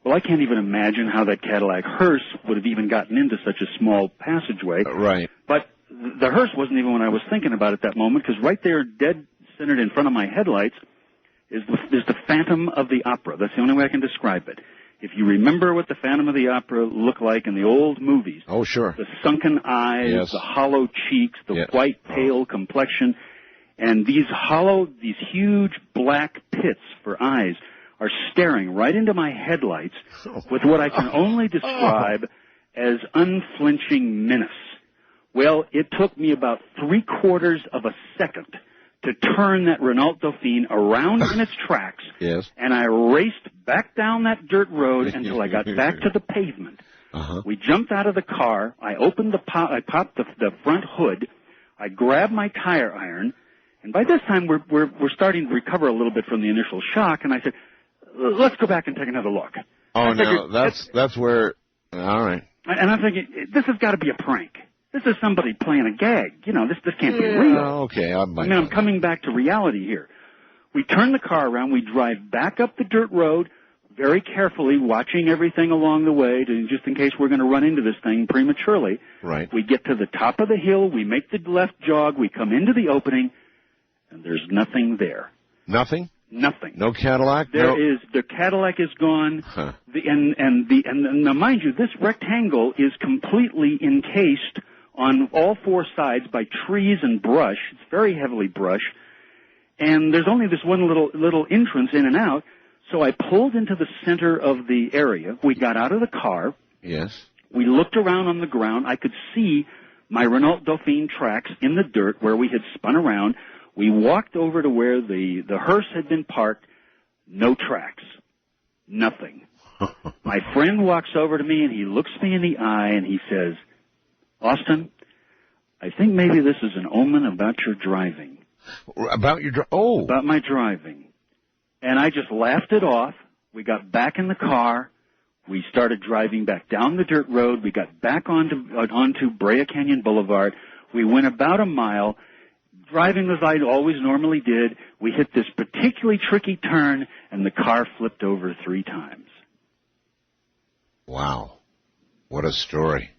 Well, I can't even imagine how that Cadillac hearse would have even gotten into such a small passageway. Right. But the hearse wasn't even what I was thinking about at that moment, because right there, dead centered in front of my headlights, is the Phantom of the Opera. That's the only way I can describe it. If you remember what the Phantom of the Opera looked like in the old movies. Oh, sure. The sunken eyes, yes. the hollow cheeks, the white, pale complexion. And these huge black pits for eyes are staring right into my headlights with what I can only describe as unflinching menace. Well, it took me about 3/4 of a second to turn that Renault Dauphine around in its tracks. Yes. And I raced back down that dirt road until I got back to the pavement. We jumped out of the car. I opened I popped the front hood. I grabbed my tire iron. And by this time, we're starting to recover a little bit from the initial shock. And I said, let's go back and take another look. Oh, no, that's where, all right. And I'm thinking, this has got to be a prank. This is somebody playing a gag. You know, this can't be real. Okay, I'm coming back to reality here. We turn the car around. We drive back up the dirt road, very carefully, watching everything along the way, just in case we're going to run into this thing prematurely. Right. We get to the top of the hill. We make the left jog. We come into the opening, and there's nothing there. Nothing? Nothing. No Cadillac? The Cadillac is gone. Now mind you, this rectangle is completely encased on all four sides by trees and brush. It's very heavily brushed. And there's only this one little entrance in and out. So I pulled into the center of the area. We got out of the car. Yes. We looked around on the ground. I could see my Renault Dauphine tracks in the dirt where we had spun around. We walked over to where the hearse had been parked. No tracks. Nothing. My friend walks over to me and he looks me in the eye and he says, Austin, I think maybe this is an omen about your driving. About my driving. And I just laughed it off. We got back in the car. We started driving back down the dirt road. We got back onto Brea Canyon Boulevard. We went about a mile, driving as I always normally did. We hit this particularly tricky turn, and the car flipped over 3 times. Wow. What a story.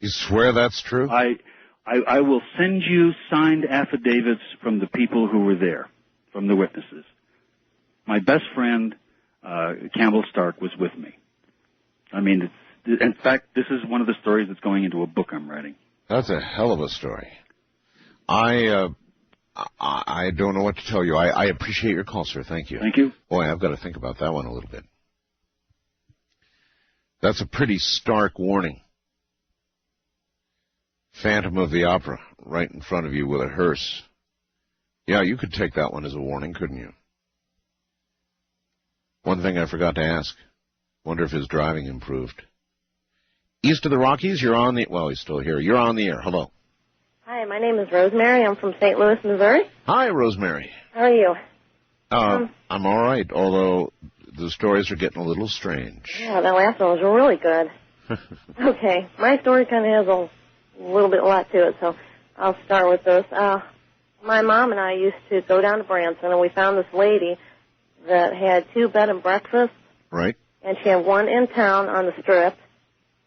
You swear that's true? I will send you signed affidavits from the people who were there, from the witnesses. My best friend, Campbell Stark, was with me. I mean, in fact, this is one of the stories that's going into a book I'm writing. That's a hell of a story. I don't know what to tell you. I appreciate your call, sir. Thank you. Thank you. Boy, I've got to think about that one a little bit. That's a pretty stark warning. Phantom of the Opera right in front of you with a hearse. Yeah, you could take that one as a warning, couldn't you? One thing I forgot to ask. Wonder if his driving improved. East of the Rockies, you're on the... Well, he's still here. You're on the air. Hello. Hi, my name is Rosemary. I'm from St. Louis, Missouri. Hi, Rosemary. How are you? I'm all right, although the stories are getting a little strange. Yeah, that last one was really good. Okay, my story kind of has a little bit lot to it, so I'll start with this. My mom and I used to go down to Branson, and we found this lady that had 2 bed and breakfasts. Right. And she had one in town on the Strip,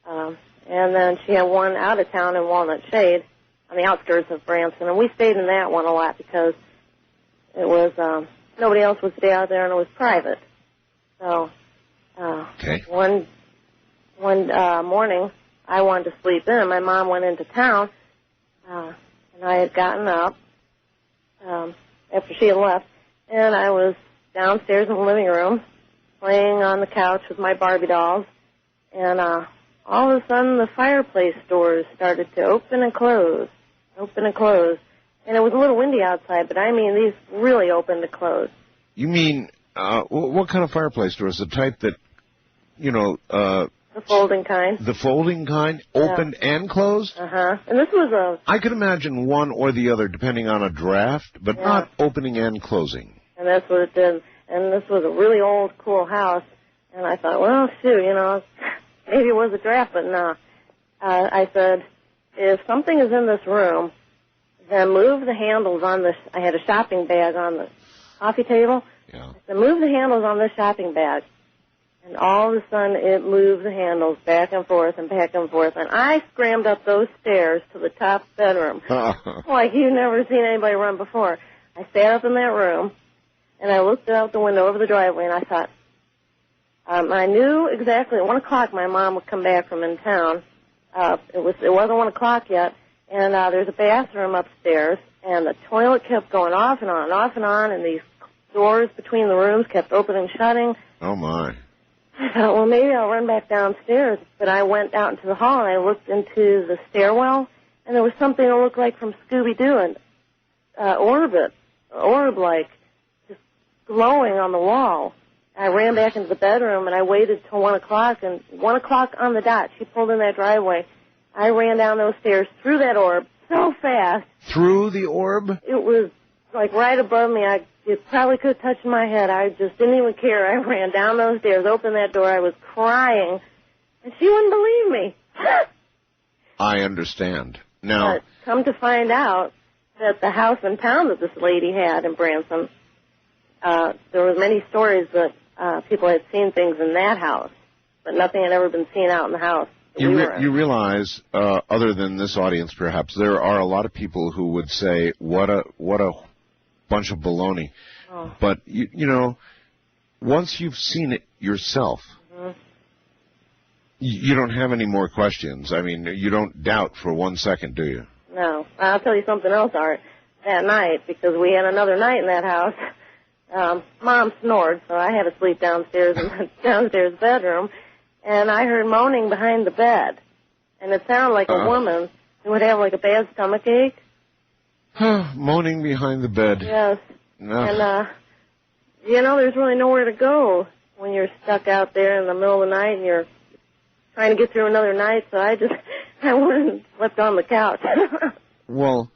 and then she had one out of town in Walnut Shade on the outskirts of Branson. And we stayed in that one a lot because it was nobody else would stay out there, and it was private. So one morning, I wanted to sleep in. My mom went into town, and I had gotten up after she had left, and I was downstairs in the living room playing on the couch with my Barbie dolls, and all of a sudden the fireplace doors started to open and close. And it was a little windy outside, but I mean, these really opened to close. You mean, what kind of fireplace doors? The type that, the folding kind. The folding kind? Opened and closed? Uh-huh. And this was I could imagine one or the other depending on a draft, but not opening and closing. And that's what it did. And this was a really old, cool house. And I thought, well, shoot, maybe it was a draft, but no. I said, if something is in this room, then move the handles on this. I had a shopping bag on the coffee table. Yeah. I said, move the handles on this shopping bag. And all of a sudden, it moved the handles back and forth and back and forth. And I scrambled up those stairs to the top bedroom like you've never seen anybody run before. I sat up in that room, and I looked out the window over the driveway, and I thought, I knew exactly at 1 o'clock my mom would come back from in town. It wasn't 1 o'clock yet, And there's a bathroom upstairs, and the toilet kept going off and on and off and on, and these doors between the rooms kept opening and shutting. Oh, my. I thought, well, maybe I'll run back downstairs. But I went out into the hall, and I looked into the stairwell, and there was something that looked like from Scooby-Doo, an orb-like, just glowing on the wall. I ran back into the bedroom, and I waited till 1 o'clock, and 1 o'clock on the dot, she pulled in that driveway. I ran down those stairs through that orb so fast. Through the orb? It was like right above me. It probably could have touched my head. I just didn't even care. I ran down those stairs, opened that door. I was crying, and she wouldn't believe me. I understand. Now, But come to find out that the house in town that this lady had in Branson, there were many stories that people had seen things in that house, but nothing had ever been seen out in the house. you realize, other than this audience perhaps, there are a lot of people who would say, what a bunch of baloney. Oh. But, you know, once you've seen it yourself, you don't have any more questions. I mean, you don't doubt for 1 second, do you? No. I'll tell you something else, Art. That night, because we had another night in that house, Mom snored, so I had to sleep downstairs in the downstairs bedroom, and I heard moaning behind the bed. And it sounded like a woman who would have like a bad stomach ache. Moaning behind the bed. Yes. No. And, you know, there's really nowhere to go when you're stuck out there in the middle of the night and you're trying to get through another night, so I went and slept on the couch. Well,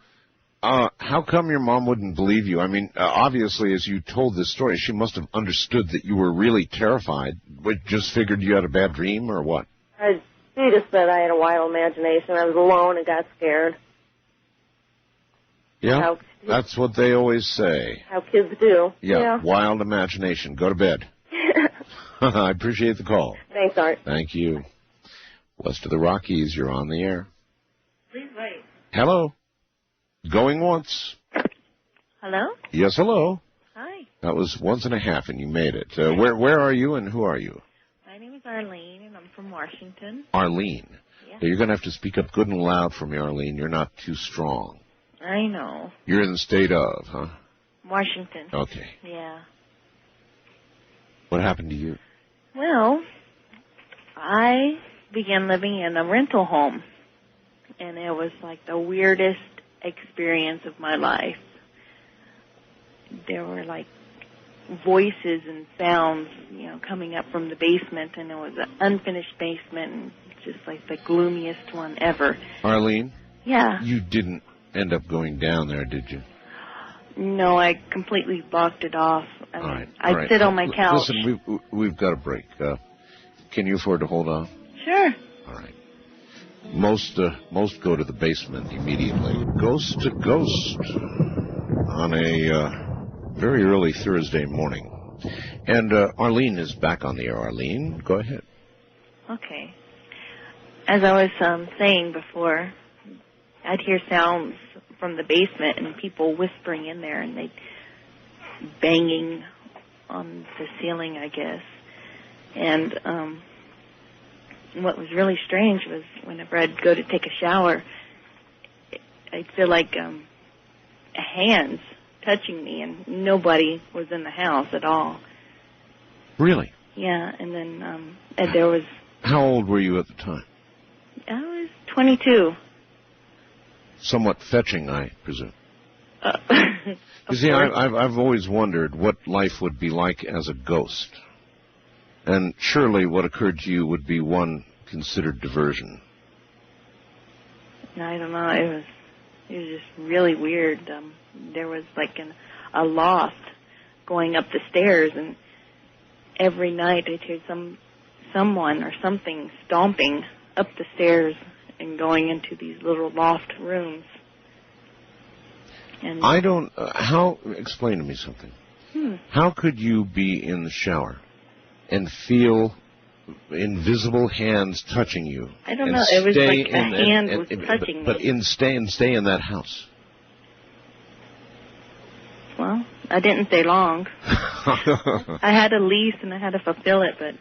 how come your mom wouldn't believe you? I mean, obviously, as you told this story, she must have understood that you were really terrified, but just figured you had a bad dream or what? She just said I had a wild imagination. I was alone and got scared. Yeah, that's what they always say. How kids do. Yeah, wild imagination. Go to bed. I appreciate the call. Thanks, Art. Thank you. West of the Rockies, you're on the air. Please wait. Hello. Going once. Hello? Yes, hello. Hi. That was once and a half, and you made it. Where are you, and who are you? My name is Arlene, and I'm from Washington. Arlene. Yeah. You're going to have to speak up good and loud for me, Arlene. You're not too strong. I know. You're in the state of, huh? Washington. Okay. Yeah. What happened to you? Well, I began living in a rental home, and it was like the weirdest experience of my life. There were like voices and sounds, you know, coming up from the basement, and it was an unfinished basement, and just like the gloomiest one ever. Arlene? Yeah. You didn't end up going down there, did you? No, I completely blocked it off. All right. I'd sit on my couch. Listen, we've got a break. Can you afford to hold on? Sure. All right. Most go to the basement immediately. Ghost to ghost on a very early Thursday morning. And Arlene is back on the air. Arlene, go ahead. Okay. As I was saying before, I'd hear sounds from the basement and people whispering in there, and they banging on the ceiling, I guess. And what was really strange was whenever I'd go to take a shower, I'd feel like hands touching me, and nobody was in the house at all. Really? Yeah, and then and there was... How old were you at the time? I was 22. Somewhat fetching, I presume. You see, I've always wondered what life would be like as a ghost. And surely what occurred to you would be one considered diversion. I don't know. It was just really weird. There was like a loft going up the stairs, and every night I'd hear someone or something stomping up the stairs and going into these little loft rooms. And I don't... explain to me something. How could you be in the shower and feel invisible hands touching you? I don't know. It was like a hand was touching me. Stay in that house. Well, I didn't stay long. I had a lease and I had to fulfill it, but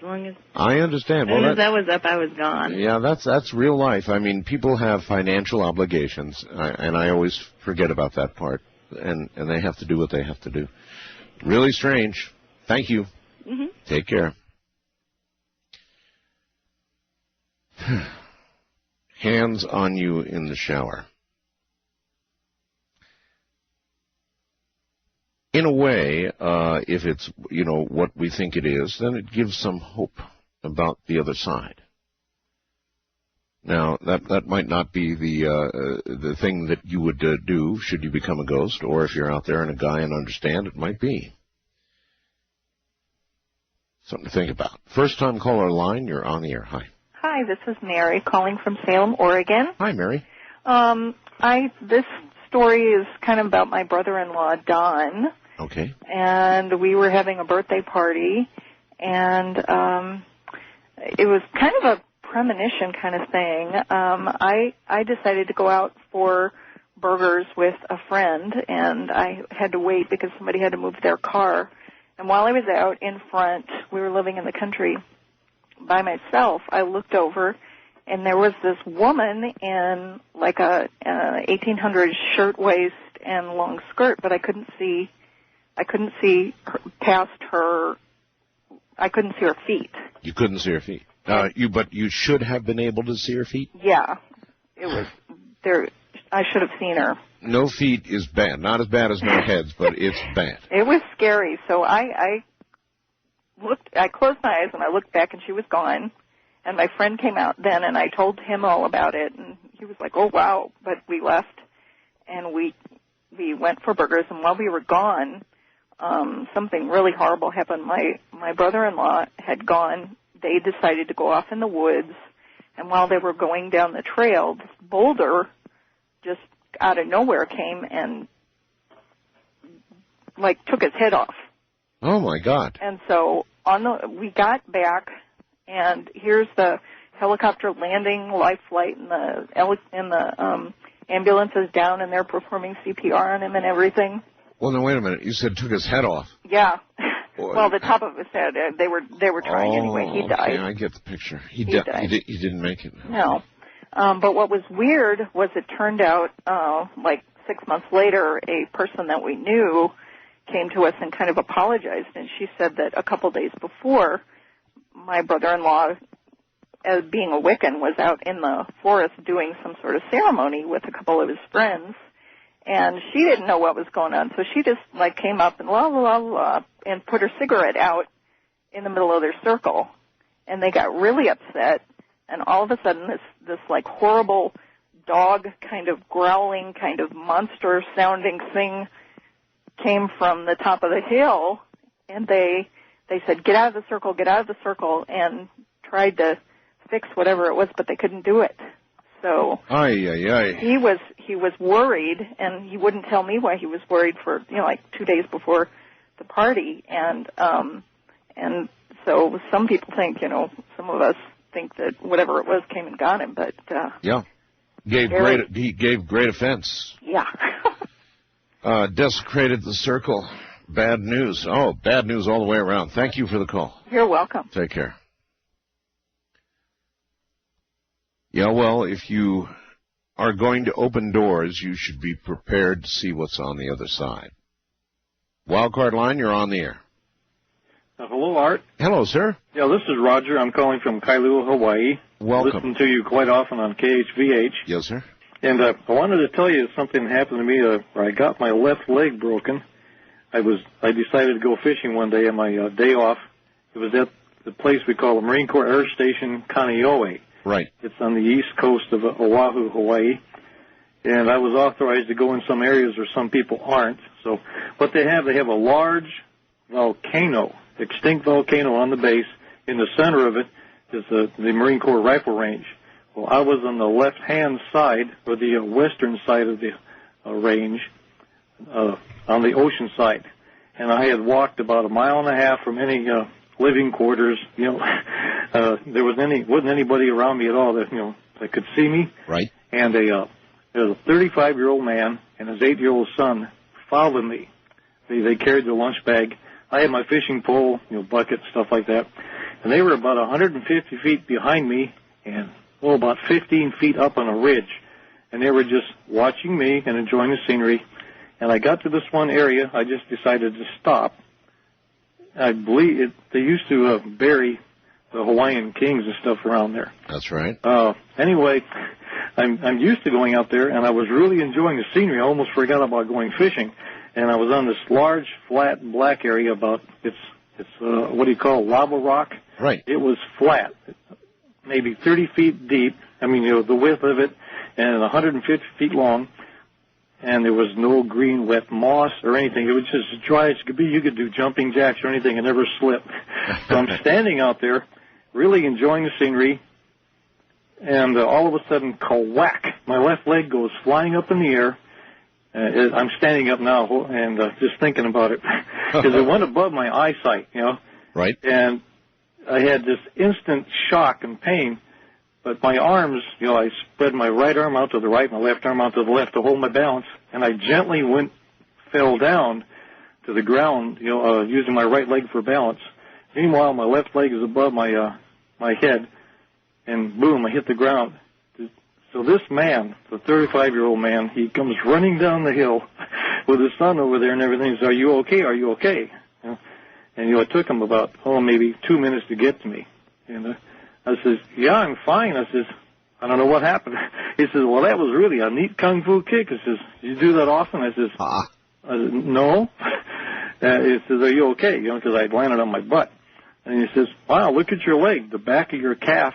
long as I understand. as soon Well, as I was up, I was gone. yeah, that's real life. I mean, people have financial obligations, and I always forget about that part. And they have to do what they have to do. Really strange. Thank you. Mm-hmm. Take care. Hands on you in the shower. In a way, if it's, what we think it is, then it gives some hope about the other side. Now, that might not be the thing that you would do should you become a ghost, or if you're out there and a guy and understand, it might be. Something to think about. First-time caller line, you're on the air. Hi. Hi, this is Mary calling from Salem, Oregon. Hi, Mary. This story is kind of about my brother-in-law, Don. Okay. And we were having a birthday party, and it was kind of a premonition kind of thing. I decided to go out for burgers with a friend, and I had to wait because somebody had to move their car. And while I was out in front, we were living in the country by myself, I looked over, and there was this woman in like a 1800s shirtwaist and long skirt, but I couldn't see her, past her. I couldn't see her feet. You couldn't see her feet. But you should have been able to see her feet? Yeah. It was there. I should have seen her. No feet is bad. Not as bad as no heads, but it's bad. It was scary. So I closed my eyes and I looked back and she was gone. And my friend came out then and I told him all about it and he was like, oh wow. But we left and we went for burgers, and while we were gone, something really horrible happened. My brother-in-law had gone. They decided to go off in the woods, and while they were going down the trail, this boulder just out of nowhere came and like took his head off. Oh my God. And so we got back, and here's the helicopter landing, life flight, and the ambulances down, and they're performing CPR on him and everything. Well, no, wait a minute. You said took his head off. Yeah. Boy. Well, the top of his head. They were trying anyway. He died. Okay, I get the picture. He died. He didn't make it. No. But what was weird was it turned out, like 6 months later, a person that we knew came to us and kind of apologized, and she said that a couple days before, my brother-in-law, as being a Wiccan, was out in the forest doing some sort of ceremony with a couple of his friends, and she didn't know what was going on, so she just like came up and la la la la and put her cigarette out in the middle of their circle, and they got really upset, and all of a sudden this like horrible dog kind of growling, kind of monster sounding thing came from the top of the hill, and they said, get out of the circle, and tried to fix whatever it was, but they couldn't do it. So he was worried, and he wouldn't tell me why he was worried for like 2 days before the party, and so some people think, some of us think that whatever it was came and got him, but he gave great offense. Yeah. Desecrated the circle. Bad news. Oh, bad news all the way around. Thank you for the call. You're welcome. Take care. Yeah, well, if you are going to open doors, you should be prepared to see what's on the other side. Wildcard line, you're on the air. Hello, Art. Hello, sir. Yeah, this is Roger. I'm calling from Kailua, Hawaii. Welcome. I listen to you quite often on KHVH. Yes, sir. And I wanted to tell you something happened to me where I got my left leg broken. I decided to go fishing one day on my day off. It was at the place we call the Marine Corps Air Station Kaneohe. Right. It's on the east coast of Oahu, Hawaii. And I was authorized to go in some areas where some people aren't. So what they have a large volcano, extinct volcano on the base. In the center of it is the Marine Corps rifle range. Well, I was on the left-hand side, or the western side of the range, on the ocean side. And I had walked about 1.5 miles from any living quarters. There wasn't anybody around me at all that could see me. Right. And there was a 35-year-old man and his 8-year-old son followed me. They carried their lunch bag. I had my fishing pole, bucket, stuff like that. and they were about 150 feet behind me and, about 15 feet up on a ridge. And they were just watching me and enjoying the scenery. And I got to this one area, I just decided to stop. I believe they used to bury the Hawaiian kings and stuff around there. That's right. Anyway, I'm used to going out there, and I was really enjoying the scenery. I almost forgot about going fishing. And I was on this large, flat, black area it's what do you call lava rock? Right. It was flat, maybe 30 feet deep. I mean, the width of it, and 150 feet long. And there was no green, wet moss or anything. It was just as dry as it could be. You could do jumping jacks or anything and never slip. So I'm standing out there, really enjoying the scenery, and all of a sudden, ka-whack, my left leg goes flying up in the air. I'm standing up now and just thinking about it, because it went above my eyesight, Right. And I had this instant shock and pain. But my arms, I spread my right arm out to the right, my left arm out to the left to hold my balance, and I gently fell down to the ground, using my right leg for balance. Meanwhile, my left leg is above my head, and boom, I hit the ground. So this man, the 35-year-old man, he comes running down the hill with his son over there and everything. He says, "Are you okay? Are you okay?" And it took him about maybe 2 minutes to get to me, and I says, "Yeah, I'm fine." I says, "I don't know what happened." He says, "Well, that was really a neat kung fu kick." He says, "You do that often?" I says, "No." He says, "Are you okay?" Because I'd landed on my butt. And he says, "Wow, look at your leg. The back of your calf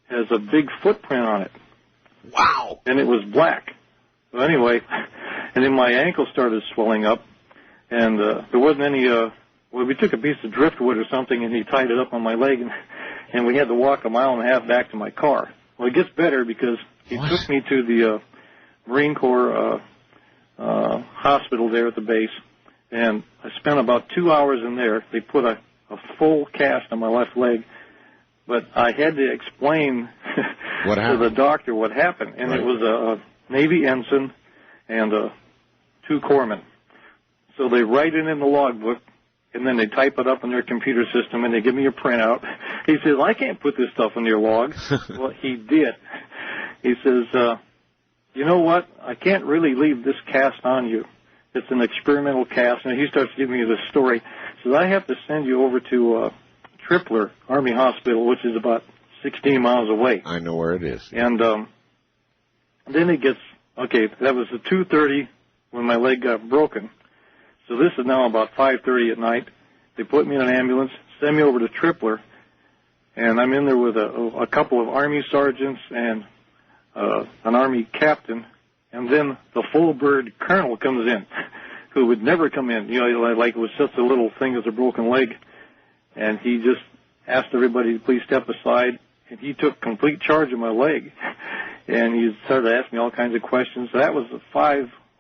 has a big footprint on it." Wow. And it was black. So anyway, and then my ankle started swelling up, and there wasn't any, we took a piece of driftwood or something, and he tied it up on my leg, and we had to walk 1.5 miles back to my car. Well, it gets better because he took me to the Marine Corps hospital there at the base, and I spent about 2 hours in there. They put a full cast on my left leg, but I had to explain to the doctor what happened, and it was a Navy ensign and 2 corpsmen. So they write it in the logbook, and then they type it up in their computer system, and they give me a printout. He says, "I can't put this stuff in your log." Well, he did. He says, "You know what? I can't really leave this cast on you. It's an experimental cast." And he starts giving me this story. He says, "I have to send you over to Tripler Army Hospital, which is about 16 miles away." I know where it is. And then it gets, that was at 2:30 when my leg got broken. So this is now about 5:30 at night. They put me in an ambulance, send me over to Tripler, and I'm in there with a couple of Army sergeants and an Army captain, and then the full bird colonel comes in, who would never come in. Like it was just a little thing as a broken leg, and he just asked everybody to please step aside, and he took complete charge of my leg, and he started asking me all kinds of questions. So that was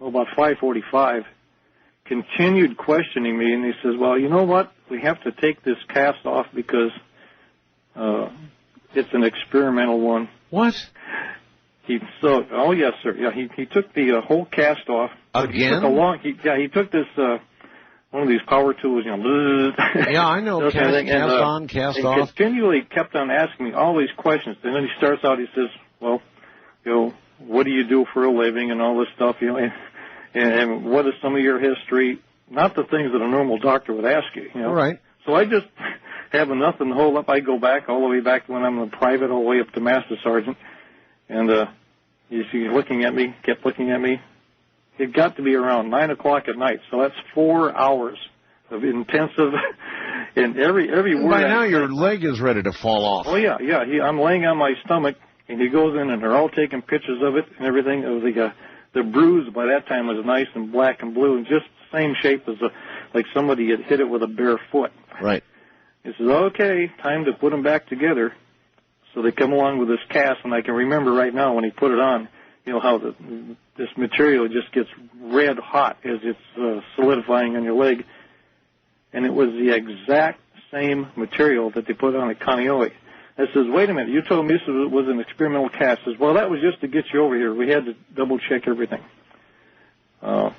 about 5:45. Continued questioning me, and he says, "Well, you know what? We have to take this cast off because it's an experimental one." What? Oh yes, sir. Yeah, he took the whole cast off again. He took this one of these power tools, Yeah, I know. Cast on, cast off. He continually kept on asking me all these questions, and then he starts out. He says, "Well, what do you do for a living and all this stuff, and what is some of your history?" Not the things that a normal doctor would ask you, All right. So I just have nothing to hold up. I go back all the way back to when I'm a private, all the way up to master sergeant, and he's looking at me, kept looking at me. It got to be around 9 o'clock at night, so that's 4 hours of intensive, and every word. By now your leg is ready to fall off. Oh yeah. I'm laying on my stomach, and he goes in, and they're all taking pictures of it and everything. It was the bruise by that time was nice and black and blue, and just the same shape as like somebody had hit it with a bare foot. Right. He says, "Okay, time to put them back together." So they come along with this cast, and I can remember right now when he put it on, how this material just gets red hot as it's solidifying on your leg. And it was the exact same material that they put on at Kaneohe. I says, "Wait a minute, you told me this was an experimental cast." I says, "Well, that was just to get you over here. We had to double-check everything." And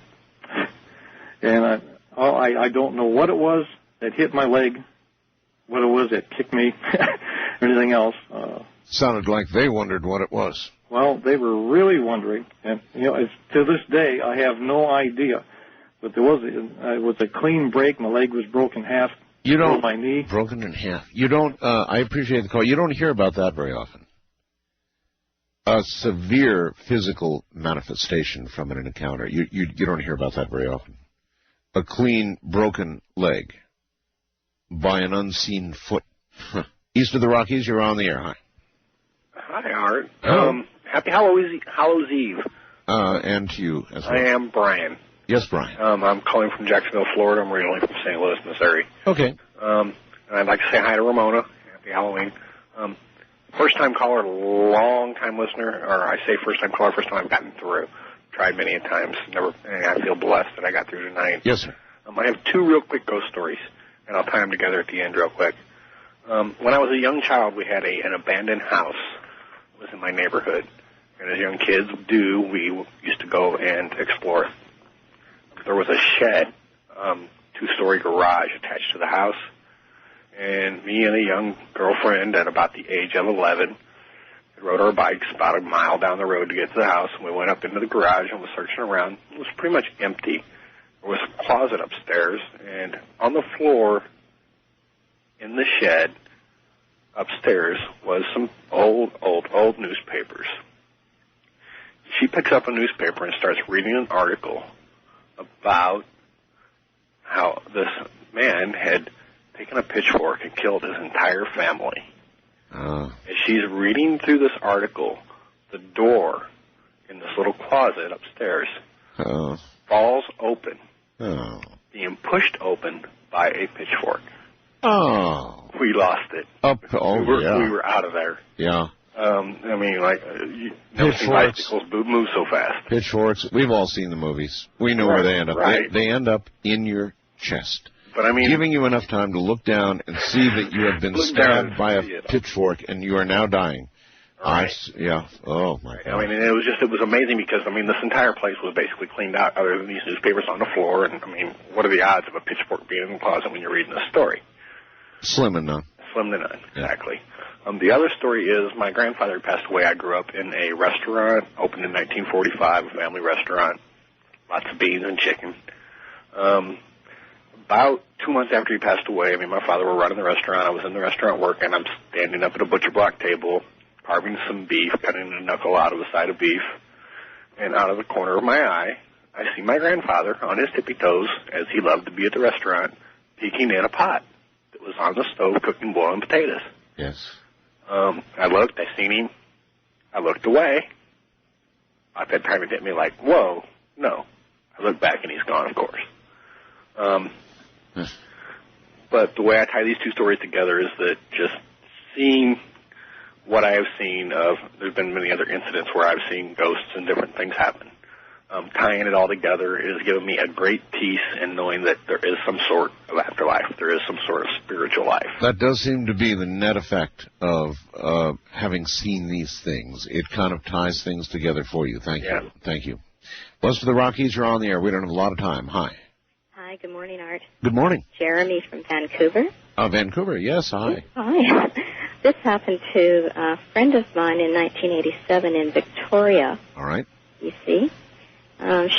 I don't know what it was that hit my leg what it was that kicked me or anything else. Sounded like they wondered what it was. Well, they were really wondering, and to this day I have no idea. But there was it was a clean break. My leg was broken in half. You don't my knee broken in half. You don't. I appreciate the call. You don't hear about that very often. A severe physical manifestation from an encounter. You don't hear about that very often. A clean broken leg by an unseen foot. East of the Rockies, you're on the air. Hi. Hi, Art. Happy Hallows Eve. And to you as well. I am Brian. Yes, Brian. I'm calling from Jacksonville, Florida. I'm originally from St. Louis, Missouri. Okay. And I'd like to say hi to Ramona. Happy Halloween. First-time caller, long-time listener, or I say first-time caller, first time I've gotten through. Tried many a times. Never. And I feel blessed that I got through tonight. Yes, sir. I have two real quick ghost stories, and I'll tie them together at the end real quick. When I was a young child, we had an abandoned house. It was in my neighborhood. And as young kids do, we used to go and explore it. There was a shed, two-story garage attached to the house. And me and a young girlfriend at about the age of 11 rode our bikes about a mile down the road to get to the house. And we went up into the garage and was searching around. It was pretty much empty. There was a closet upstairs. And on the floor in the shed upstairs was some old newspapers. She picks up a newspaper and starts reading an article about how this man had taken a pitchfork and killed his entire family. As she's reading through this article, the door in this little closet upstairs falls open, being pushed open by a pitchfork. We lost it. We were out of there. Yeah. I mean, like, you never seen bicycles move so fast. Pitchforks, we've all seen the movies. We know where they end up. Right. They end up in your chest. But I mean, giving you enough time to look down and see that you have been stabbed by a pitchfork and you are now dying. Right. Yeah. Oh, my God. I mean, it was amazing because, I mean, this entire place was basically cleaned out other than these newspapers on the floor. And, I mean, what are the odds of a pitchfork being in the closet when you're reading this story? Slim and none. Slim to none, exactly. The other story is my grandfather passed away. I grew up in a restaurant, opened in 1945, a family restaurant, lots of beans and chicken. About 2 months after he passed away, me and my father were running the restaurant. I was in the restaurant working. I'm standing up at a butcher block table, carving some beef, cutting a knuckle out of a side of beef. And out of the corner of my eye, I see my grandfather on his tippy toes, as he loved to be at the restaurant, peeking in a pot that was on the stove cooking boiling potatoes. Yes. I looked, I seen him. I looked away. At that time, it hit me like, whoa, no. I looked back, and he's gone, of course. But the way I tie these two stories together is that just seeing what I have seen of, there's been many other incidents where I've seen ghosts and different things happen. Tying it all together is giving me a great peace in knowing that there is some sort of afterlife. There is some sort of spiritual life. That does seem to be the net effect of having seen these things. It kind of ties things together for you. Thank you. Thank you. West of the Rockies, you're on the air. We don't have a lot of time. Hi. Hi, good morning, Art. Good morning. Jeremy from Vancouver. Vancouver, yes, hi. Hi. This happened to a friend of mine in 1987 in Victoria. All right. BC.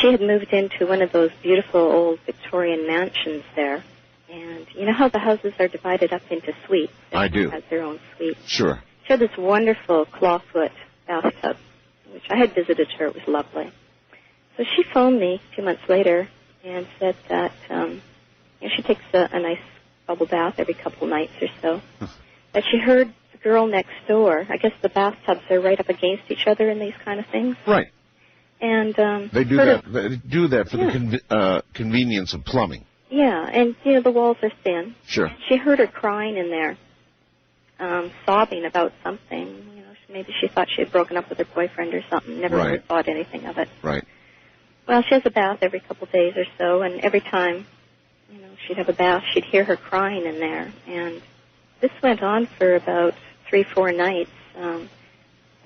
She had moved into one of those beautiful old Victorian mansions there. And you know how the houses are divided up into suites? I do. Has their own suite. Sure. She had this wonderful clawfoot bathtub, which I had visited her. It was lovely. So she phoned me 2 months later and said that she takes a nice bubble bath every couple nights or so. That she heard the girl next door. I guess the bathtubs are right up against each other in these kind of things. Right. And they do that. They do that for the convenience of plumbing. Yeah, and you know the walls are thin. Sure. She heard her crying in there, sobbing about something. You know, maybe she thought she had broken up with her boyfriend or something. Never really thought anything of it. Right. Well, she has a bath every couple of days or so, and every time, you know, she'd have a bath, she'd hear her crying in there. And this went on for about 3-4 nights.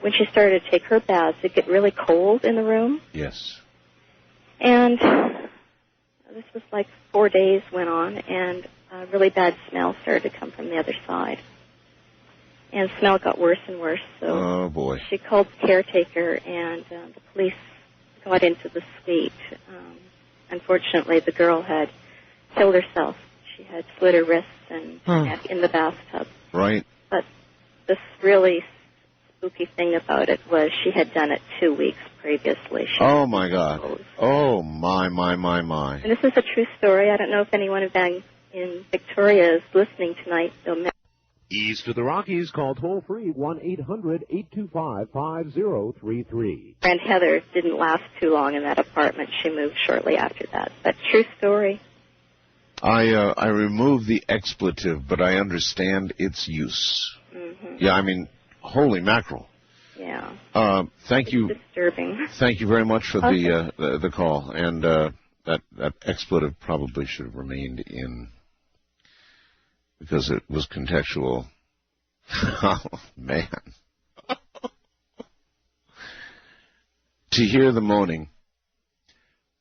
When she started to take her baths, it'd get really cold in the room. Yes. And this was like 4 days went on, and a really bad smell started to come from the other side. And the smell got worse and worse, so oh, boy. She called the caretaker, and the police got into the suite. Unfortunately, the girl had killed herself. She had slit her wrists and neck in the bathtub. Right. But this really spooky thing about it was she had done it 2 weeks previously. Oh, my God. Oh, my. And this is a true story. I don't know if anyone in Victoria is listening tonight. East of the Rockies, call toll-free 1-800-825-5033. Friend Heather didn't last too long in that apartment. She moved shortly after that. But true story. I removed the expletive, but I understand its use. Mm-hmm. Yeah, I mean, holy mackerel. Yeah. Thank you. Disturbing. Thank you very much for the call. And that expletive probably should have remained in because it was contextual. Oh, man. To hear the moaning,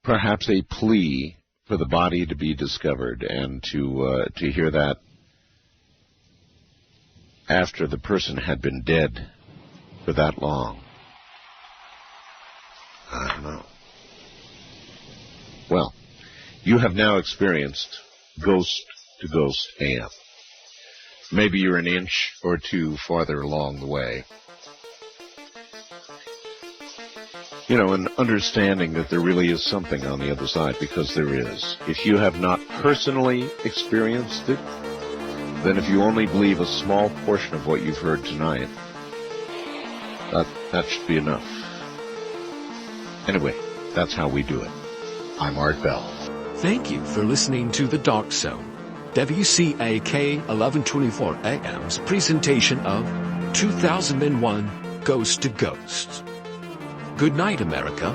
perhaps a plea for the body to be discovered, and to hear that after the person had been dead for that long. I don't know. Well, you have now experienced Ghost to Ghost AM. Maybe you're an inch or two farther along the way. You know, and understanding that there really is something on the other side, because there is. If you have not personally experienced it, then if you only believe a small portion of what you've heard tonight, that should be enough. Anyway, that's how we do it. I'm Art Bell. Thank you for listening to The Dark Zone, WCAK 1124 AM's presentation of 2001 Ghost to Ghost. Good night, America.